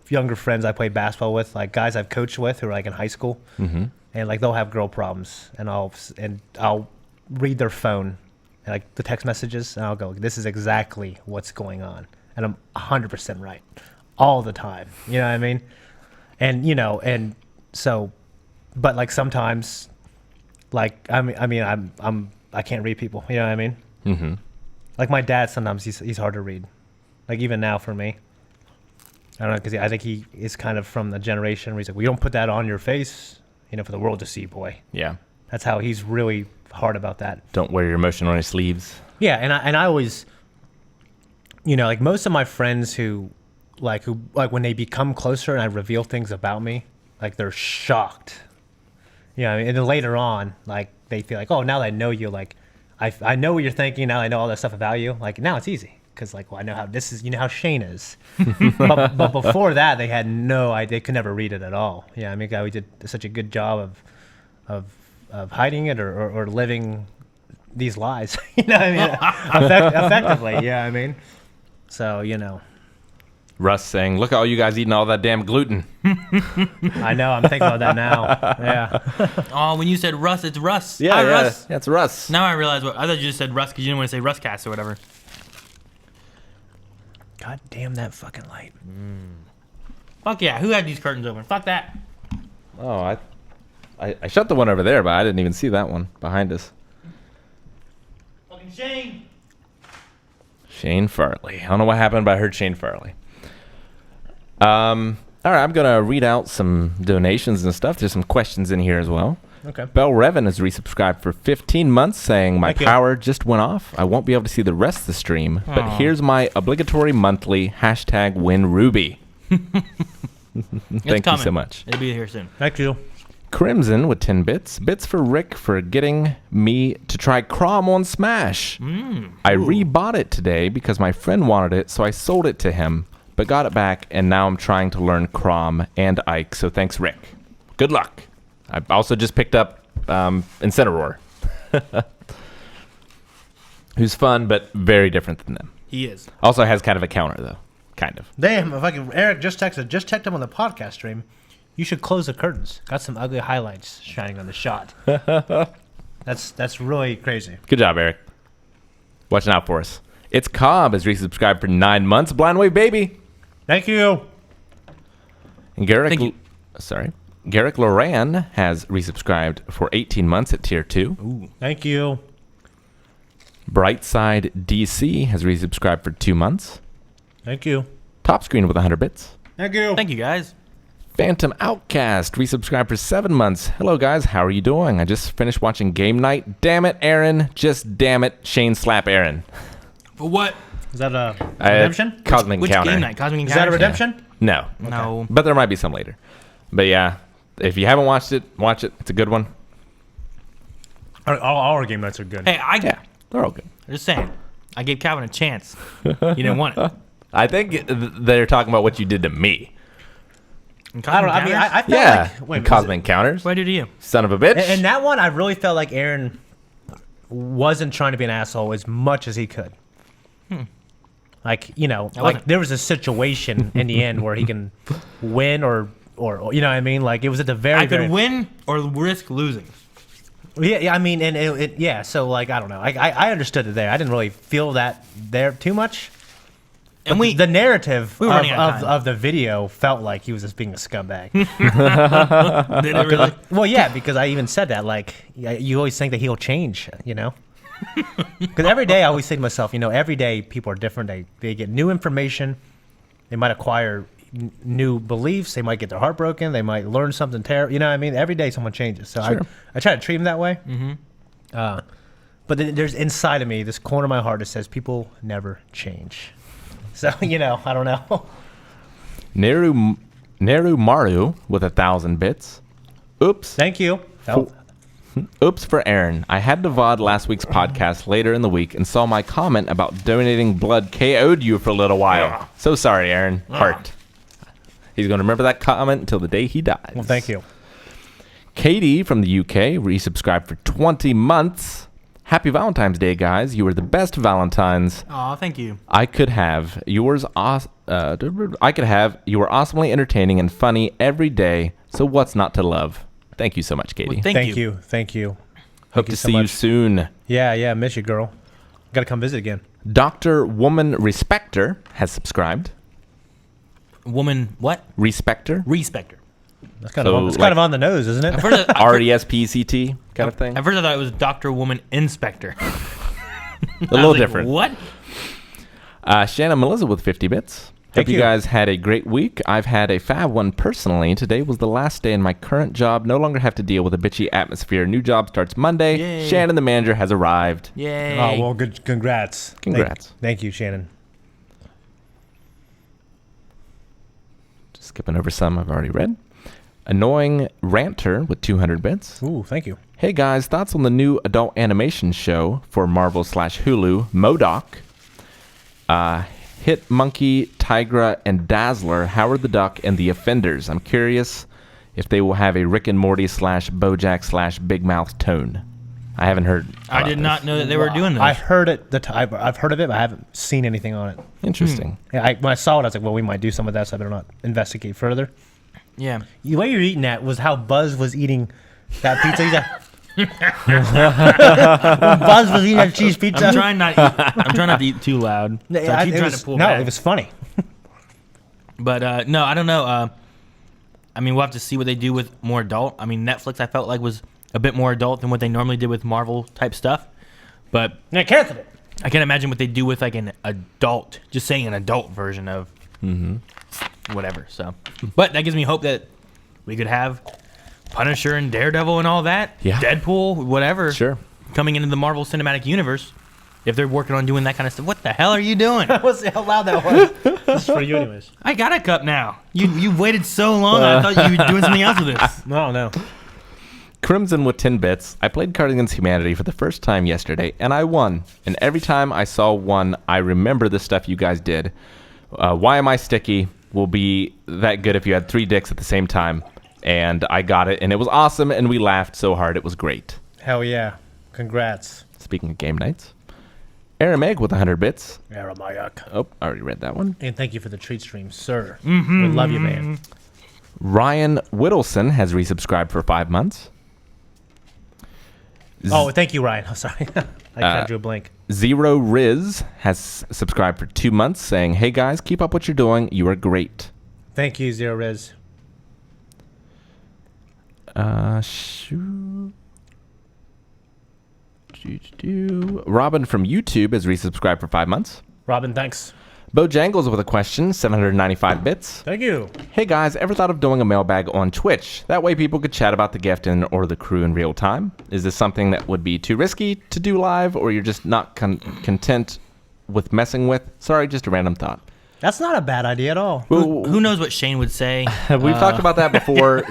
younger friends I play basketball with, like guys I've coached with who are like in high school, and like they'll have girl problems, and I'll read their phone, and like the text messages, and I'll go, this is exactly what's going on, and I'm 100% right all the time. You know what I mean? And and so, but like sometimes, like I can't read people. You know what I mean? Mm-hmm. Like my dad, sometimes he's hard to read. Like even now for me, I don't know, because I think he is kind of from the generation where he's like, we don't put that on your face, for the world to see, boy. Yeah. That's how he's really hard about that. Don't wear your emotion on your sleeves. Yeah, and I always, like most of my friends who when they become closer and I reveal things about me, like they're shocked. Yeah, and then later on, like they feel like, oh, now that I know you, like I know what you're thinking. Now I know all that stuff about you. Like now it's easy. Because I know how this is, how Shane is. but before that, they had no idea. They could never read it at all. Yeah, I mean, we did such a good job of hiding it or living these lies. You know what I mean? Effectively, yeah, I mean. So, Russ saying, look at all you guys eating all that damn gluten. I know, I'm thinking about that now. Yeah. Oh, when you said Russ, it's Russ. Yeah, Hi, yeah, Russ. That's Russ. Now I realize I thought you just said Russ because you didn't want to say Russcast or whatever. God damn that fucking light. Fuck yeah, who had these curtains open? Fuck that. Oh, I shut the one over there, but I didn't even see that one behind us. Fucking Shane. Shane Farley. I don't know what happened, but I heard Shane Farley. All right, I'm going to read out some donations and stuff. There's some questions in here as well. Okay. Bell Revan has resubscribed for 15 months saying, my Thank you. power just went off. I won't be able to see the rest of the stream, but here's my obligatory monthly #WinRuby. Thank you so much. It'll be here soon. Thank you. Crimson with 10 bits. Bits for Rick for getting me to try Crom on Smash. I rebought it today because my friend wanted it, so I sold it to him, but got it back, and now I'm trying to learn Crom and Ike, so thanks, Rick. Good luck. I also just picked up Incineroar, who's fun, but very different than them. He is. Also has kind of a counter, though. Kind of. Damn, Eric just checked him on the podcast stream. You should close the curtains. Got some ugly highlights shining on the shot. That's really crazy. Good job, Eric. Watching out for us. It's Cobb has resubscribed for 9 months. Blind Wave Baby. Thank you. And Garrick Loran has resubscribed for 18 months at tier 2. Ooh. Thank you. Brightside DC has resubscribed for 2 months. Thank you. Top Screen with 100 bits. Thank you. Thank you, guys. Phantom Outcast resubscribed for 7 months. Hello, guys. How are you doing? I just finished watching Game Night. Damn it, Aaron. Just damn it, Shane slap Aaron. For what? Is that a redemption? Cosmic Which Encounter. Game Night? Cosmic Encounter? Is that a redemption? No. No. But there might be some later. But yeah, if you haven't watched it, watch it. It's a good one. All our Game Nights are good. Hey, Yeah, they're all good. I'm just saying. I gave Calvin a chance. You didn't want it. I think they're talking about what you did to me. I don't know. I mean, I felt like... Wait, Cosmic Encounters. What did I do to you? Son of a bitch. In that one, I really felt like Aaron wasn't trying to be an asshole as much as he could. Like, there was a situation in the end where he can win or you know what I mean? Like, it was at the very... I could win or risk losing. Yeah, I mean, and yeah, so, like, I don't know. I understood it there. I didn't really feel that there too much. And the narrative of the video felt like he was just being a scumbag. Did it really? Well, yeah, because I even said that. Like, you always think that he'll change, Because every day I always say to myself, every day people are different. They get new information. They might acquire new beliefs. They might get their heart broken. They might learn something terrible. You know what I mean? Every day someone changes. So sure. I try to treat him that way. Mm-hmm. But then there's inside of me, this corner of my heart that says people never change. So, I don't know. Neru Maru with 1,000 bits. Oops. Thank you. Oops for Aaron. I had to VOD last week's podcast later in the week and saw my comment about donating blood KO'd you for a little while. So sorry, Aaron. Heart. He's going to remember that comment until the day he dies. Well, thank you. Katie from the UK resubscribed for 20 months. Happy Valentine's Day, guys. You were the best Valentines. Aw, thank you. I could have. You were awesomely entertaining and funny every day. So what's not to love? Thank you so much, Katie. Well, thank you. Thank you. Hope to see you soon. Yeah, miss you, girl. Gotta come visit again. Dr. Woman Respecter has subscribed. Woman what? Respecter. Respecter. That's kind of on the nose, isn't it? RESPCT kind of thing. At first I thought it was Dr. Woman Inspector. A little different. What? Shannon Melissa with 50 bits. Hope you guys had a great week. I've had a fab one personally. Today was the last day in my current job. No longer have to deal with a bitchy atmosphere. New job starts Monday. Yay. Shannon, the manager, has arrived. Yay. Oh, well, good. Congrats. Thank you, Shannon. Just skipping over some I've already read. Annoying Ranter with 200 bits. Ooh, thank you. Hey guys, thoughts on the new adult animation show for Marvel/Hulu, MODOK? Hit Monkey, Tigra, and Dazzler, Howard the Duck, and The Offenders. I'm curious if they will have a Rick and Morty /Bojack/Big Mouth tone. I haven't heard. I did not know that they were doing this. I heard it. I've heard of it, but I haven't seen anything on it. Interesting. Yeah, when I saw it, I was like, well, we might do some of that, so I better not investigate further. Yeah. The way you're eating that was how Buzz was eating that pizza. When Buzz was eating that cheese pizza. I'm trying not to eat too loud. So I keep trying to pull back. No, it was funny. But no, I don't know. I mean, we'll have to see what they do with more adult. I mean, Netflix I felt like was a bit more adult than what they normally did with Marvel type stuff. But I can't imagine what they do with like an adult, just saying an adult version of whatever. So, but that gives me hope that we could have Punisher and Daredevil and all that. Yeah. Deadpool, whatever. Sure. Coming into the Marvel Cinematic Universe. If they're working on doing that kind of stuff, what the hell are you doing? What's how loud that was? This is for you anyways. I got a cup now. You've waited so long. I thought you were doing something else with this. No. Crimson with 10 bits. I played Cards Against Humanity for the first time yesterday, and I won. And every time I saw one, I remember the stuff you guys did. Why Am I Sticky will be that good if you had 3 dicks at the same time. And I got it, and it was awesome, and we laughed so hard. It was great. Hell yeah. Congrats. Speaking of game nights. Arameg with 100 bits. Aramaic. Oh, I already read that one. And thank you for the treat stream, sir. We love you, man. Ryan Whittleson has resubscribed for 5 months. Oh, thank you, Ryan. I'm sorry. I drew a blank. Zero Riz has subscribed for 2 months, saying, "Hey guys, keep up what you're doing. You are great." Thank you, Zero Riz. Robin from YouTube has resubscribed for 5 months. Robin, thanks. Bojangles with a question, 795 bits. Thank you. Hey guys, ever thought of doing a mailbag on Twitch? That way people could chat about the gift or the crew in real time. Is this something that would be too risky to do live, or you're just not content with messing with? Sorry, just a random thought. That's not a bad idea at all. Who knows what Shane would say? We've talked about that before.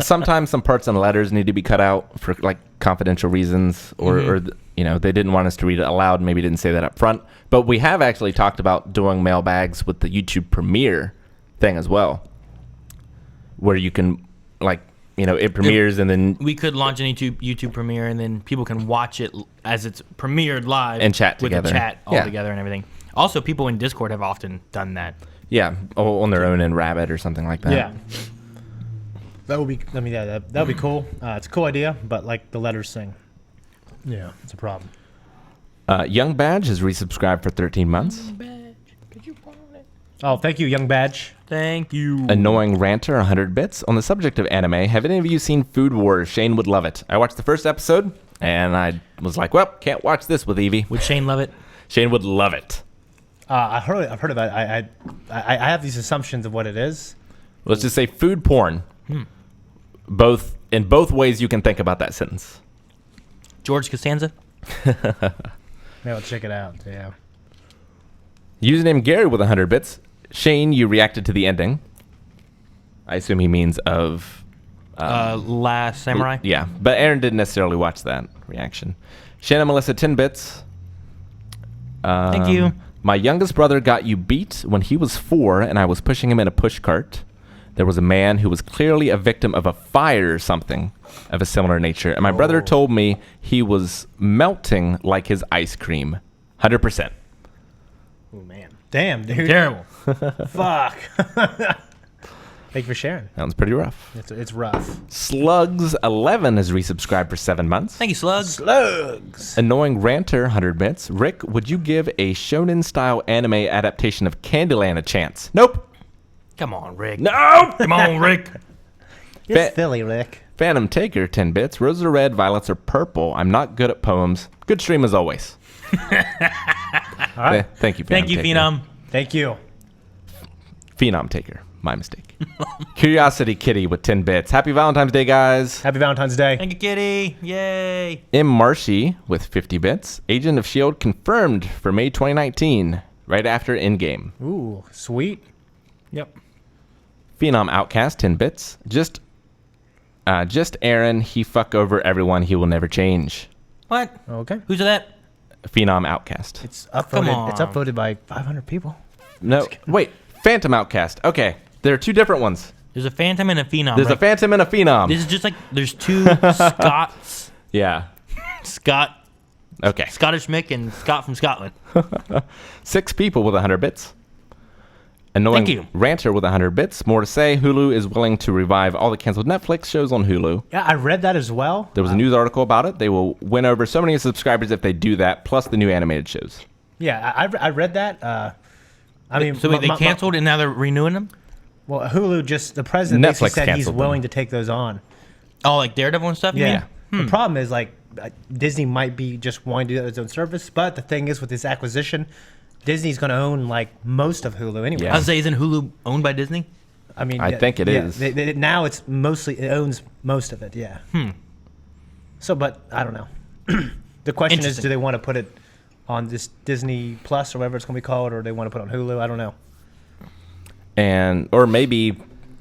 Sometimes some parts in the letters need to be cut out for like confidential reasons, or they didn't want us to read it aloud. Maybe didn't say that up front. But we have actually talked about doing mailbags with the YouTube Premiere thing as well, where you can it premieres and then we could launch an YouTube Premiere and then people can watch it as it's premiered live and chat with together. the chat all together and everything. Also, people in Discord have often done that. Yeah, on their own in Rabbit or something like that. Yeah. That would be. I mean, that would be cool. It's a cool idea, but like the letters thing, yeah, it's a problem. Young Badge has resubscribed for 13 months. Oh, thank you, Young Badge. Thank you. Annoying Ranter, 100 bits. On the subject of anime, have any of you seen Food Wars? Shane would love it. I watched the first episode, and I was like, well, can't watch this with Evie. Would Shane love it? Shane would love it. I've heard of it. I have these assumptions of what it is. Let's just say food porn. In both ways you can think about that sentence. George Costanza? Yeah, I'll check it out. Yeah. Username Gary with 100 bits. Shane, you reacted to the ending. I assume he means of... Last Samurai? Yeah, but Aaron didn't necessarily watch that reaction. Shannon Melissa, 10 bits. Thank you. My youngest brother got you beat when he was 4 and I was pushing him in a push cart. There was a man who was clearly a victim of a fire or something of a similar nature. And my brother told me he was melting like his ice cream. 100%. Oh, man. Damn, dude. Terrible. Fuck. Thank you for sharing. Sounds pretty rough. It's rough. Slugs11 has resubscribed for 7 months. Thank you, Slugs. Slugs. Annoying Ranter, 100 bits. Rick, would you give a shonen-style anime adaptation of Candyland a chance? Nope. Come on, Rick. No! Come on, Rick. You're silly, Rick. Phantom Taker, 10 bits. Roses are red, violets are purple. I'm not good at poems. Good stream as always. All right. Thank you, Phantom Thank you, Taker. Phenom. Thank you. Phenom Taker. My mistake. Curiosity Kitty with 10 bits. Happy Valentine's Day, guys. Happy Valentine's Day. Thank you, Kitty. Yay. M. Marshy with 50 bits. Agent of S.H.I.E.L.D. confirmed for May 2019, right after Endgame. Ooh, sweet. Yep. Phenom Outcast, 10 bits. Just Aaron, he fuck over everyone, he will never change. What? Okay. Who's that? Phenom Outcast. It's upvoted. Come on. It's upvoted by 500 people. No, wait. Phantom Outcast. Okay. There are two different ones. There's a Phantom and a Phenom. There's a right? Phantom and a Phenom. This is just like there's two Scots. Yeah. Scott. Okay. Scottish Mick and Scott from Scotland. 6 people with 100 bits. Annoying Thank you. Ranter with 100 bits. More to say, Hulu is willing to revive all the canceled Netflix shows on Hulu. Yeah, I read that as well. There was a news article about it. They will win over so many subscribers if they do that, plus the new animated shows. Yeah, I read that. I mean, So wait, they canceled and now they're renewing them? Well, Hulu just the president Netflix basically said he's canceled willing them. to take those on. Oh, like Daredevil and stuff? You Yeah. mean? The problem is like Disney might be just wanting to do that as its own service, but the thing is with this acquisition, Disney's going to own like most of Hulu anyway. Yeah. I was say, isn't Hulu owned by Disney? I mean, I think it is. Now it's mostly it owns most of it. Yeah. So, but I don't know. The question is, Interesting. do they want to put it on this Disney Plus or whatever it's going to be called, or they want to put it on Hulu? I don't know. And or maybe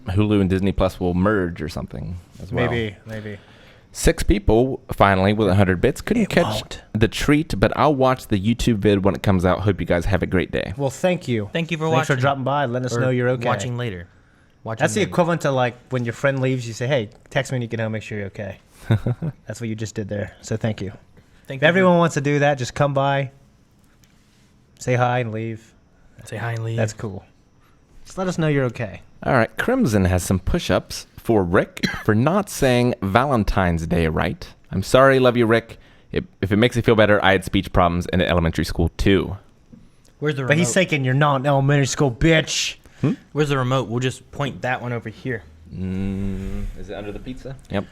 Hulu and Disney Plus will merge or something as well. Maybe. 6 people finally with 100 bits. Couldn't catch won't. the treat, but I'll watch the YouTube vid when it comes out. Hope you guys have a great day. Well, thank you. Thank you for Thanks watching. for dropping by. Letting us Or know you're okay. Watching later. That's the equivalent to like when your friend leaves, you say, "Hey, text me when you get home. Make sure you're okay." That's what you just did there. So thank you. Thank If you everyone wants to do that, just come by, say hi, and leave. Say hi and leave. That's cool. Just let us know you're okay. All right, Crimson has some push-ups for Rick for not saying Valentine's Day right. I'm sorry, love you, Rick. If it makes you feel better, I had speech problems in elementary school too. Where's the remote? But he's thinking you're not in elementary school, bitch. Where's the remote? We'll just point that one over here. Is it under the pizza? Yep.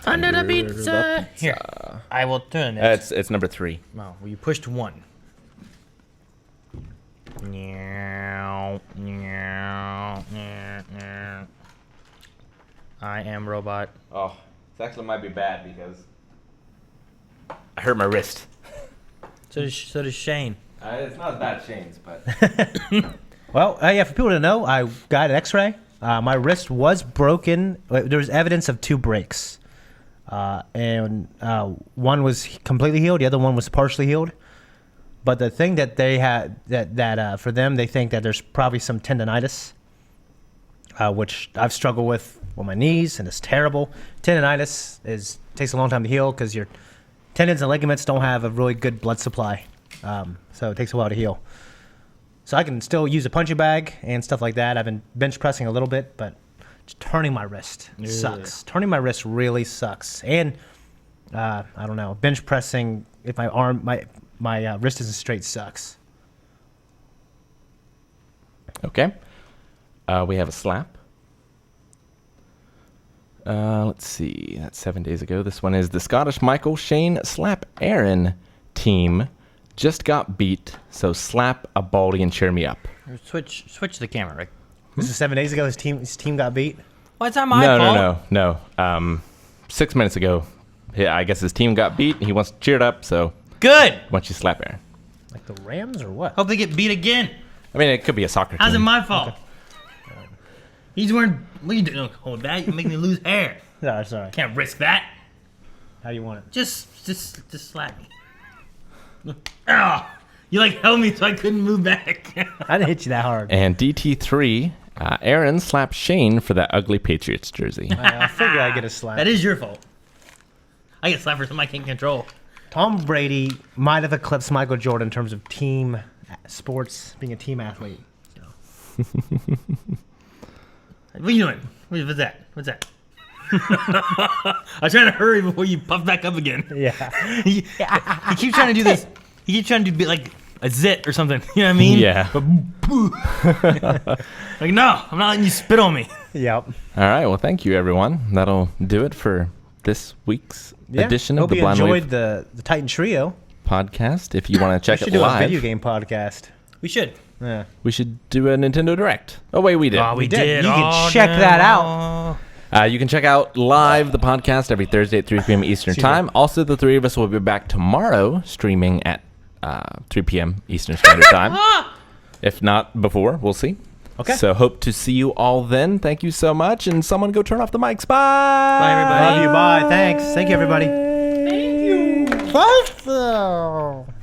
Under the pizza. Here. I will turn it. It's number 3. Oh, well, you pushed 1. Meow, meow, meow, meow. I am robot. Oh, this actually might be bad because I hurt my wrist. So does Shane. It's not as bad as Shane's, but Well, yeah, for people to know, I got an X-ray. My wrist was broken. There was evidence of 2 breaks, and one was completely healed. The other one was partially healed. But the thing that they had that for them, they think that there's probably some tendonitis, which I've struggled with my knees, and it's terrible. Tendonitis takes a long time to heal because your tendons and ligaments don't have a really good blood supply, so it takes a while to heal. So I can still use a punching bag and stuff like that. I've been bench pressing a little bit, but just turning my wrist sucks. Turning my wrist really sucks. And I don't know, bench pressing if my wrist isn't straight sucks. okay. We have a slap. Let's see. That's 7 days ago. This one is the Scottish Michael Shane Slap Aaron team just got beat, so slap a baldy and cheer me up. Switch the camera, Rick. This is 7 days ago. His team got beat. Well, it's not my fault. No. 6 minutes ago, I guess his team got beat. And he wants cheered up, so Good. why don't you slap Aaron? Like the Rams or what? Hope they get beat again. I mean, it could be a soccer How's it team. my fault? Okay. He's wearing. What are you doing? Hold that. You're making me lose hair. No, sorry. Can't risk that. How do you want it? Just slap me. Oh, you like held me so I couldn't move back. I didn't hit you that hard. And DT3, Aaron slapped Shane for that ugly Patriots jersey. I figured I'd get a slap. That is your fault. I get slapped for something I can't control. Tom Brady might have eclipsed Michael Jordan in terms of team sports, being a team athlete. So. What are you doing? What's that? What's that? I was trying to hurry before you puff back up again. Yeah. He keeps trying to do this. He keeps trying to be like a zit or something. You know what I mean? Yeah. Like, no, I'm not letting you spit on me. Yep. All right. Well, thank you, everyone. That'll do it for this week's edition of the Blind Hope you Wave enjoyed the Titan Trio podcast. If you want to check we it should live, do a video game podcast. We should. Yeah. we should do a Nintendo Direct. Oh, wait, we did. Oh, we did. You can check that out. You can check out live the podcast every Thursday at 3 p.m. Eastern Time. Also, the three of us will be back tomorrow streaming at 3 p.m. Eastern Standard Time. If not before, we'll see. Okay. So hope to see you all then. Thank you so much. And someone go turn off the mics. Bye. Bye, everybody. Love you. Bye. Thanks. Thank you, everybody. Thank you.